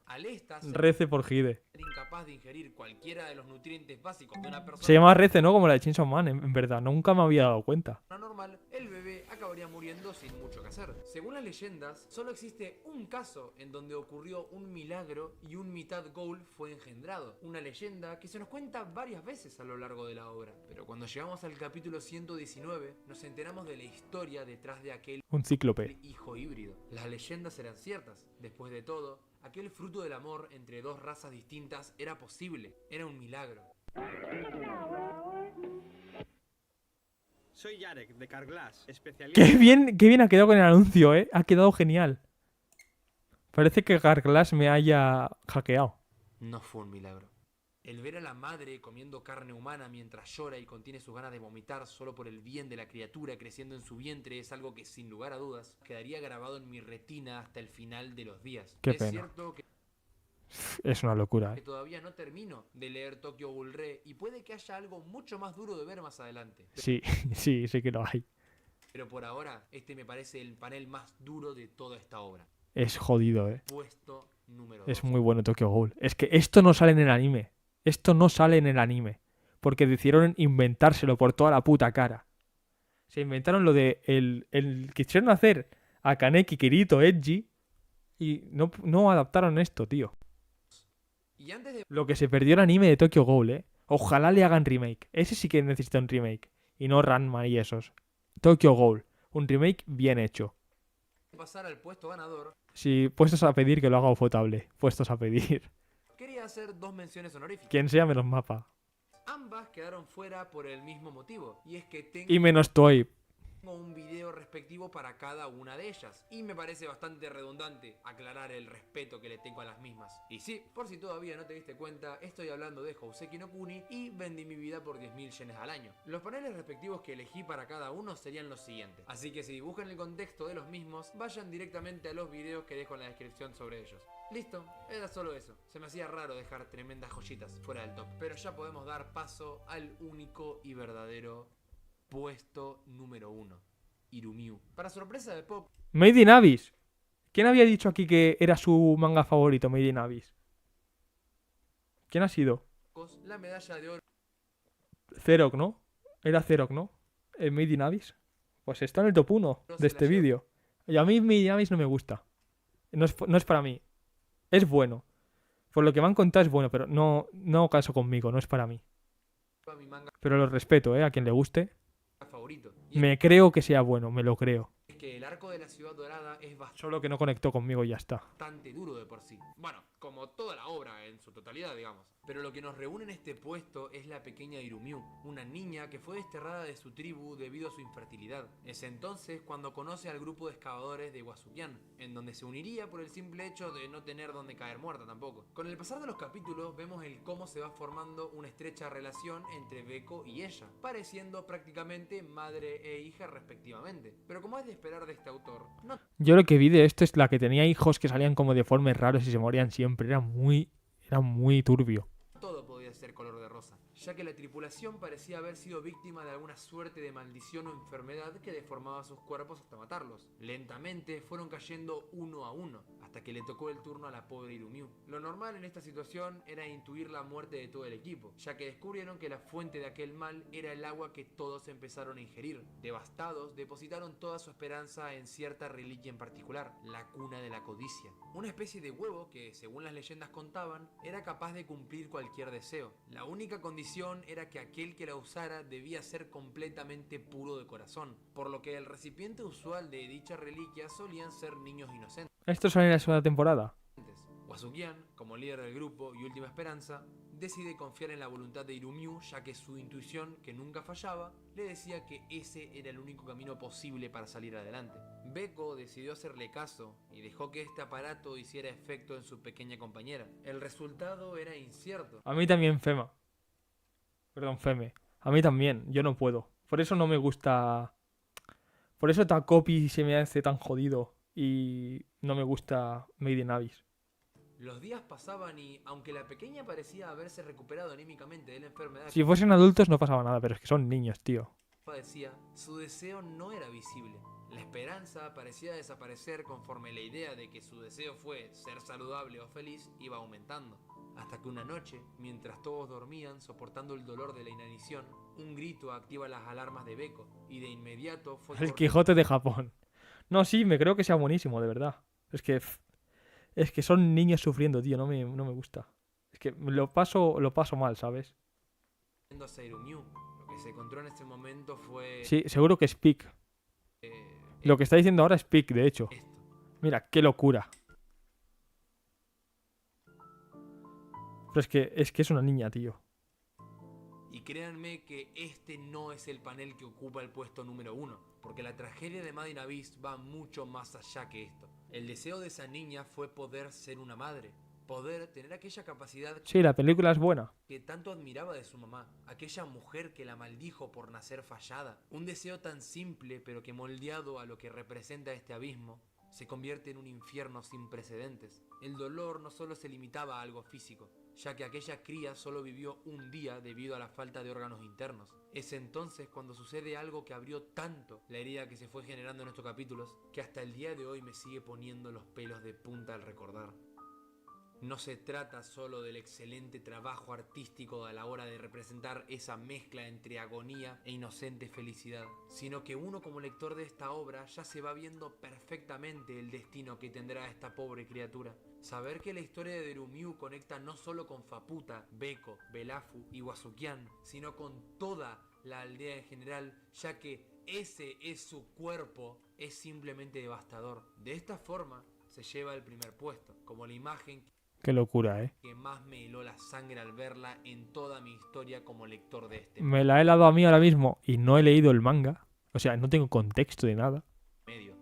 Al esta ser Rece por Hide. incapaz de ingerir cualquiera de los nutrientes básicos de una persona Se llama Rece, ¿no? Como la de Chainsaw Man, en verdad. Nunca me había dado cuenta. normal, el bebé acabaría muriendo sin mucho que hacer. Según las leyendas, solo existe un caso en donde ocurrió un milagro y un mitad ghoul fue engendrado. Una leyenda que se nos cuenta varias veces a lo largo de la obra. Pero cuando llegamos al capítulo 119, nos enteramos de la historia detrás de aquel Un cíclope. hijo híbrido. Las leyendas eran ciertas. Después de todo, aquel fruto del amor entre dos razas distintas era posible. Era un milagro. Soy Yarek, de Carglass, especialista... Qué bien ha quedado con el anuncio, ¿eh? Ha quedado genial. Parece que Garglass me haya hackeado. No fue un milagro. El ver a la madre comiendo carne humana mientras llora y contiene sus ganas de vomitar solo por el bien de la criatura creciendo en su vientre es algo que sin lugar a dudas quedaría grabado en mi retina hasta el final de los días. Qué Es pena. cierto que Es una locura, ¿eh? todavía no termino de leer Tokyo Ghoul Re y puede que haya algo mucho más duro de ver más adelante. Sí, sí que lo hay. Pero por ahora, este me parece el panel más duro de toda esta obra. Es jodido, ¿eh? Puesto número Es 2. muy bueno Tokyo Ghoul. Es que esto no sale en el anime. Esto no sale en el anime. Porque decidieron inventárselo por toda la puta cara. Se inventaron lo de el quisieron hacer a Kaneki Kirito Edgy y no adaptaron esto, tío. Y antes de Lo que se perdió el anime de Tokyo Ghoul, ¿eh? Ojalá le hagan remake. Ese sí que necesita un remake. Y no Ranma y esos. Tokyo Ghoul. Un remake bien hecho. pasar al puesto ganador, Si puestos a pedir que lo haga Ufotable. Puestos a pedir. quería hacer dos menciones honoríficas. Quien sea menos mapa. Ambas quedaron fuera por el mismo motivo, y es que tengo Y menos Toy. un video respectivo para cada una de ellas. Y me parece bastante redundante aclarar el respeto que le tengo a las mismas. Y sí, por si todavía no te diste cuenta, estoy hablando de Houseki no Kuni y vendí mi vida por 10.000 yenes al año. Los paneles respectivos que elegí para cada uno serían los siguientes. Así que si buscan el contexto de los mismos, vayan directamente a los videos que dejo en la descripción sobre ellos. Listo, era solo eso. Se me hacía raro dejar tremendas joyitas fuera del top. Pero ya podemos dar paso al único y verdadero puesto número 1. Irumiu. Para sorpresa de Pop, Made in Abyss. ¿Quién había dicho aquí que era su manga favorito, Made in Abyss? ¿Quién ha sido? la medalla de oro Zerok, ¿no? Era Zerok, ¿no? Made in Abyss. Pues está en el top 1 de este vídeo. Y a mí Made in Abyss no me gusta. No es para mí. Es bueno. Por lo que me han contado es bueno, pero no caso conmigo, no es para mí. a mi manga Pero lo respeto, a quien le guste. favorito. Me creo que sea bueno, me lo creo. Es que el arco de la ciudad dorada es Solo que no conectó conmigo y ya está. bastante duro de por sí. Bueno, como toda la obra en su totalidad, digamos. Pero lo que nos reúne en este puesto es la pequeña Irumiu, una niña que fue desterrada de su tribu debido a su infertilidad. Es entonces cuando conoce al grupo de excavadores de Wasukian, en donde se uniría por el simple hecho de no tener donde caer muerta tampoco. Con el pasar de los capítulos vemos el cómo se va formando una estrecha relación entre Beko y ella, pareciendo prácticamente madre e hija respectivamente. Pero como es de esperar de este autor, no Yo lo que vi de esto es la que tenía hijos que salían como deformes raros y se morían siempre. Era muy turbio. todo podía ser color de rosa, ya que la tripulación parecía haber sido víctima de alguna suerte de maldición o enfermedad que deformaba sus cuerpos hasta matarlos. Lentamente fueron cayendo uno a uno, hasta que le tocó el turno a la pobre Irumiu. Lo normal en esta situación era intuir la muerte de todo el equipo, ya que descubrieron que la fuente de aquel mal era el agua que todos empezaron a ingerir. Devastados, depositaron toda su esperanza en cierta reliquia en particular, la cuna de la codicia. Una especie de huevo que, según las leyendas contaban, era capaz de cumplir cualquier deseo. La única condición era que aquel que la usara debía ser completamente puro de corazón, por lo que el recipiente usual de dicha reliquia solían ser niños inocentes. ¿Esto sale en la segunda temporada? Wasukian, como líder del grupo y última esperanza, decide confiar en la voluntad de Irumiu, ya que su intuición, que nunca fallaba, le decía que ese era el único camino posible para salir adelante. Beko decidió hacerle caso y dejó que este aparato hiciera efecto en su pequeña compañera. El resultado era incierto. A mí también, Feme. A mí también, yo no puedo. Por eso no me gusta... Por eso Takopi se me hace tan jodido y no me gusta Made in Abyss. Los días pasaban y, aunque la pequeña parecía haberse recuperado anímicamente de la enfermedad... Si fuesen adultos no pasaba nada, pero es que son niños, tío. Padecía, su deseo no era visible. La esperanza parecía desaparecer conforme la idea de que su deseo fue ser saludable o feliz iba aumentando. Hasta que una noche, mientras todos dormían soportando el dolor de la inanición, un grito activa las alarmas de Beko y de inmediato fue... El Quijote de Japón. No, sí, me creo que sea buenísimo, de verdad. Es que son niños sufriendo, tío, no me gusta. Es que lo paso mal, ¿sabes? Lo que se encontró en este momento fue... Sí, seguro que es Peak. Lo que está diciendo ahora es Peak, de hecho. Mira, qué locura. Pero es que es una niña, tío. Y créanme que este no es el panel que ocupa el puesto número 1, porque la tragedia de Made in Abyss va mucho más allá que esto. El deseo de esa niña fue poder ser una madre, poder tener aquella capacidad... Sí, la película es buena. Que tanto admiraba de su mamá, aquella mujer que la maldijo por nacer fallada. Un deseo tan simple, pero que moldeado a lo que representa este abismo, se convierte en un infierno sin precedentes. El dolor no solo se limitaba a algo físico, ya que aquella cría solo vivió un día debido a la falta de órganos internos. Es entonces cuando sucede algo que abrió tanto la herida que se fue generando en estos capítulos, que hasta el día de hoy me sigue poniendo los pelos de punta al recordar. No se trata solo del excelente trabajo artístico a la hora de representar esa mezcla entre agonía e inocente felicidad, sino que uno como lector de esta obra ya se va viendo perfectamente el destino que tendrá esta pobre criatura. Saber que la historia de Irumiu conecta no solo con Faputa, Beko, Belafu y Wasukian, sino con toda la aldea en general, ya que ese es su cuerpo, es simplemente devastador. De esta forma se lleva el primer puesto, como la imagen Qué locura, que más me heló la sangre al verla en toda mi historia como lector de este Me la he helado a mí ahora mismo y no he leído el manga. O sea, no tengo contexto de nada. medio.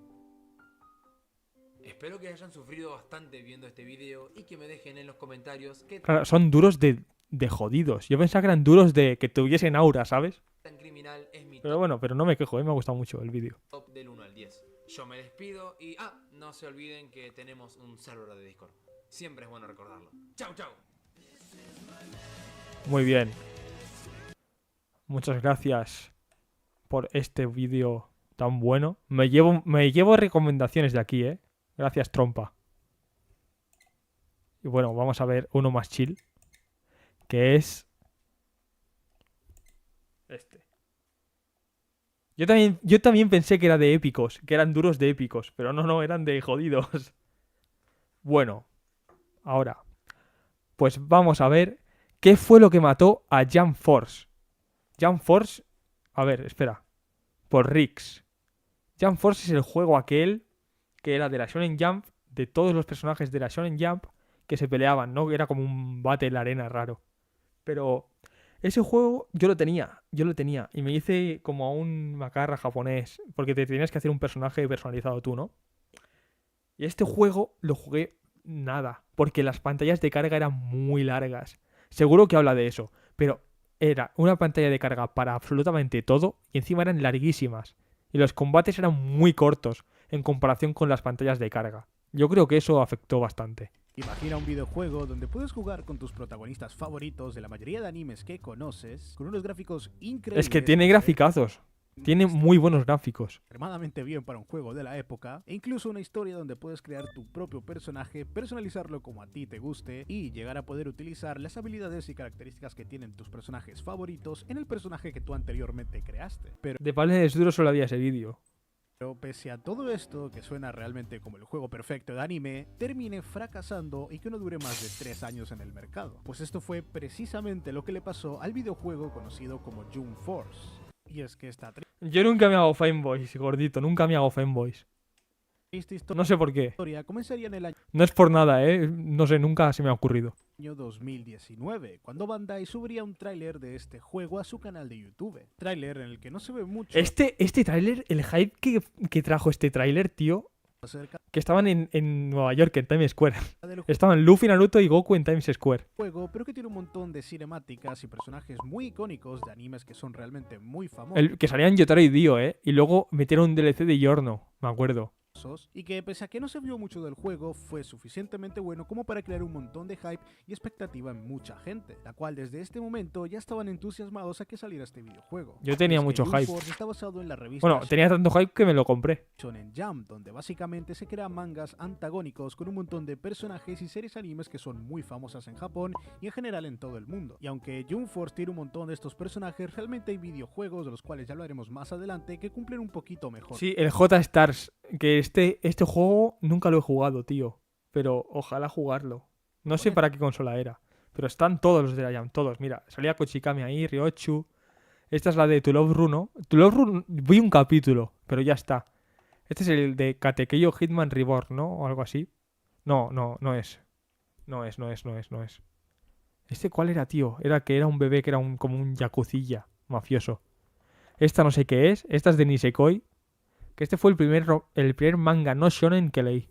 Espero que hayan sufrido bastante viendo este video y que me dejen en los comentarios qué Claro, son duros de jodidos. Yo pensaba que eran duros de que tuviesen aura, ¿sabes? tan criminal es mi Pero bueno, pero no me quejo, me ha gustado mucho el vídeo. top del 1 al 10. Yo me despido y no se olviden que tenemos un server de Discord. Siempre es bueno recordarlo. Chau, chau. Muy bien. Muchas gracias por este vídeo tan bueno. Me llevo recomendaciones de aquí, ¿eh? Gracias, trompa. Y bueno, vamos a ver uno más chill. Que es... este. Yo también pensé que era de épicos. Que eran duros de épicos. Pero no, eran de jodidos. Bueno. Ahora. Pues vamos a ver... ¿Qué fue lo que mató a Jump Force? Jump Force... A ver, espera. Por Rix. Jump Force es el juego aquel que era de la Shonen Jump, de todos los personajes de la Shonen Jump que se peleaban, ¿no? Era como un Battle Arena raro. Pero ese juego yo lo tenía. Y me hice como a un macarra japonés, porque te tenías que hacer un personaje personalizado tú, ¿no? Y este juego lo jugué nada, porque las pantallas de carga eran muy largas. Seguro que habla de eso, pero era una pantalla de carga para absolutamente todo y encima eran larguísimas. Y los combates eran muy cortos en comparación con las pantallas de carga. Yo creo que eso afectó bastante. Imagina un videojuego donde puedes jugar con tus protagonistas favoritos de la mayoría de animes que conoces, con unos gráficos increíbles. Es que tiene graficazos. Tiene muy buenos gráficos. Extremadamente bien para un juego de la época, e incluso una historia donde puedes crear tu propio personaje, personalizarlo como a ti te guste y llegar a poder utilizar las habilidades y características que tienen tus personajes favoritos en el personaje que tú anteriormente creaste. De Panel Duro solo había ese vídeo. Pero pese a todo esto, que suena realmente como el juego perfecto de anime, termine fracasando y que no dure más de 3 años en el mercado. Pues esto fue precisamente lo que le pasó al videojuego conocido como Jump Force. Y es que esta Yo nunca me hago fanboys, gordito, nunca me hago fanboys. No sé por qué. historia comenzaría en el No es por nada, no sé, nunca se me ha ocurrido. año 2019, cuando Bandai subiría un tráiler de este juego a su canal de YouTube. Tráiler en el que no se ve mucho Este tráiler, el hype que trajo este tráiler, tío, acerca que estaban en Nueva York, en Times Square. Estaban Luffy, Naruto y Goku en Times Square. del juego, pero que tiene un montón de cinemáticas y personajes muy icónicos de animes que son realmente muy famosos. Que salían Yotaro y Dio, y luego metieron un DLC de Giorno, me acuerdo. Y que pese a que no se vio mucho del juego, fue suficientemente bueno como para crear un montón de hype y expectativa en mucha gente, la cual desde este momento ya estaban entusiasmados a que saliera este videojuego. Yo tenía Y es que mucho Jump hype. Force está basado en la revista Bueno, tenía tanto hype que me lo compré. Shonen Jump, donde básicamente se crean mangas antagónicos con un montón de personajes y series animes que son muy famosas en Japón y en general en todo el mundo. Y aunque Jump Force tiene un montón de estos personajes, realmente hay videojuegos, de los cuales ya hablaremos más adelante, que cumplen un poquito mejor. Sí, el J-Stars, que este juego nunca lo he jugado, tío. Pero ojalá jugarlo. No sé para qué consola era. Pero están todos los de la Jam, todos. Mira, salía Kochikami ahí, Ryochu. Esta es la de To Love Ru, ¿no? To Love Ru, vi un capítulo, pero ya está. Este es el de Katekiyo Hitman Reborn, ¿no? O algo así. No es. No es. ¿Este cuál era, tío? Era que era un bebé que era como un yakuzilla mafioso. Esta no sé qué es. Esta es de Nisekoi. Que este fue el primer manga no shonen que leí.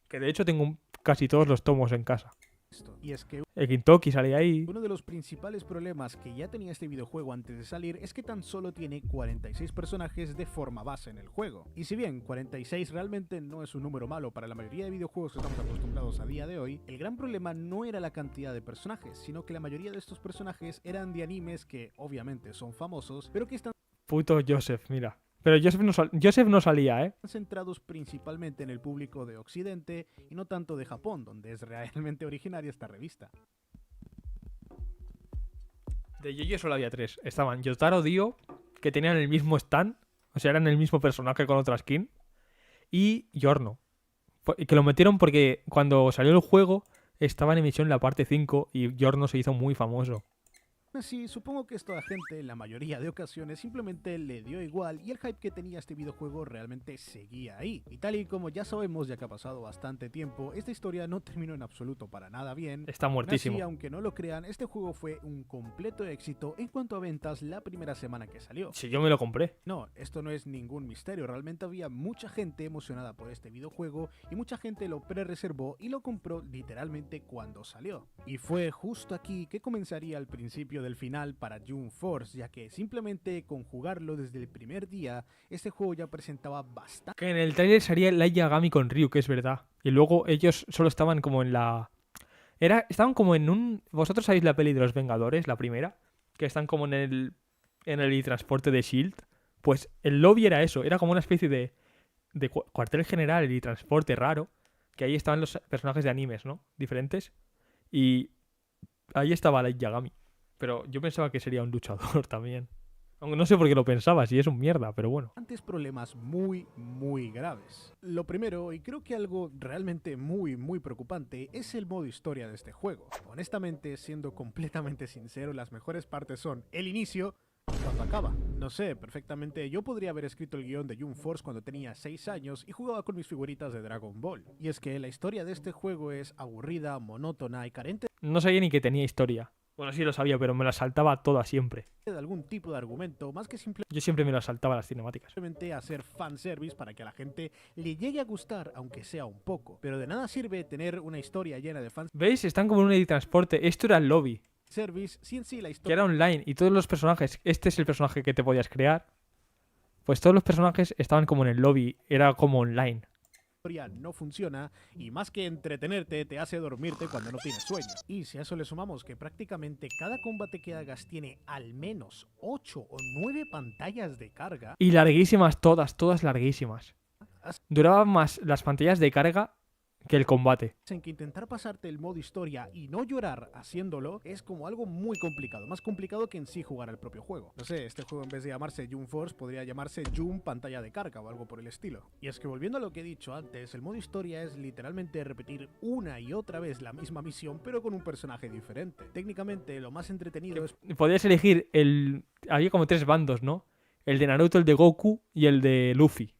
Que de hecho tengo casi todos los tomos en casa. Y es que El Gintoki sale ahí. uno de los principales problemas que ya tenía este videojuego antes de salir es que tan solo tiene 46 personajes de forma base en el juego. Y si bien 46 realmente no es un número malo para la mayoría de videojuegos que estamos acostumbrados a día de hoy, el gran problema no era la cantidad de personajes, sino que la mayoría de estos personajes eran de animes que obviamente son famosos, pero que están Puto Joseph, mira. Pero Joseph no salía, centrados principalmente en el público de Occidente y no tanto de Japón, donde es realmente originaria esta revista. De Yoyo solo había 3. Estaban Yotaro, Dio, que tenían el mismo stand. O sea, eran el mismo personaje con otra skin. Y Giorno. Que lo metieron porque cuando salió el juego estaba en emisión la parte 5 y Giorno se hizo muy famoso. Así, supongo que esto a la gente en la mayoría de ocasiones simplemente le dio igual y el hype que tenía este videojuego realmente seguía ahí. Y tal y como ya sabemos, ya que ha pasado bastante tiempo, esta historia no terminó en absoluto para nada bien. Está muertísimo. Así, aunque no lo crean, este juego fue un completo éxito en cuanto a ventas la primera semana que salió. Si yo me lo compré. No, esto no es ningún misterio, realmente había mucha gente emocionada por este videojuego y mucha gente lo pre-reservó y lo compró literalmente cuando salió. Y fue justo aquí que comenzaría el principio del final para Jump Force, ya que simplemente con jugarlo desde el primer día, este juego ya presentaba bastante. Que en el trailer salía Light Yagami con Ryu, que es verdad. Y luego ellos solo estaban como en la... Estaban como en un... ¿Vosotros sabéis la peli de los Vengadores, la primera? Que están como en el transporte de S.H.I.E.L.D. Pues el lobby era eso, era como una especie de cuartel general y transporte raro, que ahí estaban los personajes de animes, ¿no? Diferentes. Y ahí estaba Light Yagami. Pero yo pensaba que sería un luchador también. Aunque no sé por qué lo pensaba, si es un mierda, pero bueno. Problemas muy graves. Lo primero, y creo que algo realmente muy preocupante, es el modo historia de este juego. Honestamente, siendo completamente sincero, las mejores partes son el inicio y cuando acaba. No sé, perfectamente yo podría haber escrito el guión de Jump Force cuando tenía 6 años y jugaba con mis figuritas de Dragon Ball. Y es que la historia de este juego es aburrida, monótona y carente No sabía ni que tenía historia. Bueno, sí lo sabía, pero me la saltaba toda siempre. de algún tipo de argumento, más que Yo siempre me la saltaba las cinemáticas. simplemente hacer fanservice para que a la gente le llegue a gustar, aunque sea un poco. Pero de nada sirve tener una historia llena de ¿Veis? Están como en un transporte. Esto era el lobby, fanservice, si en sí la que historia era online. Y todos los personajes, este es el personaje que te podías crear. Pues todos los personajes estaban como en el lobby. Era como online. historia no funciona y más que entretenerte te hace dormirte cuando no tienes sueño. Y si a eso le sumamos que prácticamente cada combate que hagas tiene al menos 8 o 9 pantallas de carga. Y larguísimas todas larguísimas. Duraban más las pantallas de carga que el combate. En que intentar pasarte el modo historia y no llorar haciéndolo es como algo muy complicado, más complicado que en sí jugar al propio juego. No sé, este juego en vez de llamarse Jump Force podría llamarse Jump pantalla de carga o algo por el estilo. Y es que volviendo a lo que he dicho antes, el modo historia es literalmente repetir una y otra vez la misma misión pero con un personaje diferente. Técnicamente lo más entretenido es... Podías elegir había como 3 bandos, ¿no? El de Naruto, el de Goku y el de Luffy.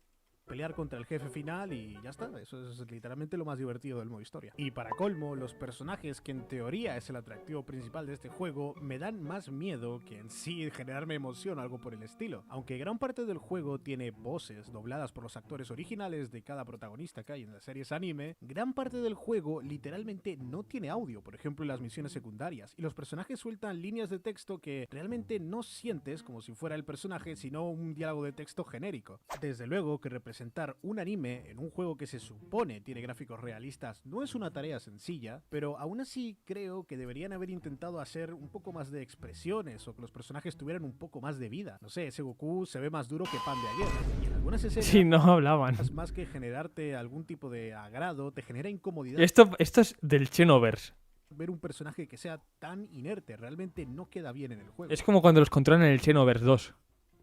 Pelear contra el jefe final y ya está, eso es literalmente lo más divertido del modo historia. Y para colmo, los personajes, que en teoría es el atractivo principal de este juego, me dan más miedo que en sí generarme emoción o algo por el estilo. Aunque gran parte del juego tiene voces dobladas por los actores originales de cada protagonista que hay en las series anime, gran parte del juego literalmente no tiene audio, por ejemplo en las misiones secundarias, y los personajes sueltan líneas de texto que realmente no sientes como si fuera el personaje, sino un diálogo de texto genérico. Desde luego que representar un anime en un juego que se supone tiene gráficos realistas no es una tarea sencilla, pero aún así creo que deberían haber intentado hacer un poco más de expresiones o que los personajes tuvieran un poco más de vida. No sé, ese Goku se ve más duro que pan de ayer. Y en algunas escenas, sí, no hablaban. Más que generarte algún tipo de agrado, te genera incomodidad. Esto es del Xenoverse. Ver un personaje que sea tan inerte realmente no queda bien en el juego. Es como cuando los controlan en el Xenoverse 2.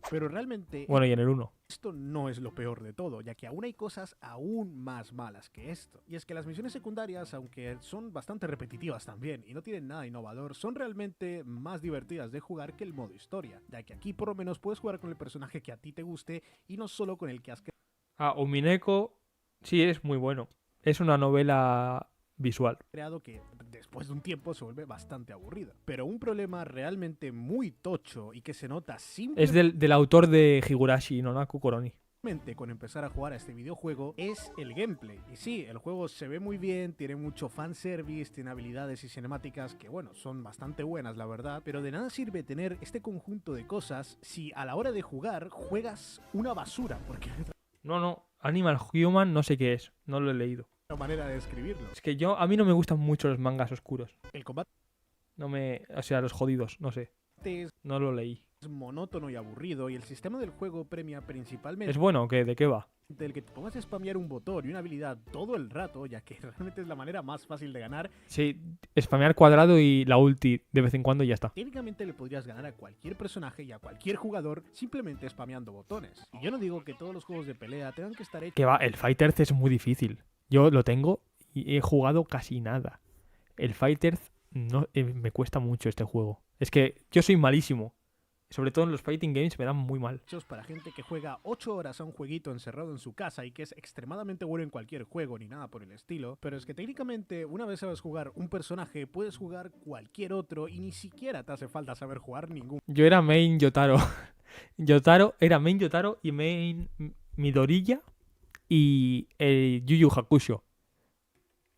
Pero realmente... Bueno, y en el 1. Esto no es lo peor de todo, ya que aún hay cosas aún más malas que esto. Y es que las misiones secundarias, aunque son bastante repetitivas también y no tienen nada innovador, son realmente más divertidas de jugar que el modo historia, ya que aquí por lo menos puedes jugar con el personaje que a ti te guste y no solo con el que has Umineko sí es muy bueno. Es una novela visual. Creado que después de un tiempo se vuelve bastante aburrida. Pero un problema realmente muy tocho y que se nota es del autor de Higurashi no Naku Koroni. Con empezar a jugar a este videojuego es el gameplay. Y sí, el juego se ve muy bien, tiene mucho fanservice, tiene habilidades y cinemáticas que, bueno, son bastante buenas, la verdad, pero de nada sirve tener este conjunto de cosas si a la hora de jugar juegas una basura, porque... No, Animal Human no sé qué es, no lo he leído. Manera de describirlo. Es que a mí no me gustan mucho los mangas oscuros. El combate... O sea, los jodidos, no sé. No lo leí. Es monótono y aburrido y el sistema del juego premia principalmente... ¿Es bueno o qué? ¿De qué va? Del que te pongas a spamear un botón y una habilidad todo el rato, ya que realmente es la manera más fácil de ganar. Sí, spamear cuadrado y la ulti de vez en cuando y ya está. Técnicamente le podrías ganar a cualquier personaje y a cualquier jugador simplemente spameando botones. Y yo no digo que todos los juegos de pelea tengan que estar hechos... Que va, el Fighters es muy difícil. Yo lo tengo y he jugado casi nada. El Fighters no, me cuesta mucho este juego. Es que yo soy malísimo. Sobre todo en los fighting games me dan muy mal. Para gente que juega 8 horas a un jueguito encerrado en su casa y que es extremadamente bueno en cualquier juego ni nada por el estilo. Pero es que técnicamente una vez sabes jugar un personaje puedes jugar cualquier otro y ni siquiera te hace falta saber jugar ningún. Yo era main Yotaro. Era main Yotaro y main Midoriya y Yu Yu Hakusho.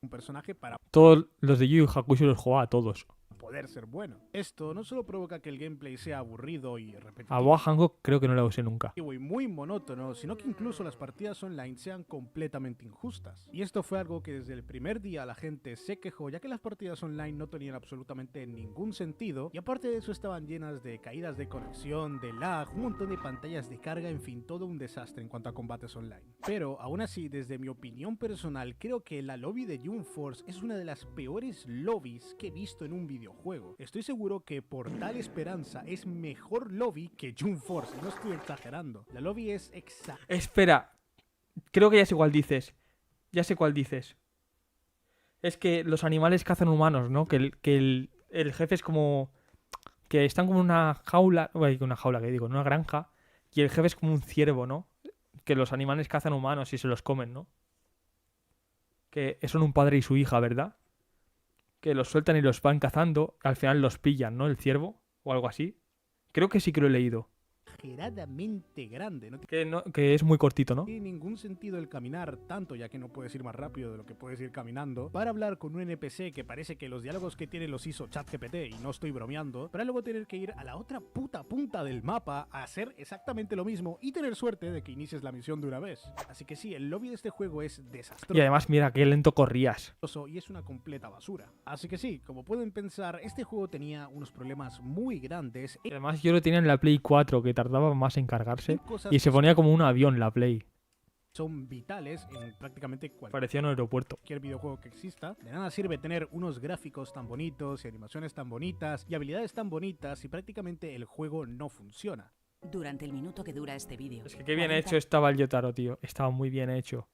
Un personaje para... Todos los de Yu Yu Hakusho los jugaba a todos. Poder ser bueno. Esto no solo provoca que el gameplay sea aburrido y repetitivo. A Boa Hancock creo que no la usé nunca. Y muy monótono, sino que incluso las partidas online sean completamente injustas. Y esto fue algo que desde el primer día la gente se quejó, ya que las partidas online no tenían absolutamente ningún sentido. Y aparte de eso estaban llenas de caídas de conexión, de lag, un montón de pantallas de carga, en fin, todo un desastre en cuanto a combates online. Pero aún así, desde mi opinión personal, creo que la lobby de Jump Force es una de las peores lobbies que he visto en un videojuego. Estoy seguro que Portal Esperanza es mejor lobby que Jump Force, no estoy exagerando. La lobby es exacta. Espera, creo que ya sé cuál dices. Es que los animales cazan humanos, ¿no? Que el jefe es como... Que están como en una jaula... en una granja. Y el jefe es como un ciervo, ¿no? Que los animales cazan humanos y se los comen, ¿no? Que son un padre y su hija, ¿verdad? Que los sueltan y los van cazando, al final los pillan, ¿no? El ciervo o algo así. Creo que sí que lo he leído. exageradamente grande. No Que es muy cortito, ¿no? tiene ningún sentido el caminar tanto, ya que no puedes ir más rápido de lo que puedes ir caminando, para hablar con un NPC que parece que los diálogos que tiene los hizo ChatGPT, y no estoy bromeando, para luego tener que ir a la otra puta punta del mapa a hacer exactamente lo mismo y tener suerte de que inicies la misión de una vez. Así que sí, el lobby de este juego es desastroso. Y además, mira, qué lento corrías. Y es una completa basura. Así que sí, como pueden pensar, este juego tenía unos problemas muy grandes. Y además yo lo tenía en la Play 4, que tardaba más en cargarse. Cosas Y se que ponía como un avión la Play. son vitales en prácticamente Parecía un aeropuerto. cualquier videojuego que exista. De nada sirve tener unos gráficos tan bonitos y animaciones tan bonitas y habilidades tan bonitas si prácticamente el juego no funciona. Durante el minuto que dura este vídeo. Es que qué bien hecho estaba el Yotaro, tío. Estaba muy bien hecho.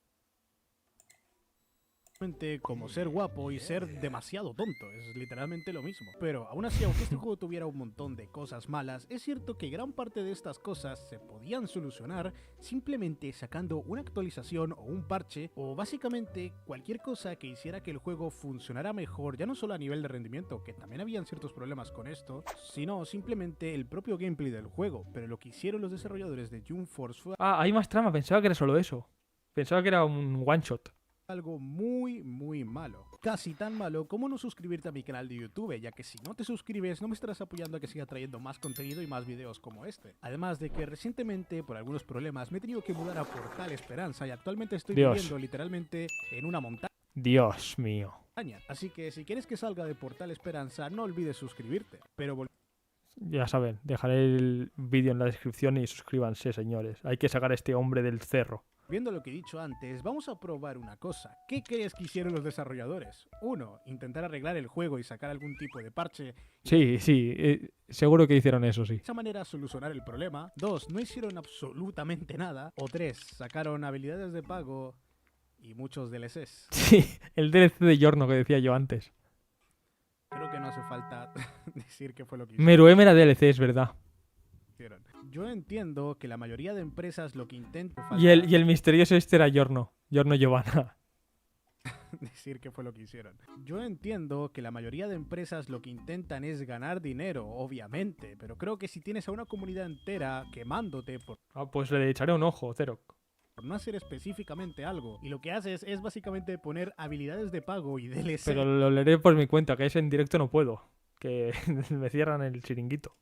Como ser guapo y ser demasiado tonto, es literalmente lo mismo. Pero aún así, aunque este juego tuviera un montón de cosas malas, es cierto que gran parte de estas cosas se podían solucionar simplemente sacando una actualización o un parche, o básicamente cualquier cosa que hiciera que el juego funcionara mejor, ya no solo a nivel de rendimiento, que también habían ciertos problemas con esto, sino simplemente el propio gameplay del juego. Pero lo que hicieron los desarrolladores de Jump Force fue Ah, hay más trama. Pensaba que era solo eso. Pensaba que era un one shot. algo muy malo. Casi tan malo como no suscribirte a mi canal de YouTube, ya que si no te suscribes no me estarás apoyando a que siga trayendo más contenido y más videos como este. Además de que recientemente, por algunos problemas, me he tenido que mudar a Portal Esperanza y actualmente estoy Dios. viviendo literalmente en una montaña. Dios mío. Así que si quieres que salga de Portal Esperanza, no olvides suscribirte. Pero Ya saben, dejaré el vídeo en la descripción y suscríbanse, señores. Hay que sacar a este hombre del cerro. viendo lo que he dicho antes, vamos a probar una cosa. ¿Qué crees que hicieron los desarrolladores? 1. Intentar arreglar el juego y sacar algún tipo de parche. Sí, seguro que hicieron eso, sí. De esa manera solucionar el problema. 2. No hicieron absolutamente nada. O 3. Sacaron habilidades de pago y muchos DLCs. Sí, el DLC de Giorno que decía yo antes. Creo que no hace falta decir qué fue lo que hicieron. Meruem era DLC, es verdad. Yo entiendo que la mayoría de empresas lo que intentan... Y el misterioso este era Giorno Giovanna. decir qué fue lo que hicieron. Yo entiendo que la mayoría de empresas lo que intentan es ganar dinero, obviamente, pero creo que si tienes a una comunidad entera quemándote por... pues le echaré un ojo, Zerok. Por no hacer específicamente algo, y lo que haces es básicamente poner habilidades de pago y DLC. Pero lo leeré por mi cuenta, que es en directo no puedo. Que me cierran el chiringuito.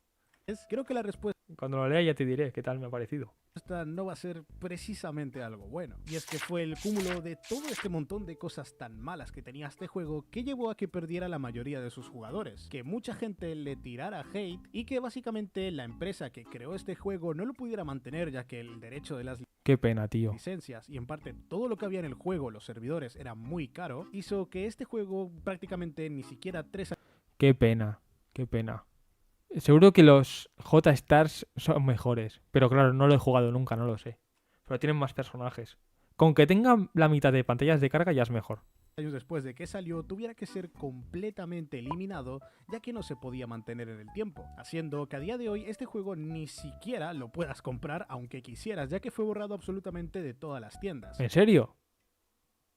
Creo que la respuesta... Cuando lo lea ya te diré qué tal me ha parecido. Esta no va a ser precisamente algo bueno. Y es que fue el cúmulo de todo este montón de cosas tan malas que tenía este juego que llevó a que perdiera la mayoría de sus jugadores. Que mucha gente le tirara hate y que básicamente la empresa que creó este juego no lo pudiera mantener, ya que el derecho de las Qué pena, tío. licencias y en parte todo lo que había en el juego, los servidores, era muy caro, hizo que este juego prácticamente ni siquiera 3 años... Qué pena, qué pena. Seguro que los J-Stars son mejores. Pero claro, no lo he jugado nunca, no lo sé. Pero tienen más personajes. Con que tengan la mitad de pantallas de carga ya es mejor. años después de que salió, tuviera que ser completamente eliminado, ya que no se podía mantener en el tiempo, haciendo que a día de hoy este juego ni siquiera lo puedas comprar aunque quisieras, ya que fue borrado absolutamente de todas las tiendas. ¿En serio?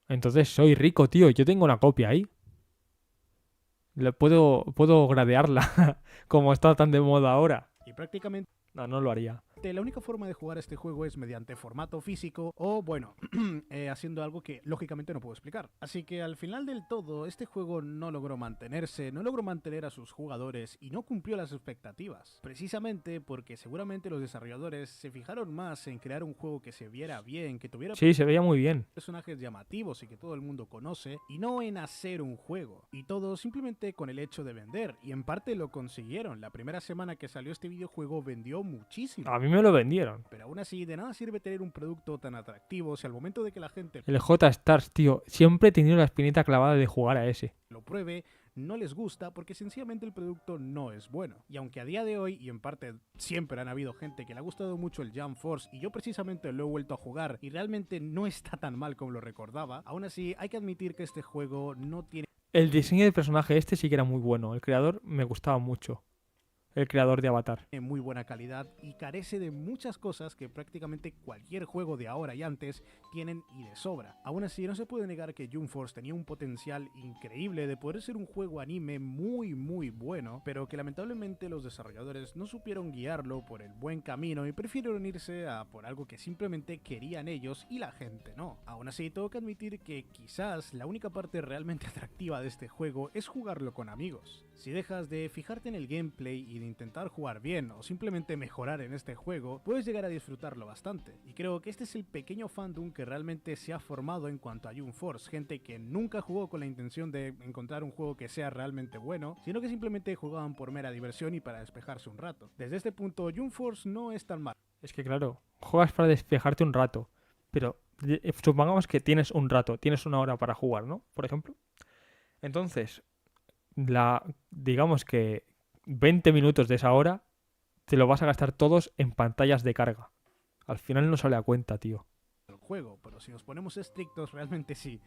Entonces soy rico, tío. Yo tengo una copia ahí. Puedo gradearla, como está tan de moda ahora. Y prácticamente... No lo haría. La única forma de jugar este juego es mediante formato físico o, bueno, haciendo algo que lógicamente no puedo explicar. Así que al final del todo, este juego no logró mantenerse, no logró mantener a sus jugadores y no cumplió las expectativas. Precisamente porque seguramente los desarrolladores se fijaron más en crear un juego que se viera bien, que tuviera... Sí, se veía muy bien. Personajes llamativos y que todo el mundo conoce, y no en hacer un juego. Y todo simplemente con el hecho de vender. Y en parte lo consiguieron. La primera semana que salió este videojuego vendió muchísimo. A mí me lo vendieron. Pero aún así, de nada sirve tener un producto tan atractivo si al momento de que la gente... El J-Stars, tío. Siempre he tenido la espinita clavada de jugar a ese. Lo pruebe, no les gusta porque sencillamente el producto no es bueno. Y aunque a día de hoy, y en parte siempre han habido gente que le ha gustado mucho el Jump Force, y yo precisamente lo he vuelto a jugar y realmente no está tan mal como lo recordaba, aún así hay que admitir que este juego no tiene... El diseño del personaje este sí que era muy bueno. El creador me gustaba mucho. el creador de Avatar. De muy buena calidad y carece de muchas cosas que prácticamente cualquier juego de ahora y antes tienen y de sobra. Aún así, no se puede negar que Jump Force tenía un potencial increíble de poder ser un juego anime muy bueno, pero que lamentablemente los desarrolladores no supieron guiarlo por el buen camino y prefirieron irse a por algo que simplemente querían ellos y la gente no. Aún así, tengo que admitir que quizás la única parte realmente atractiva de este juego es jugarlo con amigos. Si dejas de fijarte en el gameplay y de intentar jugar bien o simplemente mejorar en este juego, puedes llegar a disfrutarlo bastante. Y creo que este es el pequeño fandom que realmente se ha formado en cuanto a Jump Force, gente que nunca jugó con la intención de encontrar un juego que sea realmente bueno, sino que simplemente jugaban por mera diversión y para despejarse un rato. Desde este punto, Jump Force no es tan mal. Es que claro, juegas para despejarte un rato, pero supongamos que tienes un rato, tienes una hora para jugar, ¿no? Por ejemplo. Entonces, digamos que 20 minutos de esa hora te lo vas a gastar todos en pantallas de carga. Al final no sale a cuenta, tío. El juego, pero si nos ponemos estrictos, realmente sí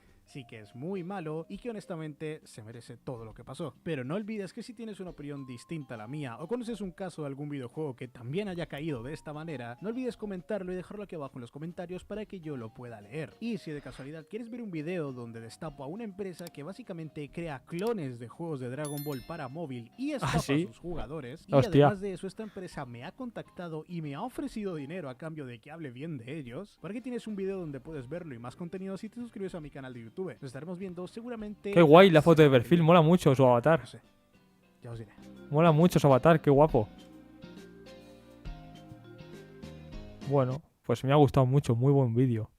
que es muy malo y que honestamente se merece todo lo que pasó. Pero no olvides que si tienes una opinión distinta a la mía o conoces un caso de algún videojuego que también haya caído de esta manera, no olvides comentarlo y dejarlo aquí abajo en los comentarios para que yo lo pueda leer. Y si de casualidad quieres ver un video donde destapo a una empresa que básicamente crea clones de juegos de Dragon Ball para móvil y estafa a sus jugadores, y además de eso esta empresa me ha contactado y me ha ofrecido dinero a cambio de que hable bien de ellos, para que tienes un video donde puedes verlo y más contenido si te suscribes a mi canal de YouTube. Nos estaremos viendo seguramente. Qué guay la foto de perfil, mola mucho su avatar. No sé. Ya os diré. Mola mucho su avatar, qué guapo. Bueno, pues me ha gustado mucho, muy buen vídeo.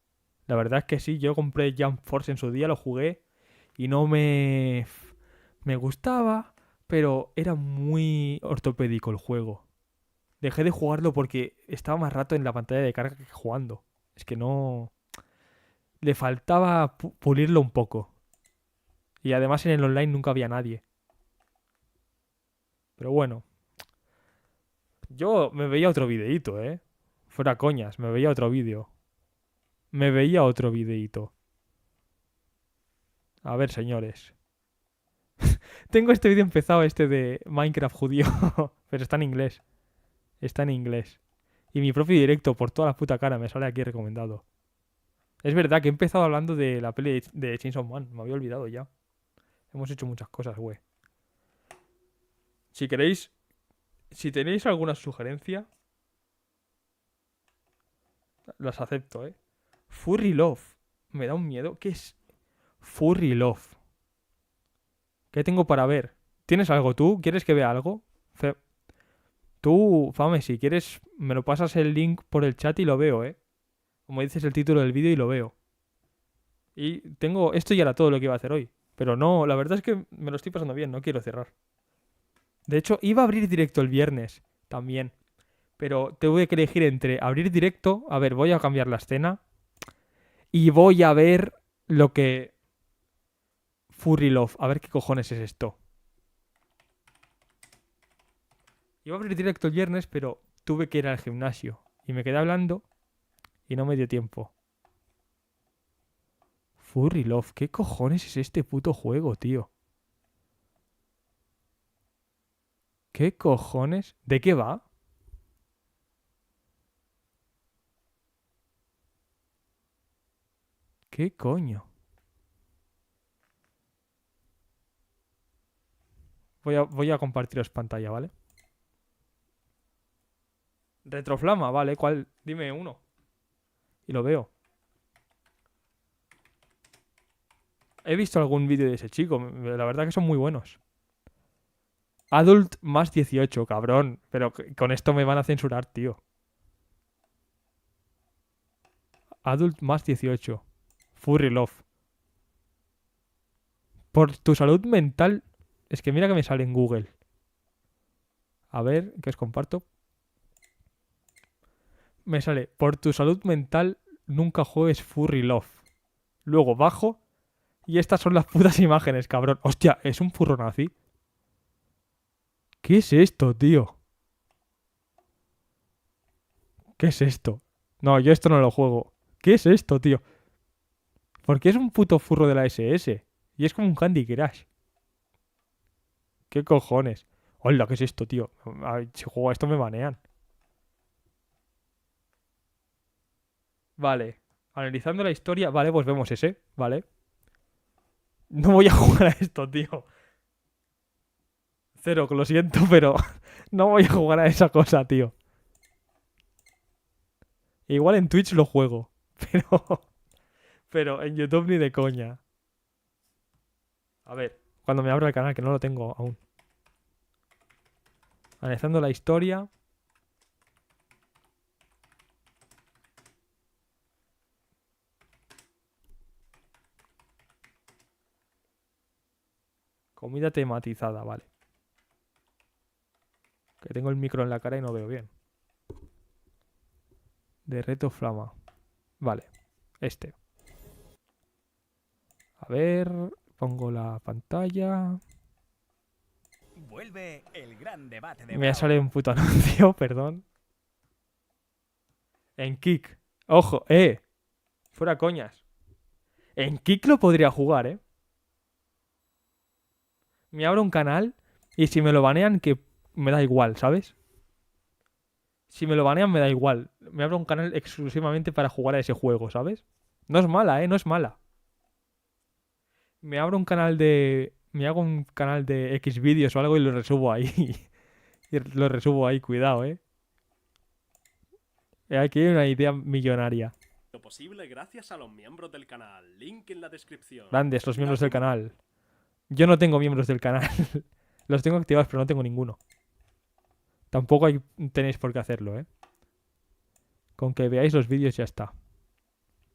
La verdad es que sí, yo compré Jump Force en su día, lo jugué y no me gustaba, pero era muy ortopédico el juego. Dejé de jugarlo porque estaba más rato en la pantalla de carga que jugando. Es que no... Le faltaba pulirlo un poco. Y además en el online nunca había nadie. Pero bueno. Yo me veía otro videíto, ¿eh? Fuera coñas, me veía otro vídeo. Me veía otro videíto. A ver, señores. Tengo este vídeo empezado, este de Minecraft judío. Pero está en inglés. Está en inglés. Y mi propio directo, por toda la puta cara, me sale aquí recomendado. Es verdad que he empezado hablando de la peli de Chainsaw Man. Me había olvidado ya. Hemos hecho muchas cosas, güey. Si queréis... Si tenéis alguna sugerencia... Las acepto, ¿eh? Furry Love. Me da un miedo. ¿Qué es Furry Love? ¿Qué tengo para ver? ¿Tienes algo tú? ¿Quieres que vea algo? Tú, Fame, si quieres, me lo pasas el link por el chat y lo veo, ¿eh? Como dices el título del vídeo y lo veo. Y tengo... Esto ya era todo lo que iba a hacer hoy. Pero no, la verdad es que me lo estoy pasando bien, no quiero cerrar. De hecho, iba a abrir directo el viernes también. Pero tuve que elegir entre abrir directo... A ver, voy a cambiar la escena. Y voy a ver lo que... Furry Love. A ver qué cojones es esto. Iba a abrir directo el viernes, pero tuve que ir al gimnasio. Y me quedé hablando... Y no me dio tiempo. Furry Love. ¿Qué cojones es este puto juego, tío? ¿Qué cojones? ¿De qué va? ¿Qué coño? Voy a compartiros pantalla, ¿vale? Retroflama, vale. ¿Cuál? Dime uno. Y lo veo. He visto algún vídeo de ese chico. La verdad que son muy buenos. Adult más 18, cabrón. Pero con esto me van a censurar, tío. Adult más 18. Furry Love. Por tu salud mental... Es que mira que me sale en Google. A ver, que os comparto. Me sale, por tu salud mental, nunca juegues Furry Love. Luego bajo y estas son las putas imágenes, cabrón. Hostia, ¿es un furro nazi? ¿Qué es esto, tío? ¿Qué es esto? No, yo esto no lo juego. ¿Qué es esto, tío? Porque es un puto furro de la SS. Y es como un Candy Crush. ¿Qué cojones? Hola, ¿qué es esto, tío? Si juego a esto me banean. Vale. Analizando la historia. Vale, pues vemos ese. Vale. No voy a jugar a esto, tío. Cero, que lo siento, pero no voy a jugar a esa cosa, tío. Igual en Twitch lo juego. Pero en YouTube ni de coña. A ver, cuando me abra el canal, que no lo tengo aún. Analizando la historia. Comida tematizada, vale. Que tengo el micro en la cara y no veo bien. De reto flama. Vale, este. A ver, pongo la pantalla. Vuelve el gran debate de Me ha salido un puto anuncio, perdón. En Kick. Ojo, fuera coñas. En Kick lo podría jugar, Me abro un canal y si me lo banean, que me da igual, ¿sabes? Si me lo banean, me da igual. Me abro un canal exclusivamente para jugar a ese juego, ¿sabes? No es mala, no es mala. Me abro un canal de... Me hago un canal de Xvideos o algo y lo resubo ahí. Y lo resubo ahí, cuidado, Aquí hay una idea millonaria. Lo posible gracias a los miembros del canal. Link en la descripción. Grandes los miembros del canal. Yo no tengo miembros del canal. Los tengo activados, pero no tengo ninguno. Tampoco tenéis por qué hacerlo, Con que veáis los vídeos ya está.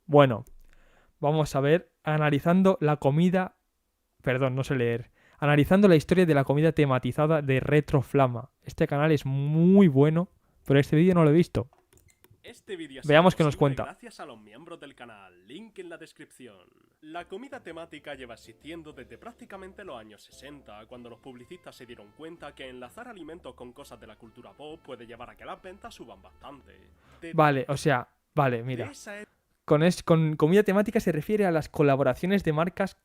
Bueno, vamos a ver. Analizando la comida... Perdón, no sé leer. Analizando la historia de la comida tematizada de Retro Flama. Este canal es muy bueno, pero este vídeo no lo he visto. Este vídeo Veamos qué nos cuenta. Gracias a los miembros del canal. Link en la descripción. La comida temática lleva existiendo desde prácticamente los años 60, cuando los publicistas se dieron cuenta que enlazar alimentos con cosas de la cultura pop puede llevar a que las ventas suban bastante. Vale, o sea, vale, mira. Con comida temática se refiere a las colaboraciones de marcas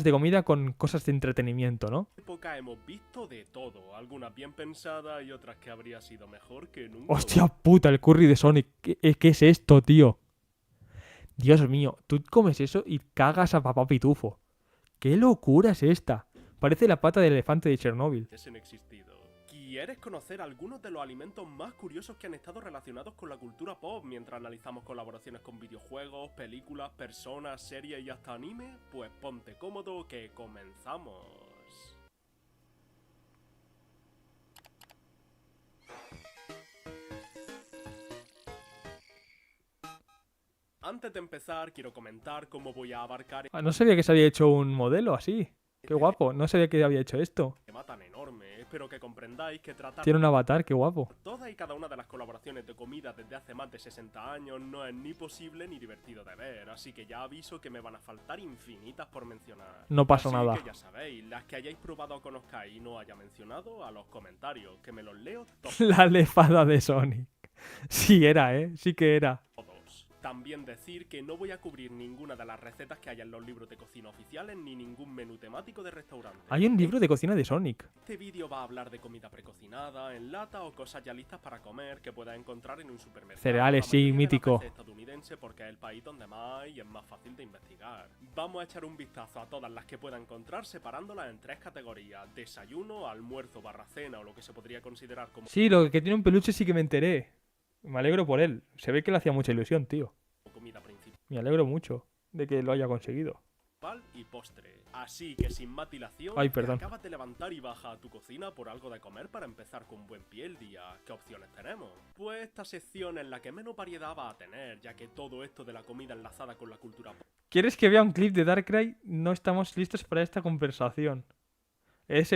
de comida con cosas de entretenimiento, ¿no? En época hemos visto de todo, algunas bien pensadas y otras que habría sido mejor que nunca. ¡Hostia puta! El curry de Sonic. ¿Qué es esto, tío? Dios mío, tú comes eso y cagas a papá pitufo. ¡Qué locura es esta! Parece la pata del elefante de Chernóbil. ¿Quieres conocer algunos de los alimentos más curiosos que han estado relacionados con la cultura pop mientras analizamos colaboraciones con videojuegos, películas, personas, series y hasta anime? Pues ponte cómodo que comenzamos. Antes de empezar, quiero comentar cómo voy a abarcar... No sabía que se había hecho un modelo así. Qué guapo. No sabía que había hecho esto. tema tan enorme, espero que comprendáis que tratar... Tiene un avatar, qué guapo. Todas y cada una de las colaboraciones de comida desde hace más de 60 años no es ni posible ni divertido de ver, así que ya aviso que me van a faltar infinitas por mencionar. No pasa así nada. Que ya sabéis, las que hayáis probado o conozcáis y no haya mencionado, a los comentarios, que me los leo todos. La lefada de Sonic. Sí era, sí que era. También decir que no voy a cubrir ninguna de las recetas que haya en los libros de cocina oficiales ni ningún menú temático de restaurante. Hay un libro de cocina de Sonic. Este vídeo va a hablar de comida precocinada, en lata o cosas ya listas para comer que puedas encontrar en un supermercado. Cereales, sí, mítico. Estadounidense porque es el país donde más hay y es más fácil de investigar. Vamos a echar un vistazo a todas las que pueda encontrar separándolas en 3 categorías: desayuno, almuerzo, cena o lo que se podría considerar como... Sí, lo que tiene un peluche sí que me enteré. Me alegro por él. Se ve que le hacía mucha ilusión, tío. Me alegro mucho de que lo haya conseguido. Y postre. Así que sin más dilación, Ay, perdón. te acabas de levantar y baja a tu cocina por algo de comer para empezar con buen pie el día. ¿Qué opciones tenemos? Pues esta sección es la que menos variedad va a tener, ya que todo esto de la comida enlazada con la cultura pop... ¿Quieres que vea un clip de Darkrai? No estamos listos para esta conversación.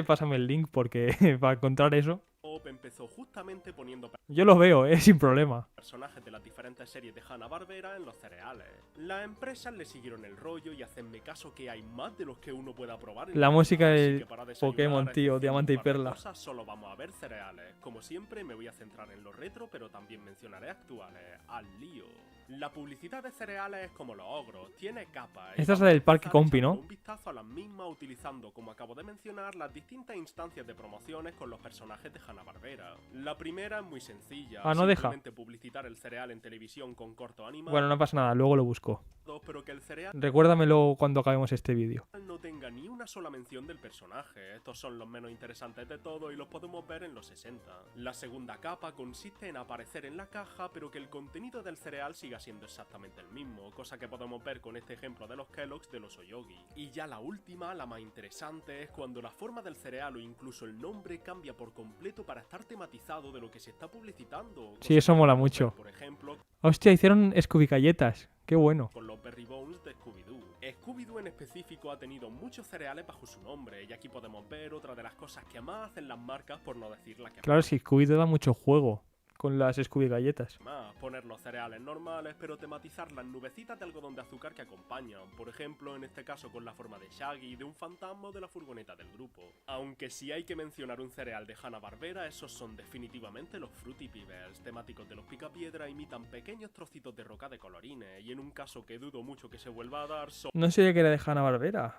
Pásame el link porque para encontrar eso... empezó justamente poniendo... Yo lo veo, sin problema. Personajes de las diferentes series de Hanna-Barbera en los cereales. Las empresas le siguieron el rollo y hacedme caso que hay más de los que uno pueda probar. La música de Pokémon, tío, Diamante y Perla. Solo vamos a ver cereales. Como siempre me voy a centrar en lo retro, pero también mencionaré actuales. Al lío. La publicidad de cereales es como los ogros, tiene capas. Esta es la del Parque Compi, ¿no? Un vistazo a las mismas utilizando, como acabo de mencionar, las distintas instancias de promociones con los personajes de Hanna-Barbera. La primera es muy sencilla. Ah, no deja. Simplemente publicitar el cereal en televisión con cortos animados. Bueno, no pasa nada, luego lo busco. Pero que el cereal Recuérdamelo cuando acabemos este vídeo. no tenga ni una sola mención del personaje. Estos son los menos interesantes de todo y los podemos ver en los 60. La segunda capa consiste en aparecer en la caja, pero que el contenido del cereal siga siendo exactamente el mismo, cosa que podemos ver con este ejemplo de los Kellogg's de los Oyogi. Y ya la última, la más interesante, es cuando la forma del cereal o incluso el nombre cambia por completo para estar tematizado de lo que se está publicitando. Sí, eso mola mucho. Por ejemplo, Hostia, hicieron Scooby galletas. Qué bueno. con los Berry Bones de Scooby-Doo. Scooby-Doo en específico ha tenido muchos cereales bajo su nombre, y aquí podemos ver otra de las cosas que más hacen las marcas, por no decir la que Claro, si Scooby da mucho juego con las Scooby galletas. más. Poner los cereales normales, pero tematizar las nubecitas de algodón de azúcar que acompañan. Por ejemplo, en este caso con la forma de Shaggy, de un fantasma o de la furgoneta del grupo. Aunque si hay que mencionar un cereal de Hanna-Barbera, esos son definitivamente los Fruity Pebbles, temáticos de los Picapiedra, imitan pequeños trocitos de roca de colorines, y en un caso que dudo mucho que se vuelva a dar, son No sé que era de Hanna-Barbera,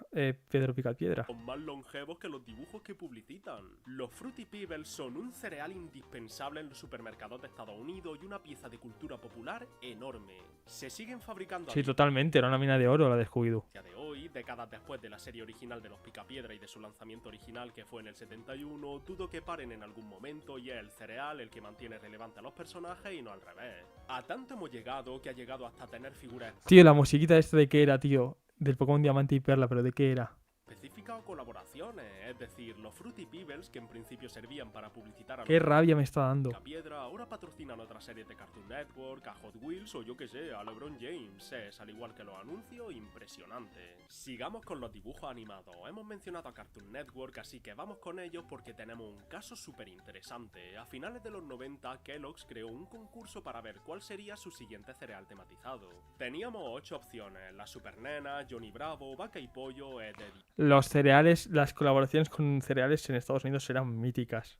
Pedro Picapiedra. más longevos que los dibujos que publicitan. Los Fruity Pebbles son un cereal indispensable en los supermercados de Estados Unidos y una pieza de cultura popular enorme. Se siguen fabricando Sí, totalmente, era una mina de oro la de Scooby-Doo. día de hoy, décadas después de la serie original de los Picapiedra y de su lanzamiento original que fue en el 71, dudo que paren en algún momento y es el cereal el que mantiene relevante a los personajes y no al revés. A tanto hemos llegado que ha llegado hasta tener figuras Tío, la musiquita esta de qué era, tío. Del Pokémon Diamante y Perla, pero ¿de qué era? específicas o colaboraciones, es decir, los Fruity Pebbles que en principio servían para publicitar a Qué rabia me está dando. Piedra ahora patrocinan otras series de Cartoon Network, a Hot Wheels o yo que sé, a LeBron James. Es, al igual que los anuncios, impresionante. Sigamos con los dibujos animados. Hemos mencionado a Cartoon Network, así que vamos con ellos porque tenemos un caso súper interesante. A finales de los 90, Kellogg's creó un concurso para ver cuál sería su siguiente cereal tematizado. Teníamos 8 opciones: la Super Nena, Johnny Bravo, Vaca y Pollo, Eddie. Los cereales, las colaboraciones con cereales en Estados Unidos eran míticas.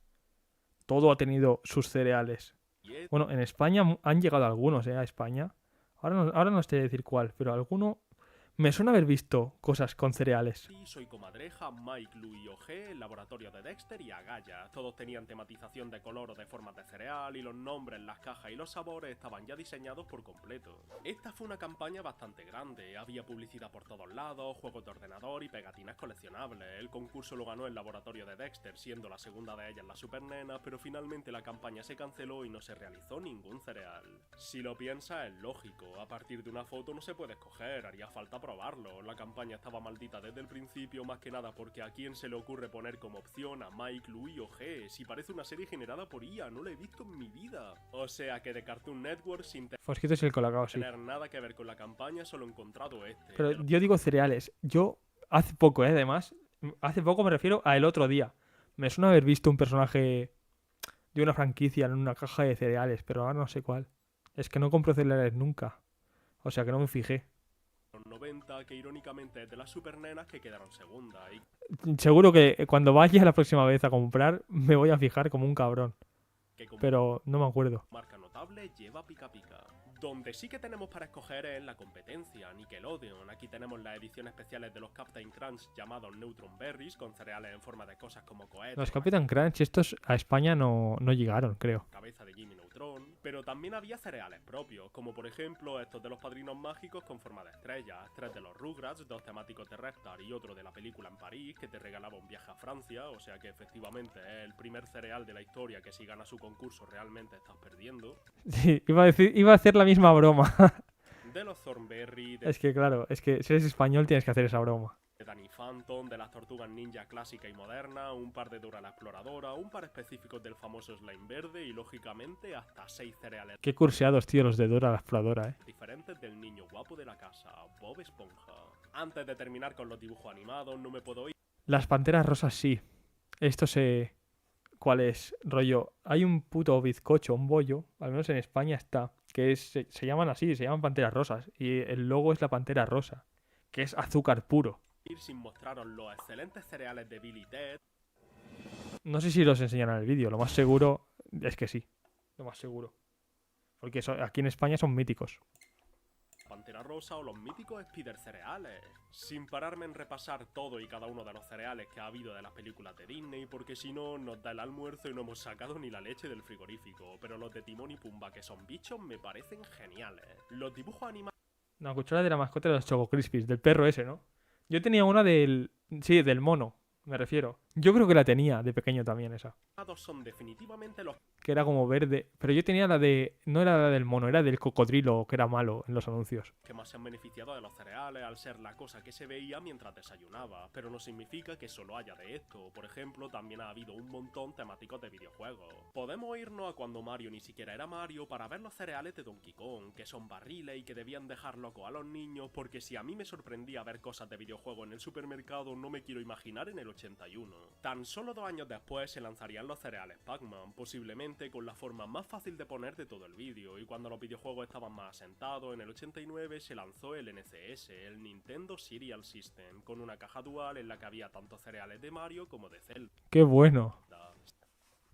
Todo ha tenido sus cereales. Bueno, en España han llegado algunos, a España. Ahora no sé decir cuál, pero alguno me suena haber visto cosas con cereales. Soy Comadreja, Mike, Louie o G, el laboratorio de Dexter y Agaya. Todos tenían tematización de color o de formas de cereal y los nombres, las cajas y los sabores estaban ya diseñados por completo. Esta fue una campaña bastante grande, había publicidad por todos lados, juegos de ordenador y pegatinas coleccionables. El concurso lo ganó el laboratorio de Dexter, siendo la segunda de ellas la Super Nena, pero finalmente la campaña se canceló y no se realizó ningún cereal. Si lo piensas, es lógico, a partir de una foto no se puede escoger, haría falta probarlo. La campaña estaba maldita desde el principio, más que nada porque a quién se le ocurre poner como opción a Mike, Louie o G, si parece una serie generada por IA, no la he visto en mi vida. O sea que de Cartoon Network, sin Fosquitos y el Colacao, sí. tener nada que ver con la campaña, solo he encontrado este. Pero yo digo cereales. Yo hace poco, además, hace poco me refiero a el otro día. Me suena haber visto un personaje de una franquicia en una caja de cereales, pero ahora no sé cuál. Es que no compro cereales nunca. O sea que no me fijé. Los 90, que irónicamente es de las Super Nenas que quedaron segunda. Y Seguro que cuando vaya la próxima vez a comprar me voy a fijar como un cabrón. que como Pero no me acuerdo. marca notable lleva Pica Pica. Donde sí que tenemos para escoger es la competencia, Nickelodeon. Aquí tenemos las ediciones especiales de los Captain Crunch llamados Neutron Berries, con cereales en forma de cosas como cohetes. Los Captain Crunch, estos a España no llegaron, creo. Cabeza de Jimmy Neutron, pero también había cereales propios, como por ejemplo estos de los Padrinos Mágicos con forma de estrellas, 3 de los Rugrats, 2 temáticos de Reptar y otro de la película en París, que te regalaba un viaje a Francia, o sea que efectivamente es el primer cereal de la historia que si ganas su concurso realmente estás perdiendo. Sí, iba a hacer la misma broma. De los Thornberry, de Es que claro, es que si eres español tienes que hacer esa broma. Danny Phantom, de las Tortugas Ninja clásica y moderna, un par de Dora la Exploradora, un par específicos del famoso Slime Verde y lógicamente hasta 6 cereales Qué curseados, tío, los de Dora la Exploradora, diferentes del niño guapo de la casa, Bob Esponja. Antes de terminar con los dibujos animados, no me puedo ir. Las panteras rosas sí. Esto sé cuál es, rollo. Hay un puto bizcocho, un bollo, al menos en España está, que se llaman así, se llaman panteras rosas. Y el logo es la pantera rosa, que es azúcar puro. Sin mostraros los excelentes cereales de Billy Ted. No sé si los enseñan en el vídeo, lo más seguro es que sí. Lo más seguro. Porque aquí en España son míticos. Pantera Rosa o los míticos Spider cereales. Sin pararme en repasar todo y cada uno de los cereales que ha habido de las películas de Disney, porque si no nos da el almuerzo y no hemos sacado ni la leche del frigorífico. Pero los de Timón y Pumba, que son bichos, me parecen geniales. Los dibujos animados... La cuchara de la mascota de los Choco Crispies, del perro ese, ¿no? Yo tenía una del... Sí, del mono, me refiero. Yo creo que la tenía de pequeño también esa. son definitivamente los Que era como verde. Pero yo tenía la de... No era la del mono, era del cocodrilo, que era malo en los anuncios. que más se han beneficiado de los cereales al ser la cosa que se veía mientras desayunaba, pero no significa que solo haya de esto. Por ejemplo, también ha habido un montón temáticos de videojuegos. Podemos irnos a cuando Mario ni siquiera era Mario para ver los cereales de Donkey Kong, que son barriles y que debían dejar loco a los niños, porque si a mí me sorprendía ver cosas de videojuegos en el supermercado, no me quiero imaginar en el 81. Tan solo 2 años después se lanzarían los cereales Pac-Man, posiblemente con la forma más fácil de poner de todo el vídeo, y cuando los videojuegos estaban más asentados, en el 89 se lanzó el NCS, el Nintendo Serial System, con una caja dual en la que había tanto cereales de Mario como de Zelda. ¡Qué bueno!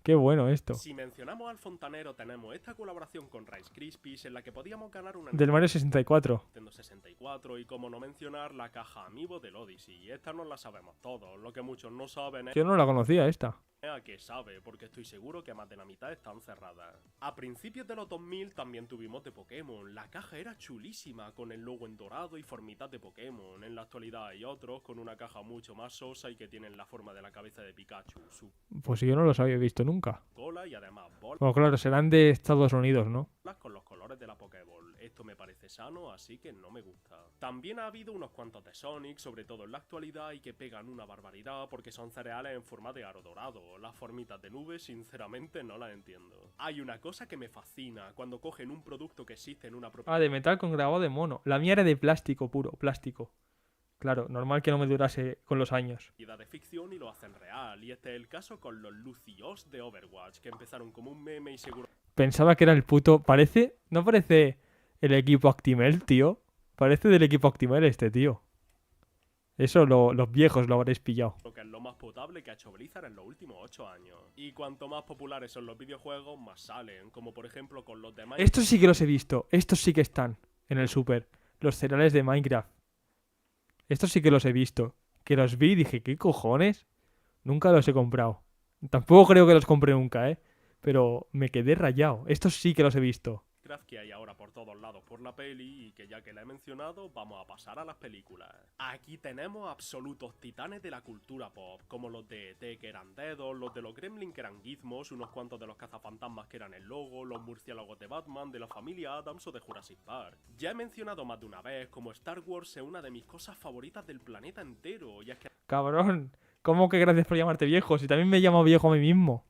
¡Qué bueno esto! Si mencionamos al fontanero, tenemos esta colaboración con Rice Krispies en la que podíamos ganar una Del Mario 64. Nintendo 64 y como no mencionar la caja Amiibo del Odyssey. Esta no la sabemos todos, lo que muchos no saben es... Yo no la conocía esta. A que sabe, porque estoy seguro que más de la mitad están cerradas. A principios de los 2000 también tuvimos de Pokémon. La caja era chulísima, con el logo en dorado y formitas de Pokémon. En la actualidad hay otros con una caja mucho más sosa y que tienen la forma de la cabeza de Pikachu, su Pues yo no los había visto nunca. cola y además bolas Bueno, claro, serán de Estados Unidos, ¿no? con los colores de la Pokéball. Esto me parece sano, así que no me gusta. También ha habido unos cuantos de Sonic, sobre todo en la actualidad, y que pegan una barbaridad porque son cereales en forma de aro dorado. Las formitas de nube, sinceramente, no las entiendo. Hay una cosa que me fascina, cuando cogen un producto que existe en una propiedad... Ah, de metal con grabado de mono. La mía era de plástico puro, plástico. Claro, normal que no me durase con los años. de ficción y lo hacen real, y este es el caso con los Lucios de Overwatch, que empezaron como un meme y seguro... Pensaba que era el puto... Parece... No parece el equipo Actimel, tío. Parece del equipo Actimel este, tío. Eso los viejos lo habréis pillado. que es lo más potable que ha hecho Blizzard en los últimos 8 años. Y cuanto más populares son los videojuegos, más salen, como por ejemplo con los de Minecraft. Estos sí que los he visto. Estos sí que están en el super. Los cereales de Minecraft. Estos sí que los he visto. Que los vi y dije, ¿qué cojones? Nunca los he comprado. Tampoco creo que los compré nunca, ¿eh? Pero me quedé rayado. Estos sí que los he visto. Que hay ahora por todos lados por la peli y que ya que la he mencionado, vamos a pasar a las películas. Aquí tenemos absolutos titanes de la cultura pop, como los de E.T. que eran dedos, los de los Gremlin que eran gizmos, unos cuantos de los cazafantasmas que eran el logo, los murciélagos de Batman, de la familia Addams o de Jurassic Park. Ya he mencionado más de una vez como Star Wars es una de mis cosas favoritas del planeta entero, y es que... Cabrón, ¿cómo que gracias por llamarte viejo? Si también me llamo viejo a mí mismo.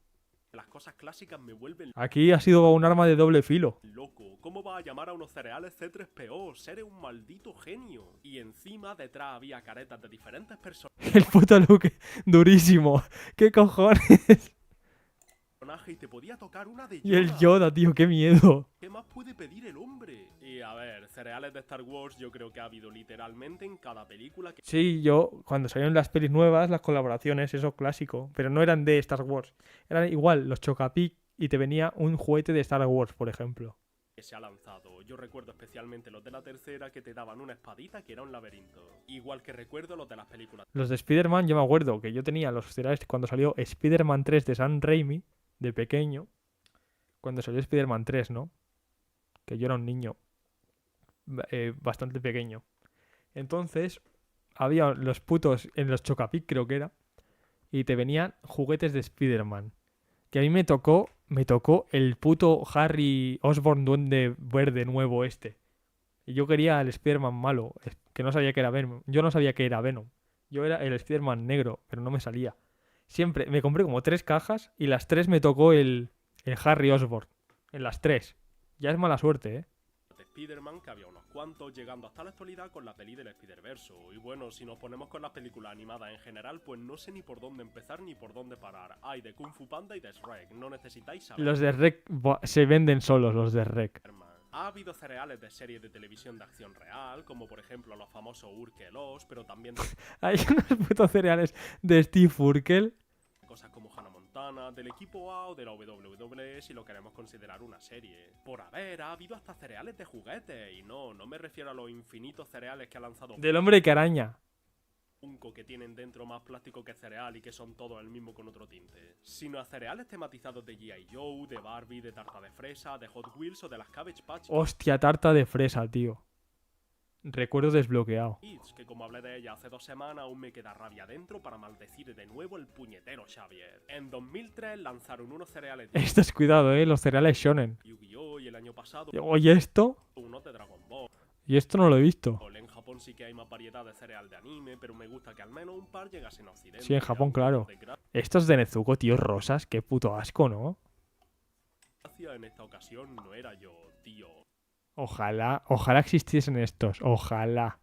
Las cosas clásicas me vuelven Aquí ha sido un arma de doble filo. loco. ¿Cómo va a llamar a unos cereales C3PO? Eres un maldito genio. Y encima detrás había caretas de diferentes personajes El puto Luke, durísimo. ¿Qué cojones? y te podía tocar una de Y el Yoda, tío, qué miedo. ¿Qué más puede pedir el hombre? Y a ver, cereales de Star Wars yo creo que ha habido literalmente en cada película que... Sí, yo, cuando salieron las pelis nuevas, las colaboraciones, eso clásico. Pero no eran de Star Wars. Eran igual, los Chocapic y te venía un juguete de Star Wars, por ejemplo. que se ha lanzado. Yo recuerdo especialmente los de la tercera que te daban una espadita que era un laberinto. Igual que recuerdo los de las películas. Los de Spider-Man, yo me acuerdo que yo tenía los cereales cuando salió Spider-Man 3 de Sam Raimi, de pequeño. Cuando salió Spider-Man 3, ¿no? Que yo era un niño bastante pequeño. Entonces, había los putos en los Chocapic, creo que era. Y te venían juguetes de Spider-Man. Que a mí me tocó el puto Harry Osborn duende verde nuevo este. Y yo quería el Spider-Man malo, que no sabía que era Venom. Yo no sabía que era Venom. Yo era el Spider-Man negro, pero no me salía. Siempre, me compré como 3 cajas y las 3 me tocó el Harry Osborn. En las 3. Ya es mala suerte, ¿eh? De Spider-Man, que había unos cuantos, llegando hasta la actualidad con la peli del Spider-Verso. Y bueno, si nos ponemos con las películas animadas en general, pues no sé ni por dónde empezar ni por dónde parar. Hay de Kung Fu Panda y de Shrek, no necesitáis saber. Los de Rec se venden solos, los de Rec. Ha habido cereales de series de televisión de acción real, como por ejemplo los famosos Urkelos, pero también... Hay unos putos cereales de Steve Urkel. Cosas como Hannah Montana. Montana, del equipo A o de la WWE si lo queremos considerar una serie. Por haber, ha habido hasta cereales de juguetes, y no me refiero a los infinitos cereales que ha lanzado Del hombre que araña. Funko que tienen dentro más plástico que cereal y que son todos el mismo con otro tinte, sino a cereales tematizados de G.I. Joe, de Barbie, de tarta de fresa, de Hot Wheels o de las Cabbage Patch Hostia, tarta de fresa, tío. Recuerdo desbloqueado. Kids, que como hablé de ella hace 2 semanas, aún me queda rabia dentro para maldecir de nuevo el puñetero Xavier. En 2003 lanzaron unos cereales de Estos, cuidado, los cereales shonen. Yu-Gi-Oh! Y el año pasado Oye, ¿esto? unos de Dragon Ball. Y esto no lo he visto. En Japón sí que hay más variedad de cereal de anime, pero me gusta que al menos un par llegasen a Occidente. Sí, en Japón, claro. Estos de Nezuko, tío, rosas, qué puto asco, ¿no? En esta ocasión no era yo, tío. Ojalá existiesen estos, ojalá.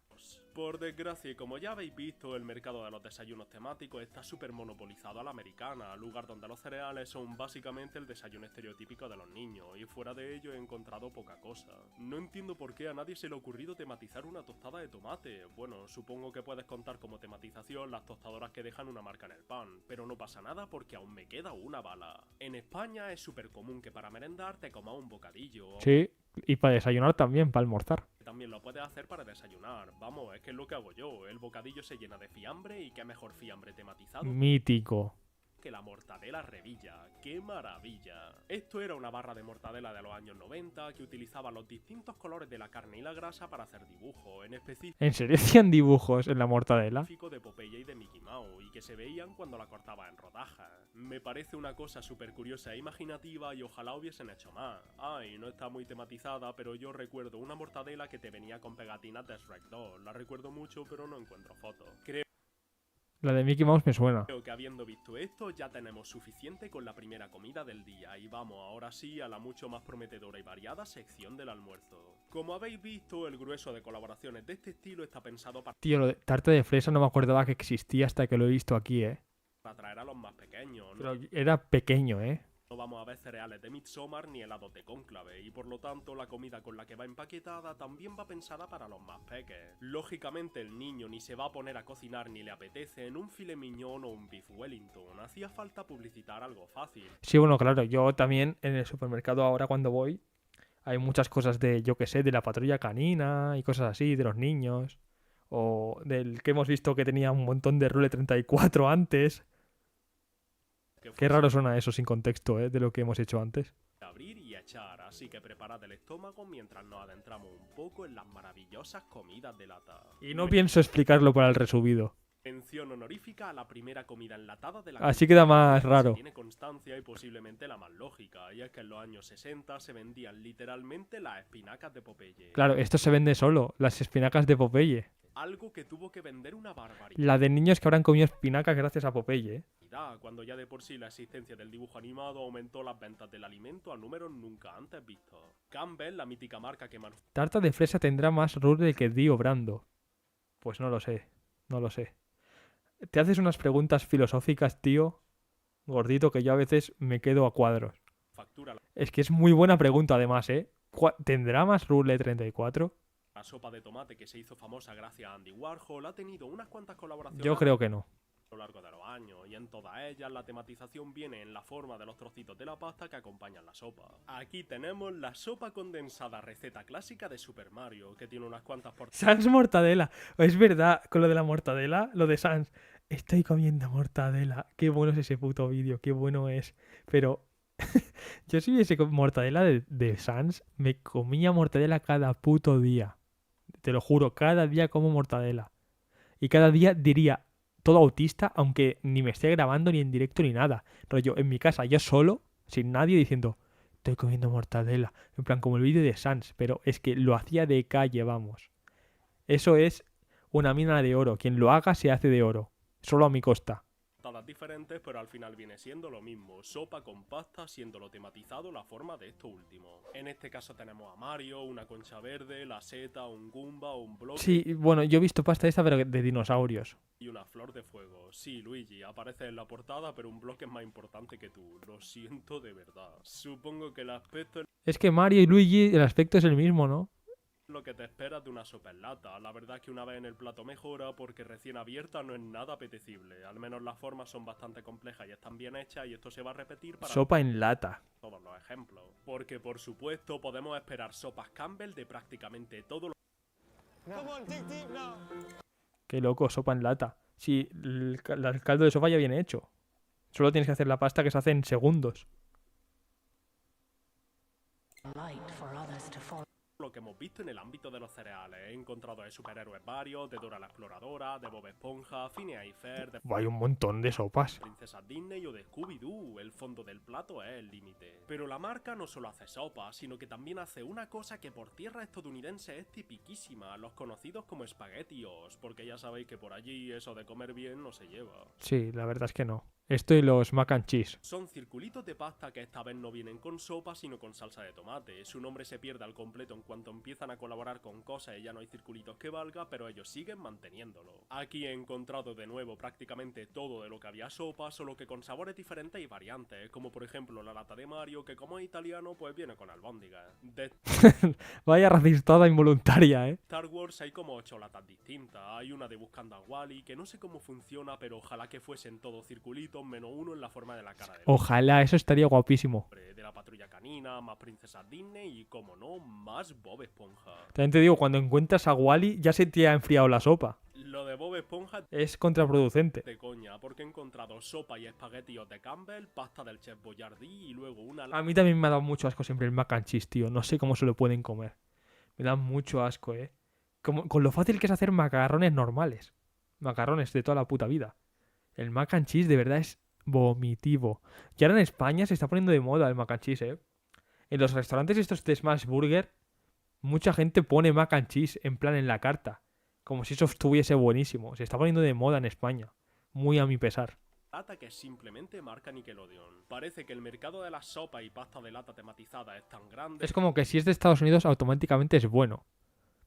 Por desgracia, y como ya habéis visto, el mercado de los desayunos temáticos está súper monopolizado a la americana, lugar donde los cereales son básicamente el desayuno estereotípico de los niños, y fuera de ello he encontrado poca cosa. No entiendo por qué a nadie se le ha ocurrido tematizar una tostada de tomate. Bueno, supongo que puedes contar como tematización las tostadoras que dejan una marca en el pan, pero no pasa nada porque aún me queda una bala. En España es súper común que para merendar te comas un bocadillo. Sí, y para desayunar también, para almorzar. También lo puedes hacer para desayunar. Vamos, es que es lo que hago yo. El bocadillo se llena de fiambre y qué mejor fiambre tematizado Mítico. que la mortadela Revilla. ¡Qué maravilla! Esto era una barra de mortadela de los años 90 que utilizaba los distintos colores de la carne y la grasa para hacer dibujos, en específico ¿En serio hacían dibujos en la mortadela? de Popeye y de Mickey Mouse, y que se veían cuando la cortaba en rodajas. Me parece una cosa súper curiosa e imaginativa y ojalá hubiesen hecho más. Ay, no está muy tematizada, pero yo recuerdo una mortadela que te venía con pegatinas de Shrek 2. La recuerdo mucho, pero no encuentro fotos. La de Mickey Mouse me suena. Creo que habiendo visto esto ya tenemos suficiente con la primera comida del día y vamos ahora sí a la mucho más prometedora y variada sección del almuerzo. Como habéis visto, el grueso de colaboraciones de este estilo está pensado para Tío, lo de tarta de fresa no me acordaba que existía hasta que lo he visto aquí, atraer a los más pequeños. Pero era pequeño, No vamos a ver cereales de Midsommar ni helados de cónclave, y por lo tanto la comida con la que va empaquetada también va pensada para los más peques. Lógicamente el niño ni se va a poner a cocinar ni le apetece en un filet mignon o un beef wellington, hacía falta publicitar algo fácil. Sí, bueno, claro, yo también en el supermercado ahora cuando voy hay muchas cosas de, yo que sé, de la patrulla canina y cosas así, de los niños. O del que hemos visto que tenía un montón de Rule 34 antes. Qué raro suena eso sin contexto, de lo que hemos hecho antes. Abrir y echar, así que preparad el estómago mientras nos adentramos un poco en las maravillosas comidas de lata. Y no pienso explicarlo para el resubido. Mención honorífica a la primera comida enlatada de la Así queda más que raro. tiene constancia y posiblemente la más lógica, y es que en los años 60 se vendían literalmente las espinacas de Popeye. Claro, esto se vende solo, las espinacas de Popeye. Algo que tuvo que vender una barbaridad. La de niños que habrán comido espinacas gracias a Popeye. Cuando ya de por sí la existencia del dibujo animado aumentó las ventas del alimento a números nunca antes vistos. Campbell, la mítica marca que Tarta de fresa tendrá más Rule que Dio Brando. Pues no lo sé, no lo sé. Te haces unas preguntas filosóficas, tío, gordito, que yo a veces me quedo a cuadros. Es que es muy buena pregunta además, ¿Tendrá más Rule 34? La sopa de tomate que se hizo famosa gracias a Andy Warhol ha tenido unas cuantas colaboraciones Yo creo que no. a lo largo de los años, y en todas ellas la tematización viene en la forma de los trocitos de la pasta que acompañan la sopa. Aquí tenemos la sopa condensada, receta clásica de Super Mario, que tiene unas cuantas Sans mortadela. Es verdad, con lo de la mortadela, lo de Sans. Estoy comiendo mortadela. Qué bueno es ese puto vídeo, qué bueno es. Pero yo si hubiese mortadela de Sans, me comía mortadela cada puto día. Te lo juro, cada día como mortadela. Y cada día diría, todo autista, aunque ni me esté grabando ni en directo ni nada. Rollo, en mi casa, yo solo, sin nadie, diciendo, estoy comiendo mortadela. En plan, como el vídeo de Sans, pero es que lo hacía de calle, vamos. Eso es una mina de oro. Quien lo haga se hace de oro. Solo a mi costa. todas diferentes, pero al final viene siendo lo mismo, sopa con pasta, siéndolo tematizado la forma de esto último. En este caso tenemos a Mario, una concha verde, la seta, un Goomba, un bloque... Sí, bueno, yo he visto pasta esta, pero de dinosaurios. Y una flor de fuego. Sí, Luigi, aparece en la portada, pero un bloque es más importante que tú. Lo siento de verdad. Supongo que el aspecto... Es que Mario y Luigi, el aspecto es el mismo, ¿no? lo que te esperas de una sopa en lata. La verdad es que una vez en el plato mejora porque recién abierta no es nada apetecible. Al menos las formas son bastante complejas y están bien hechas y esto se va a repetir para Sopa en lata. todos los ejemplos. Porque por supuesto podemos esperar sopas Campbell de prácticamente todo lo Qué loco, sopa en lata. Sí, el caldo de sopa ya viene hecho. Solo tienes que hacer la pasta que se hace en segundos. que hemos visto en el ámbito de los cereales. He encontrado de superhéroes varios, de Dora la Exploradora, de Bob Esponja, Phineas y Ferb, de Hay un montón de sopas. Princesa Disney o de Scooby-Doo. El fondo del plato es el límite. Pero la marca no solo hace sopas, sino que también hace una cosa que por tierra estadounidense es tipiquísima, los conocidos como espaguetios, porque ya sabéis que por allí eso de comer bien no se lleva. Sí, la verdad es que no. Esto y los mac and cheese. Son circulitos de pasta que esta vez no vienen con sopa, sino con salsa de tomate. Su nombre se pierde al completo en cuanto empiezan a colaborar con cosas y ya no hay circulitos que valga, pero ellos siguen manteniéndolo. Aquí he encontrado de nuevo prácticamente todo de lo que había sopa, solo que con sabores diferentes y variantes, como por ejemplo la lata de Mario, que como es italiano, pues viene con albóndigas. De Vaya racistada involuntaria, Star Wars hay como 8 latas distintas. Hay una de Buscando a Wally, que no sé cómo funciona, pero ojalá que fuesen todos circulitos, menos uno en la forma de la cara de Ojalá, eso estaría guapísimo. de la Patrulla Canina, más Princesa Disney y, como no, más Bob Esponja. También te digo, cuando encuentras a Wally ya se te ha enfriado la sopa. Lo de Bob Esponja Es contraproducente. de coña, porque he encontrado sopa y espaguetis de Campbell, pasta del Chef Boyardee y luego una... A mí también me ha dado mucho asco siempre el mac and cheese, tío. No sé cómo se lo pueden comer. Me da mucho asco, con lo fácil que es hacer macarrones normales. Macarrones de toda la puta vida. El mac and cheese de verdad es vomitivo. Y ahora en España se está poniendo de moda el mac and cheese, En los restaurantes estos de Smash Burger, mucha gente pone mac and cheese en plan en la carta. Como si eso estuviese buenísimo. Se está poniendo de moda en España. Muy a mi pesar. lata que es simplemente marca Nickelodeon. Parece que el mercado de las sopas y pasta de lata tematizada es tan grande... Es como que si es de Estados Unidos automáticamente es bueno.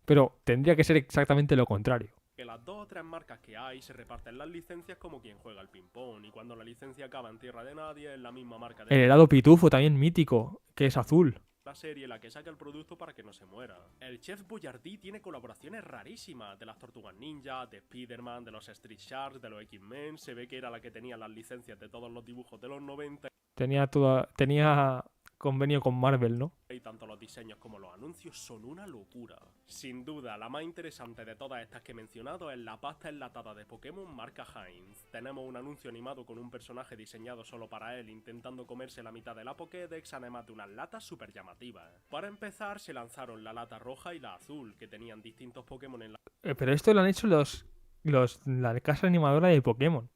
Pero tendría que ser exactamente lo contrario. que las 2 o 3 marcas que hay se reparten las licencias como quien juega al ping-pong, y cuando la licencia acaba en tierra de nadie es la misma marca de El helado pitufo también mítico, que es azul. la serie la que saca el producto para que no se muera. El Chef Boyardee tiene colaboraciones rarísimas de las Tortugas Ninja, de Spider-Man, de los Street Sharks, de los X-Men. Se ve que era la que tenía las licencias de todos los dibujos de los 90 Tenía convenio con Marvel, ¿no? y tanto los diseños como los anuncios son una locura. Sin duda, la más interesante de todas estas que he mencionado es la pasta enlatada de Pokémon marca Heinz. Tenemos un anuncio animado con un personaje diseñado solo para él intentando comerse la mitad de la Pokédex, además de unas latas súper llamativas. Para empezar, se lanzaron la lata roja y la azul, que tenían distintos Pokémon en la... Pero esto lo han hecho la casa animadora de Pokémon.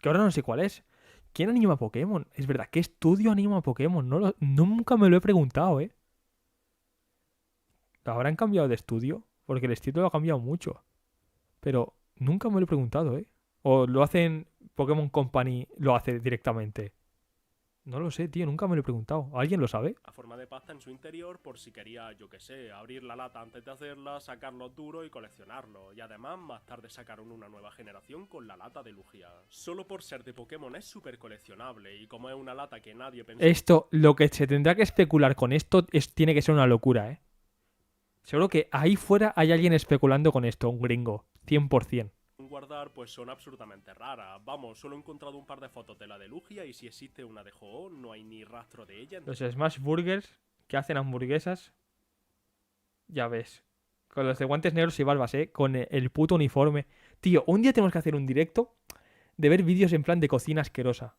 Que ahora no sé cuál es. ¿Quién anima Pokémon? Es verdad, ¿qué estudio anima Pokémon? Nunca me lo he preguntado, ¿Habrán cambiado de estudio? Porque el estilo lo ha cambiado mucho. Pero nunca me lo he preguntado, O lo hacen Pokémon Company, lo hace directamente. No lo sé, tío, nunca me lo he preguntado. ¿Alguien lo sabe? a forma de pasta en su interior por si quería, yo que sé, abrir la lata antes de hacerla, sacarlos duros y coleccionarlos. Y además, más tarde sacaron una nueva generación con la lata de Lugia. Solo por ser de Pokémon es súper coleccionable, y como es una lata que nadie pensó... Esto, lo que se tendrá que especular con esto tiene que ser una locura, Seguro que ahí fuera hay alguien especulando con esto, un gringo. 100%. guardar, pues son absolutamente raras. Vamos, solo he encontrado un par de fotos de la de Lugia, y si existe una de Ho-Oh, no hay ni rastro de ella. Los Smash Burgers que hacen hamburguesas. Ya ves. Con los de guantes negros y barbas, con el puto uniforme. Tío, un día tenemos que hacer un directo de ver vídeos en plan de cocina asquerosa.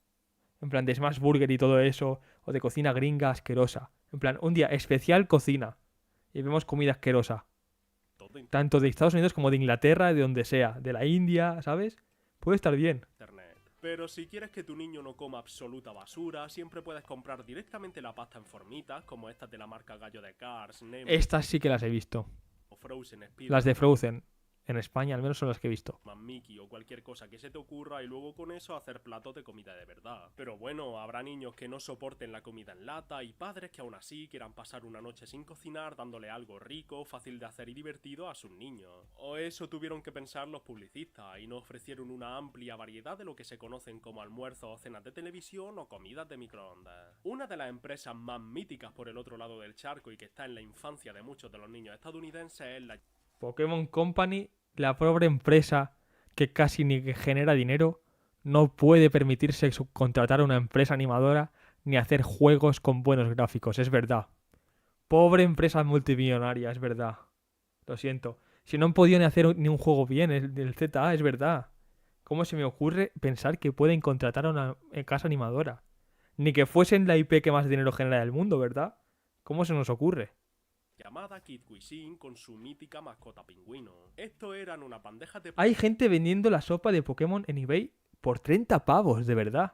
En plan de Smash Burger y todo eso. O de cocina gringa asquerosa. En plan, un día especial cocina. Y vemos comida asquerosa. Tanto de Estados Unidos como de Inglaterra, de donde sea. De la India, ¿sabes? Puede estar bien. Pero si quieres que tu niño no coma absoluta basura, siempre puedes comprar directamente la pasta en formitas, como estas de la marca Gallo de Cars, Nemo, Estas sí que las he visto. o Frozen Speed. Las de Frozen. En España, al menos son las que he visto. más Mickey o cualquier cosa que se te ocurra y luego con eso hacer platos de comida de verdad. Pero bueno, habrá niños que no soporten la comida en lata y padres que aún así quieran pasar una noche sin cocinar dándole algo rico, fácil de hacer y divertido a sus niños. O eso tuvieron que pensar los publicistas y nos ofrecieron una amplia variedad de lo que se conocen como almuerzos o cenas de televisión o comidas de microondas. Una de las empresas más míticas por el otro lado del charco y que está en la infancia de muchos de los niños estadounidenses es la Pokémon Company, la pobre empresa que casi ni que genera dinero, no puede permitirse subcontratar a una empresa animadora ni hacer juegos con buenos gráficos, es verdad. Pobre empresa multimillonaria, es verdad. Lo siento. Si no han podido ni hacer ni un juego bien, el ZA, es verdad. ¿Cómo se me ocurre pensar que pueden contratar a una casa animadora? Ni que fuesen la IP que más dinero genera del mundo, ¿verdad? ¿Cómo se nos ocurre? llamada Kid Cuisine con su mítica mascota pingüino. Esto eran una bandeja de... Hay gente vendiendo la sopa de Pokémon en eBay por 30 pavos, de verdad.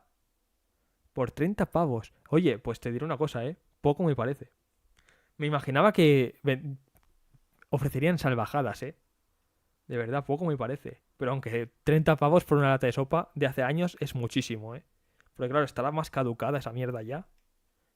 Por 30 pavos. Oye, pues te diré una cosa, poco me parece. Me imaginaba que ofrecerían salvajadas, de verdad, poco me parece. Pero aunque 30 pavos por una lata de sopa de hace años es muchísimo, Porque claro, estará más caducada esa mierda ya.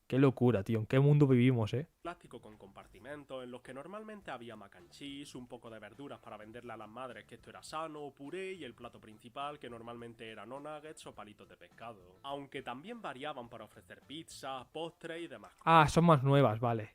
Qué locura, tío. ¿En qué mundo vivimos, Plástico con compartimentos en los que normalmente había mac and cheese, un poco de verduras para venderle a las madres que esto era sano, puré y el plato principal que normalmente eran o nuggets o palitos de pescado. Aunque también variaban para ofrecer pizza, postre y demás. Ah, son más nuevas, vale.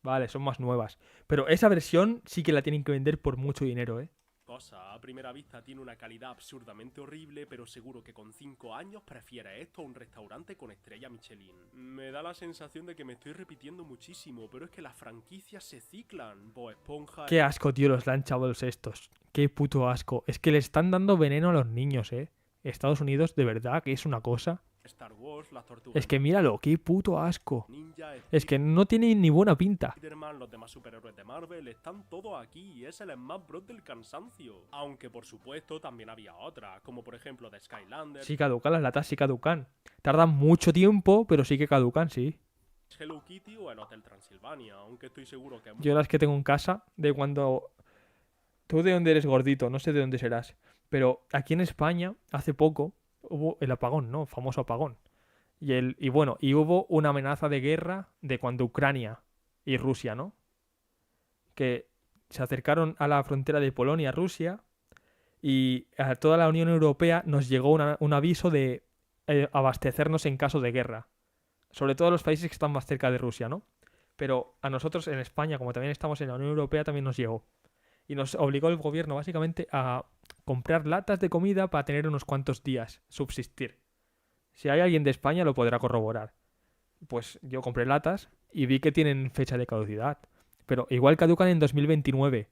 Vale, son más nuevas. Pero esa versión sí que la tienen que vender por mucho dinero, Cosa, a primera vista tiene una calidad absurdamente horrible, pero seguro que con 5 años prefiere esto a un restaurante con estrella Michelin. Me da la sensación de que me estoy repitiendo muchísimo, pero es que las franquicias se ciclan. Bob Esponja... Qué asco, tío, los Lunchables estos. Qué puto asco. Es que le están dando veneno a los niños, Estados Unidos, de verdad, que es una cosa. Star Wars, las tortugas... Es que míralo, qué puto asco. Ninja, Es que no tiene ni buena pinta. Spider-Man, los demás superhéroes de Marvel, están todos aquí y es el Smash Bros del cansancio. Aunque por supuesto también había otras, como por ejemplo de Skylander. Sí caducan, las latas sí caducan. Tardan mucho tiempo, pero sí que caducan, sí. Hello Kitty o el Hotel Transilvania, aunque estoy seguro que... Yo las que tengo en casa, de cuando... Tú de dónde eres gordito, no sé de dónde serás. Pero aquí en España, hace poco, hubo el apagón, ¿no? Famoso apagón. Y hubo una amenaza de guerra de cuando Ucrania y Rusia, ¿no? Que se acercaron a la frontera de Polonia, Rusia, y a toda la Unión Europea nos llegó un aviso de abastecernos en caso de guerra. Sobre todo los países que están más cerca de Rusia, ¿no? Pero a nosotros en España, como también estamos en la Unión Europea, también nos llegó. Y nos obligó el gobierno básicamente a comprar latas de comida para tener unos cuantos días, subsistir. Si hay alguien de España lo podrá corroborar. Pues yo compré latas y vi que tienen fecha de caducidad. Pero igual caducan en 2029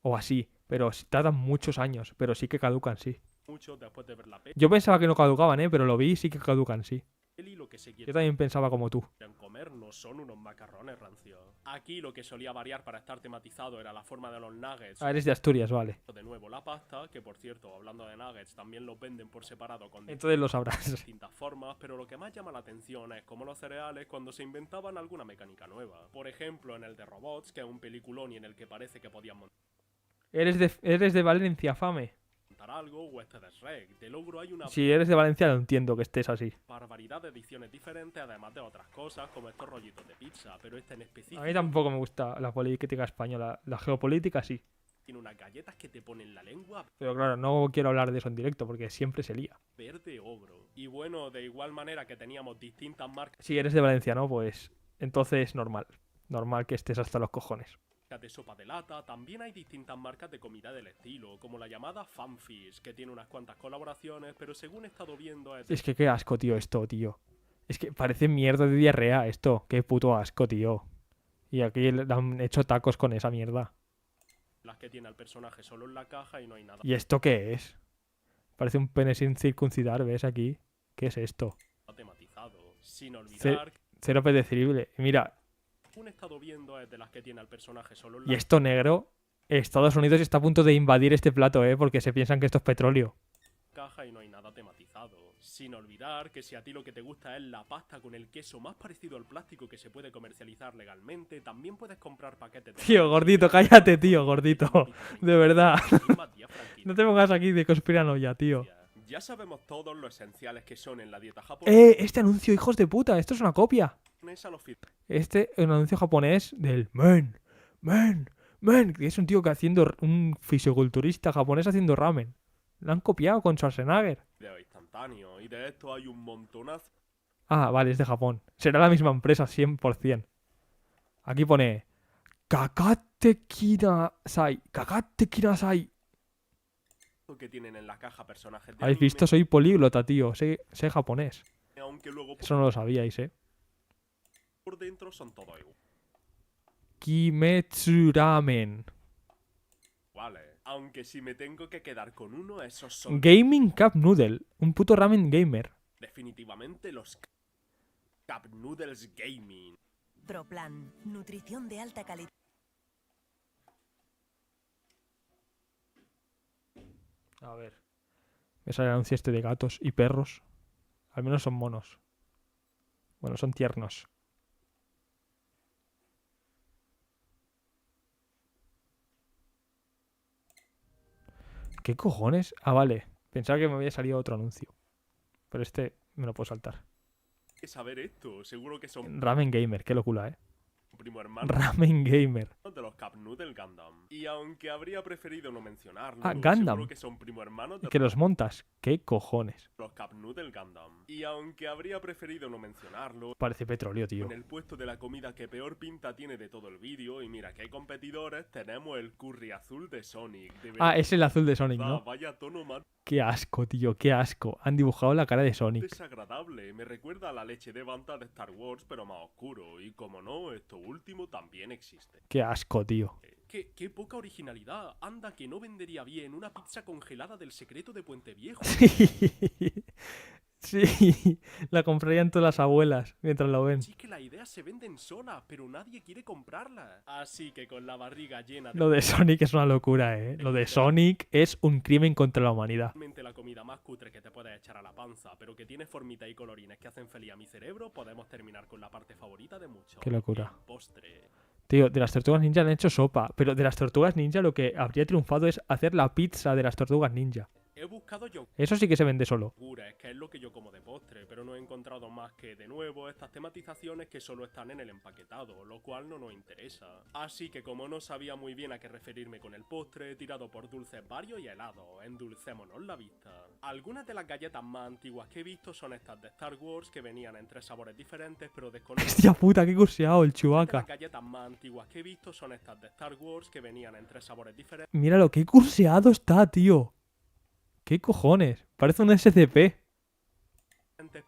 o así. Pero tardan muchos años. Pero sí que caducan, sí. Mucho después de ver la peli. Yo pensaba que no caducaban, pero lo vi y sí que caducan, sí. Lo que se Yo también pensaba como tú. comer no son unos macarrones rancios. Aquí lo que solía variar para estar tematizado era la forma de los nuggets. Ah, eres de Asturias, vale. De nuevo la pasta, que por cierto, hablando de nuggets, también los venden por separado con Entonces lo sabrás. distintas formas, pero lo que más llama la atención es cómo los cereales cuando se inventaban alguna mecánica nueva. Por ejemplo, en el de Robots, que es un peliculón y en el que parece que podían montar Eres de Valencia, Fame. algo, o este de Shrek. De logro hay una Si eres de Valencia, lo entiendo que estés así. barbaridad de ediciones diferentes, además de otras cosas, como estos rollitos de pizza, pero este en específico... A mí tampoco me gusta la política española. La geopolítica sí. Tiene unas galletas que te ponen la lengua Pero claro, no quiero hablar de eso en directo porque siempre se lía. verde ogro. Y bueno, de igual manera que teníamos distintas marcas Si eres de Valencia, ¿no? Pues entonces normal. Normal que estés hasta los cojones. de sopa de lata, también hay distintas marcas de comida del estilo, como la llamada Fanfish, que tiene unas cuantas colaboraciones, pero según he estado viendo Es que qué asco, tío, esto, tío. Es que parece mierda de diarrea esto. Qué puto asco, tío. Y aquí le han hecho tacos con esa mierda. las que tiene al personaje solo en la caja y no hay nada ¿Y esto qué es? Parece un pene sin circuncidar, ¿ves aquí? ¿Qué es esto? tematizado. Sin olvidar Cero apetecible. Mira, un estado viendo es de las que tiene al personaje solo en y la esto negro, Estados Unidos está a punto de invadir este plato, porque se piensan que esto es petróleo. cajas y no hay nada tematizado. Sin olvidar que si a ti lo que te gusta es la pasta con el queso más parecido al plástico que se puede comercializar legalmente, también puedes comprar paquetes de... Tío, gordito, cállate, tío, gordito. De verdad. No te pongas aquí de conspiranoia, tío. Ya sabemos todos lo esenciales que son en la dieta japonesa. Este anuncio, hijos de puta, esto es una copia. Este es un anuncio japonés del men, que es un tío que un fisioculturista japonés haciendo ramen. Lo han copiado con Schwarzenegger. Video instantáneo, y de esto hay un montonazo. Ah, vale, es de Japón. Será la misma empresa, 100%. Aquí pone Kakate Kinasai. Kakate Kinasai. Que tienen en la caja personajes de ¿Habéis anime, visto? Soy políglota, tío. Sé japonés. aunque luego Eso no lo sabíais, por dentro son todo igual. Kimetsu Ramen. Vale, aunque si me tengo que quedar con uno, esos son Gaming Cup Noodle. Un puto ramen gamer. definitivamente los Cup Noodles Gaming. Proplan, nutrición de alta calidad. A ver. Me sale el anuncio este de gatos y perros. Al menos son monos. Bueno, son tiernos. ¿Qué cojones? Ah, vale. Pensaba que me había salido otro anuncio. Pero este me lo puedo saltar. Hay que saber esto, seguro que son Ramen Gamer, qué locura, primo hermano Ramen Gamer. de los Cup Noodle Gundam. Y aunque habría preferido no mencionarlo, Ah, Gundam. seguro que son primo hermanos de Que los montas. ¿Qué cojones? los Cup Noodle Gundam. Y aunque habría preferido no mencionarlo, Parece petróleo, tío. en el puesto de la comida que peor pinta tiene de todo el vídeo, y mira que hay competidores, tenemos el curry azul de Sonic. De Ah, es el azul de Sonic, ¿no? Vaya tono más Qué asco, tío, qué asco. Han dibujado la cara de Sonic. desagradable. Me recuerda a la leche de Banta de Star Wars, pero más oscuro. Y como no, esto último también existe. Qué asco, tío. Qué poca originalidad. Anda que no vendería bien una pizza congelada del secreto de Puente Viejo. Sí, la comprarían todas las abuelas mientras lo ven. Sí que las ideas se venden solas, pero nadie quiere comprarlas. Así que con la barriga llena de... Lo de Sonic es una locura, Lo de Sonic es un crimen contra la humanidad. Realmente la comida más cutre que te puedes echar a la panza, pero que tiene formitas y colorines que hacen feliz a mi cerebro, podemos terminar con la parte favorita de muchos. Qué locura. El postre. Tío, de las tortugas ninja han hecho sopa, pero de las tortugas ninja lo que habría triunfado es hacer la pizza de las tortugas ninja. He buscado yo. Eso sí que se vende solo. Es que es lo que yo como de postre, pero no he encontrado más que, de nuevo, estas tematizaciones que solo están en el empaquetado, lo cual no nos interesa. Así que como no sabía muy bien a qué referirme con el postre, he tirado por dulces varios y helados. Endulcémonos la vista. Algunas de las galletas más antiguas que he visto son estas de Star Wars, que venían en 3 sabores diferentes, pero desconozco. Hostia puta, qué curseado el Chewbacca. Las galletas más antiguas que he visto son estas de Star Wars, que venían en 3 sabores diferentes. Míralo, qué curseado está, tío. ¿Qué cojones? Parece un SCP.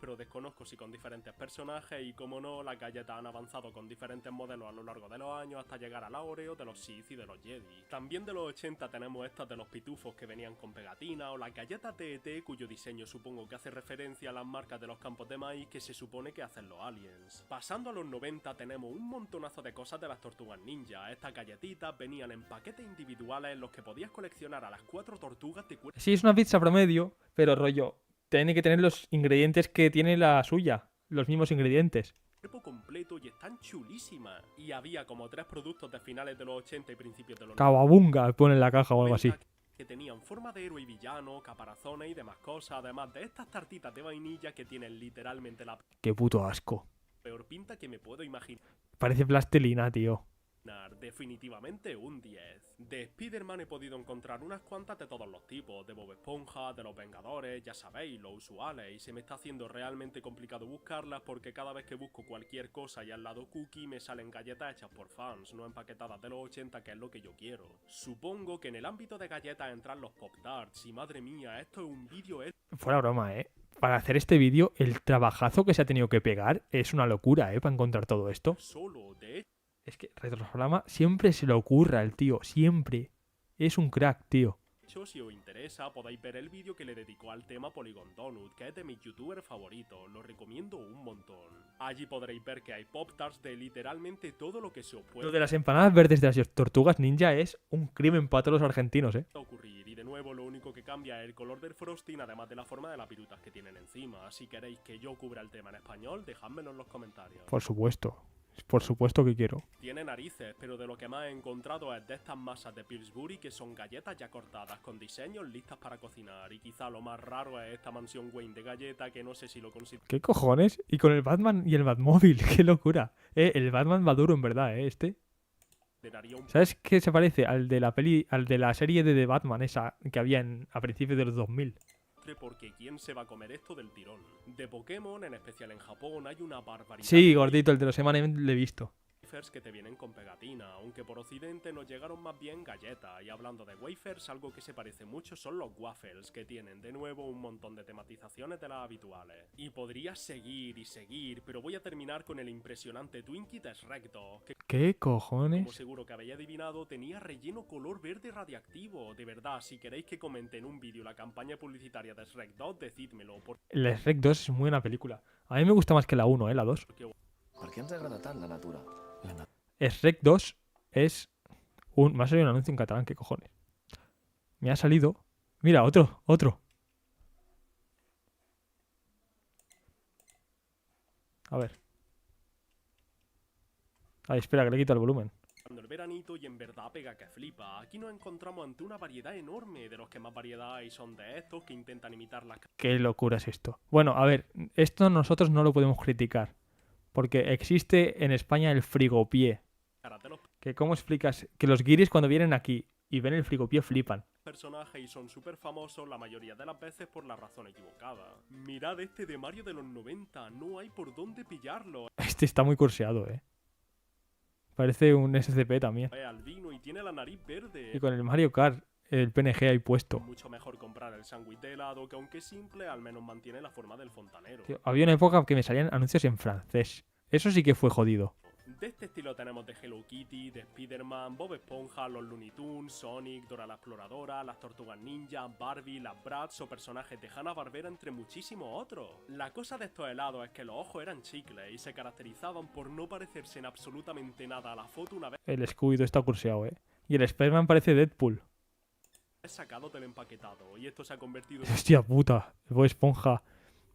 Pero desconozco si con diferentes personajes, y como no, las galletas han avanzado con diferentes modelos a lo largo de los años hasta llegar a la Oreo, de los Sith y de los Jedi. También de los 80 tenemos estas de los pitufos que venían con pegatina, o las galletas de ET, cuyo diseño supongo que hace referencia a las marcas de los campos de maíz que se supone que hacen los aliens. Pasando a los 90 tenemos un montonazo de cosas de las tortugas ninja. Estas galletitas venían en paquetes individuales en los que podías coleccionar a las 4 tortugas de cuerpo. Sí, es una pizza promedio, pero rollo, tiene que tener los ingredientes que tiene la suya. Los mismos ingredientes. Cuerpo completo y están chulísimas. Y había como 3 productos de finales de los 80 y principios de los 90 Cababunga, pone en la caja o algo así. que tenían forma de héroe y villano, caparazones y demás cosas, además de estas tartitas de vainilla que tienen literalmente la Qué puto asco. peor pinta que me puedo imaginar. Parece plastilina, tío. Definitivamente un 10. De Spider-Man he podido encontrar unas cuantas de todos los tipos, de Bob Esponja, de los Vengadores, ya sabéis, los usuales, y se me está haciendo realmente complicado buscarlas porque cada vez que busco cualquier cosa y al lado cookie me salen galletas hechas por fans, no empaquetadas de los 80, que es lo que yo quiero. Supongo que en el ámbito de galletas entran los Pop-Tarts, y madre mía, esto es un vídeo... Fuera broma, Para hacer este vídeo, el trabajazo que se ha tenido que pegar es una locura, para encontrar todo esto. Solo, de hecho... Es que Retroflama siempre se le ocurra el tío, siempre. Es un crack, tío. Si os interesa, podéis ver el vídeo que le dedicó al tema Polygon Donut, que es de mis youtubers favoritos, lo recomiendo un montón. Allí podréis ver que hay Pop-Tarts de literalmente todo lo que se os puede Lo de las empanadas verdes de las tortugas ninja es un crimen para todos los argentinos, ocurrir, y de nuevo lo único que cambia es el color del frosting, además de la forma de las virutas que tienen encima. Si queréis que yo cubra el tema en español, dejádmelo en los comentarios. Por supuesto que quiero. Tiene narices, pero de lo que más he encontrado es de estas masas de Pillsbury que son galletas ya cortadas, con diseños listas para cocinar. Y quizá lo más raro es esta mansión Wayne de galleta, que no sé si lo considero. ¿Qué cojones? Y con el Batman y el Batmóvil, qué locura. El Batman va duro en verdad, ¿Sabes qué se parece al de la serie de The Batman esa que había a principios de los 2000? Porque ¿quién se va a comer esto del tirón? De Pokémon, en especial en Japón, hay una barbaridad. Sí, gordito, el de los M&M lo he visto. Wafers que te vienen con pegatina, aunque por occidente nos llegaron más bien galletas. Y hablando de wafers, algo que se parece mucho son los waffles, que tienen de nuevo un montón de tematizaciones de las habituales. Y podría seguir y seguir, pero voy a terminar con el impresionante Twinkie de Shrek 2, que, ¿qué cojones? como seguro que habéis adivinado, tenía relleno color verde radiactivo. De verdad, si queréis que comente en un vídeo la campaña publicitaria de Shrek 2, decídmelo. El Shrek 2 es muy buena película. A mí me gusta más que la 1, la 2. Per què ens agrada tant la natura? Shrek 2 es un... Me ha salido un anuncio en catalán, ¿qué cojones? Me ha salido... Mira, otro. A ver. Ay, espera, que le quito el volumen. Cuando el veranito y en verdad pega que flipa. Aquí nos encontramos ante una variedad enorme. De los que más variedad hay son de estos que intentan imitar las... Qué locura es esto. Bueno, a ver, esto nosotros no lo podemos criticar. Porque existe en España el frigopié. Que ¿cómo explicas? Que los guiris cuando vienen aquí y ven el frigopié flipan. Personajes y son súper famosos la mayoría de las veces por la razón equivocada. Mirad este de Mario de los 90, no hay por dónde pillarlo. Este está muy curseado, Parece un SCP también. Albino y tiene la nariz verde. Y con el Mario Kart, el PNG ahí puesto. Mucho mejor comprar el sándwich de helado, que aunque simple, al menos mantiene la forma del fontanero. Tío, había una época que me salían anuncios en francés. Eso sí que fue jodido. De este estilo tenemos de Hello Kitty, de Spider-Man, Bob Esponja, los Looney Tunes, Sonic, Dora la Exploradora, las Tortugas Ninja, Barbie, las Bratz o personajes de Hanna-Barbera, entre muchísimos otros. La cosa de estos helados es que los ojos eran chicles y se caracterizaban por no parecerse en absolutamente nada a la foto una vez El Scooby-Doo está curseado, Y el Spider-Man parece Deadpool. sacado del empaquetado, y esto se ha convertido en Hostia puta, el Bob Esponja.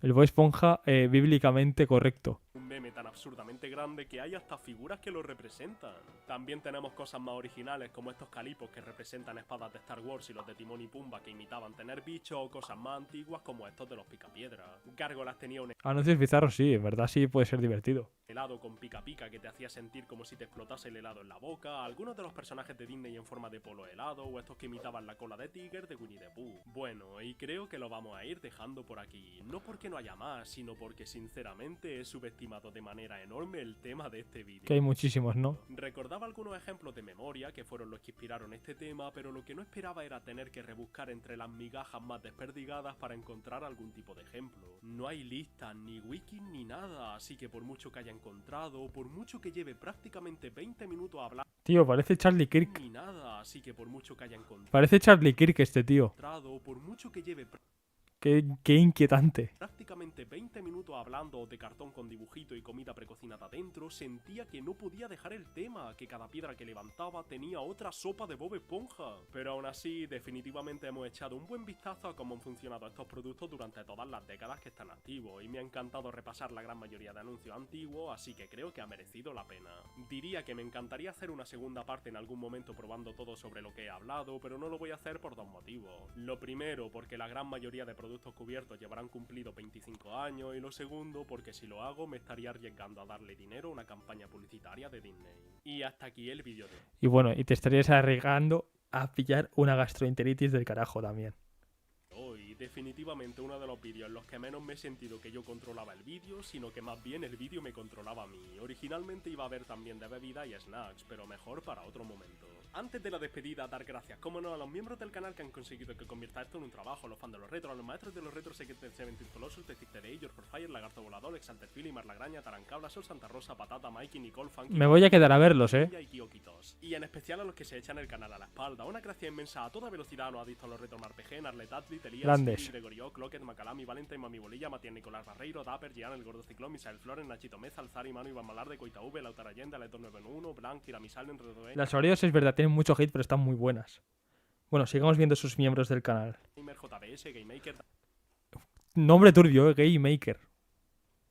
El Bob Esponja bíblicamente correcto. un meme tan absurdamente grande que hay hasta figuras que lo representan. También tenemos cosas más originales como estos calipos que representan espadas de Star Wars y los de Timón y Pumba que imitaban tener bichos, o cosas más antiguas como estos de los picapiedras. Gárgolas tenía un Anuncios bizarros sí, en verdad sí puede ser divertido. helado con pica pica que te hacía sentir como si te explotase el helado en la boca, algunos de los personajes de Disney en forma de polo helado o estos que imitaban la cola de Tiger de Winnie the Pooh. Bueno, y creo que lo vamos a ir dejando por aquí, no porque no haya más, sino porque sinceramente he subestimado de manera enorme el tema de este vídeo. Que hay muchísimos, ¿no? Recordaba algunos ejemplos de memoria que fueron los que inspiraron este tema, pero lo que no esperaba era tener que rebuscar entre las migajas más desperdigadas para encontrar algún tipo de ejemplo. No hay listas, ni wikis, ni nada, así que por mucho que haya encontrado, por mucho que lleve prácticamente 20 minutos hablando, Tío, parece Charlie Kirk. ni nada, así que por mucho que haya encontrado, Parece Charlie Kirk este tío. por mucho que lleve Qué inquietante. prácticamente 20 minutos hablando de cartón con dibujito y comida precocinada dentro, sentía que no podía dejar el tema, que cada piedra que levantaba tenía otra sopa de Bob Esponja. Pero aún así, definitivamente hemos echado un buen vistazo a cómo han funcionado estos productos durante todas las décadas que están activos, y me ha encantado repasar la gran mayoría de anuncios antiguos, así que creo que ha merecido la pena. Diría que me encantaría hacer una segunda parte en algún momento probando todo sobre lo que he hablado, pero no lo voy a hacer por dos motivos. Lo primero, porque la gran mayoría de productos cubiertos llevarán cumplido 25 años, y lo segundo, porque si lo hago me estaría arriesgando a darle dinero a una campaña publicitaria de Disney. Y hasta aquí el vídeo de Y bueno, y te estarías arriesgando a pillar una gastroenteritis del carajo también. hoy. Definitivamente uno de los vídeos en los que menos me he sentido que yo controlaba el vídeo, sino que más bien el vídeo me controlaba a mí. Originalmente iba a haber también de bebida y snacks, pero mejor para otro momento. Antes de la despedida, dar gracias, como no, a los miembros del canal que han conseguido que convierta esto en un trabajo, a los fans de los retros, a los maestros de los retros, Secret Seventeen Colossus, The Stick Day, George for Fire, Lagarto Volador, Exalted Philly, Mar Lagraña, Tarancabla, Sol Santa Rosa, Patata, Mikey, Nicole, Funky... Me voy a quedar a verlos, y Kiokitos. Y en especial a los que se echan el canal a la espalda. Una gracia inmensa a toda velocidad a los adictos a los retos RPG, Narlet Atlit, Elías, Grandes. Gregorio, Clocket, Macalami, Valentine, Mami Bolilla, Matías Nicolás Barreiro, Dapper, Gian, El Gordo Ciclón, Misael Flores, Nachito Meza, Alzari, Manu, Iván Malar de Coita V, Lautaro Allende, Aleto 991, Blanc, Tiramisal, Enredo. Las Oreos es verdad, tienen mucho hate, pero están muy buenas. Bueno, sigamos viendo sus miembros del canal. Gamer, JBS, GameMaker, Nombre turbio, Game Maker.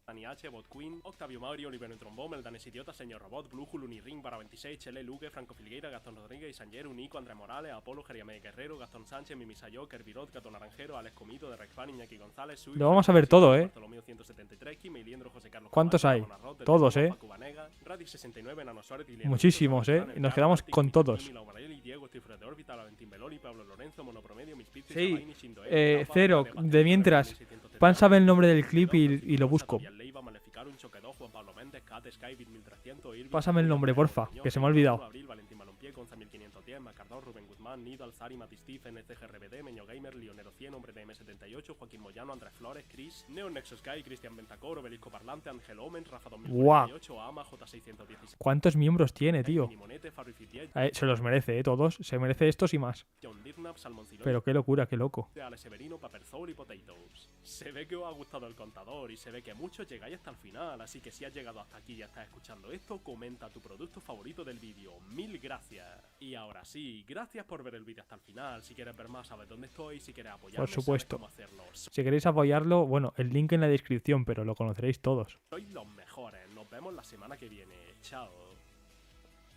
Dani H, Bot Queen, Octavio Mauri, Oliver Trombón, El Danes Idiota, Señor Robot, Blue Hulu, Uniring, Bara 26, Chele, Luque, Franco Filgueira, Gastón Rodríguez, Sanjeru, Nico, Andrés Morales, Apolo, Jeriame Guerrero, Gastón Sánchez, Mimi Sayo, Kervirot, Gato Naranjero, Alex Comito, de Rex Fan, Iñaki González, Sui, Lo vamos a ver todo, Bartolomeo 173, Kim Liendro, José Carlos ¿Cuántos Camacho, hay? Ramón Arroz, Todos, Telefónico, Facu Vanega, Radix 69, Nano Suárez, Liliana Muchísimos, Russo, y nos quedamos Artic, con Vicky, todos. Jimmy, Laura Marelli, Diego, Stifre de Órbita, Valentín Beloli, Pablo Lorenzo, Monopromedio, Miss Pizzi, Sí, Sabaini, Shindo Ed, Rafa, Cero, Daniel de mientras. Pan sabe el nombre del clip y lo busco. Leiva, Maleficarum, Choquedó, Juan Pablo Méndez, Cat, Sky, 1300, Irving, Pásame el nombre, porfa, que se me ha olvidado. Abril, Valentín Malompié, 11.510, Macardón, Rubén Guzmán, Nido, Alzari, Matistif, NCGRBD, Meño Gamer, Lionero 100, Hombre de M78, Joaquín Moyano, Andrés Flores, Chris, Neon Nexus Sky, Cristian Ventacor, Obelisco Parlante, Ángel Omen, Rafa 2048, Ama, J616. ¿Cuántos miembros tiene, tío? Minimonete, Farri Fitiel, Se los merece, todos. Se merece estos y más. John Dirnap, Salmoncillo, Pero qué locura, qué loco. Ale Severino, Paper Soul y Potatoes. Se ve que os ha gustado el contador y se ve que muchos llegáis hasta el final, así que si has llegado hasta aquí y estás escuchando esto, comenta tu producto favorito del vídeo. Mil gracias. Y ahora sí, gracias por ver el vídeo hasta el final. Si quieres ver más, sabes dónde estoy. Si quieres apoyarme, Por supuesto. sabes cómo hacerlo. Si queréis apoyarlo, bueno, el link en la descripción, pero lo conoceréis todos. Sois los mejores. Nos vemos la semana que viene. Chao.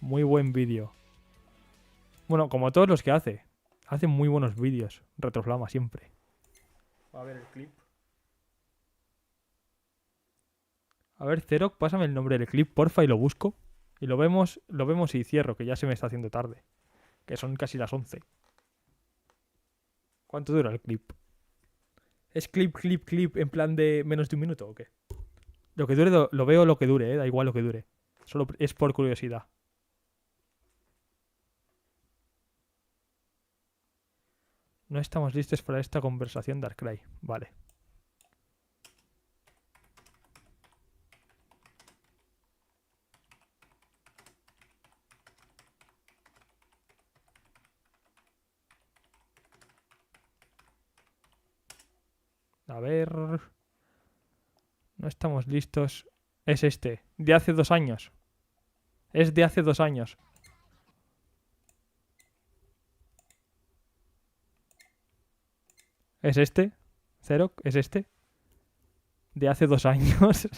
Muy buen vídeo. Bueno, como todos los que hace. Hace muy buenos vídeos. Retroflama siempre. A ver el clip. A ver, Zerok, pásame el nombre del clip, porfa, y lo busco. Y lo vemos y cierro, que ya se me está haciendo tarde. Que son casi las 11. ¿Cuánto dura el clip? ¿Es clip en plan de menos de un minuto o qué? Lo que dure, lo veo lo que dure, da igual lo que dure. Solo es por curiosidad. No estamos listos para esta conversación, Darkrai. Vale. A ver... No estamos listos. Es este. De hace 2 años. Es de hace 2 años. ¿Es este? ¿Zerok? ¿Es este? De hace 2 años.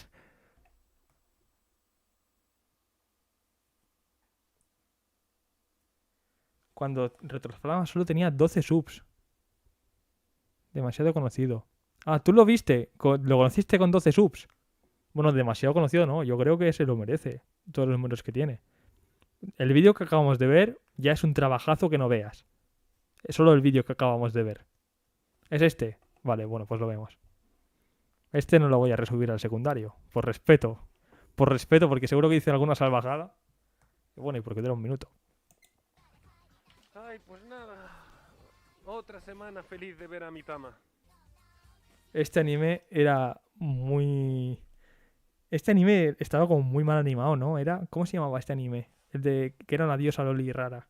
Cuando Retroflama solo tenía 12 subs. Demasiado conocido. Ah, ¿tú lo viste? ¿Lo conociste con 12 subs? Bueno, demasiado conocido no. Yo creo que se lo merece. Todos los números que tiene. El vídeo que acabamos de ver ya es un trabajazo que no veas. Es solo el vídeo que acabamos de ver. ¿Es este? Vale, bueno, pues lo vemos. Este no lo voy a resubir al secundario. Por respeto. Por respeto, porque seguro que hice alguna salvajada. Y bueno, y porque dura 1 minuto. Ay, pues nada. Otra semana feliz de ver a mi Tama. Este anime era muy... Este anime estaba como muy mal animado, ¿no? ¿Cómo se llamaba este anime? El de que era una diosa loli rara.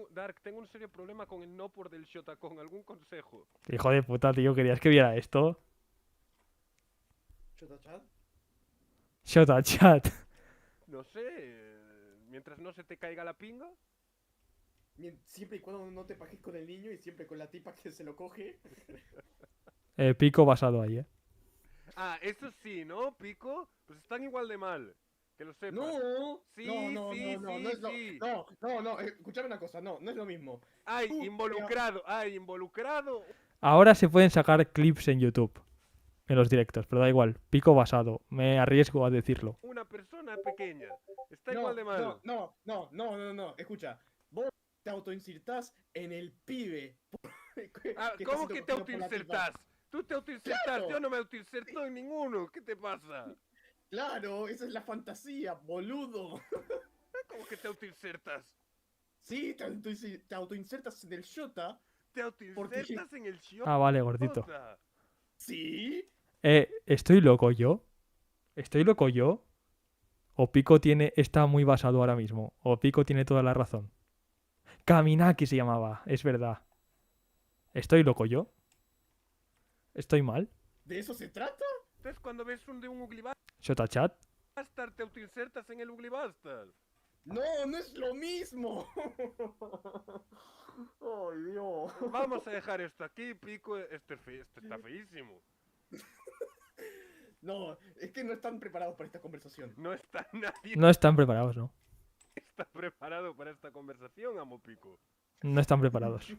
Dark, tengo un serio problema con el no por del Shotacon. ¿Algún consejo? Hijo de puta, tío. ¿Querías que viera esto? ¿Shotachat? Shotachat. No sé. Mientras no se te caiga la pinga. Siempre y cuando no te pajes con el niño y siempre con la tipa que se lo coge. Pico basado ahí, ¿eh? Ah, eso sí, ¿no, Pico? Pues están igual de mal. Que lo sepas. No, sí, no, sí, no, sí, no es lo, sí. no, escuchame una cosa, no es lo mismo. Ay, involucrado. Ahora se pueden sacar clips en YouTube. En los directos, pero da igual. Pico basado. Me arriesgo a decirlo. Una persona pequeña. Está igual de mal. No. Escucha. Vos te autoinsertás en el pibe. ¿Cómo que te autoinsertás? Tú te autoinsertás. Claro. Yo no me autoinserto en ninguno. ¿Qué te pasa? Claro, esa es la fantasía, boludo. ¿Cómo que te autoinsertas? Sí, te autoinsertas en el Shota. ¿Te autoinsertas en el Shota? Ah, vale, gordito. ¿Sí? ¿Estoy loco yo? ¿O Pico está muy basado ahora mismo? ¿O Pico tiene toda la razón? Kaminaki se llamaba, es verdad. ¿Estoy loco yo? ¿Estoy mal? ¿De eso se trata? Entonces cuando ves un Ugly Bug... ¿Shotachat? Bastard te autoinsertas en el Ugly Bastard. No, no es lo mismo. Ay, Dios. Vamos a dejar esto aquí, Pico. Esto está feísimo. No, es que no están preparados para esta conversación. No está nadie. No están preparados, ¿no? Está preparado para esta conversación, amo Pico. No están preparados.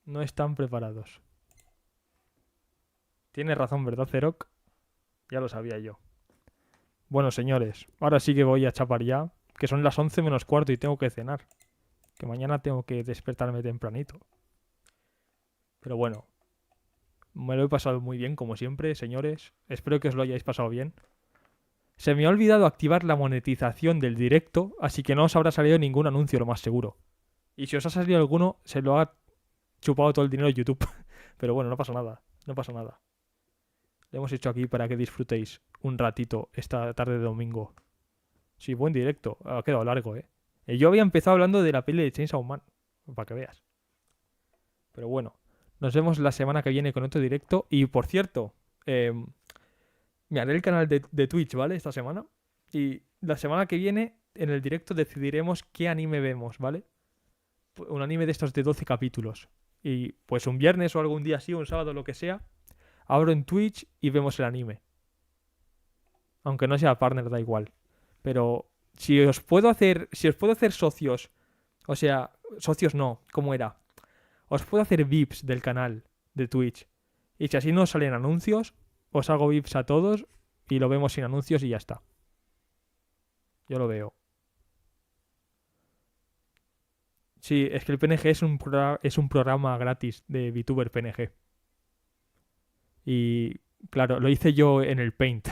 No están preparados. Tienes razón, ¿verdad, Zerok? Ya lo sabía yo. Bueno, señores, ahora sí que voy a chapar ya, que son las 11 menos cuarto y tengo que cenar. Que mañana tengo que despertarme tempranito. Pero bueno, me lo he pasado muy bien, como siempre, señores. Espero que os lo hayáis pasado bien. Se me ha olvidado activar la monetización del directo, así que no os habrá salido ningún anuncio, lo más seguro. Y si os ha salido alguno, se lo ha chupado todo el dinero de YouTube. Pero bueno, no pasa nada, no pasa nada. Lo hemos hecho aquí para que disfrutéis un ratito esta tarde de domingo. Sí, buen directo, ha quedado largo, ¿eh? Yo había empezado hablando de la peli de Chainsaw Man, para que veas. Pero bueno, nos vemos la semana que viene con otro directo. Y por cierto, me haré el canal de Twitch, ¿vale? Esta semana. Y la semana que viene, en el directo, decidiremos qué anime vemos, ¿vale? Un anime de estos de 12 capítulos. Y pues un viernes o algún día así, un sábado, lo que sea, abro en Twitch y vemos el anime. Aunque no sea partner, da igual. Pero si os puedo hacer socios, o sea, socios no, ¿cómo era? Os puedo hacer VIPs del canal de Twitch. Y si así no salen anuncios, os hago VIPs a todos y lo vemos sin anuncios y ya está. Yo lo veo. Sí, es que el PNG es un programa gratis de VTuber PNG. Y claro, lo hice yo en el Paint.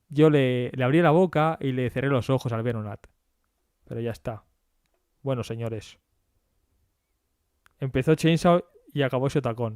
Yo le abrí la boca y le cerré los ojos al Veronat. Pero ya está. Bueno, señores. Empezó Chainsaw y acabó Shotacon.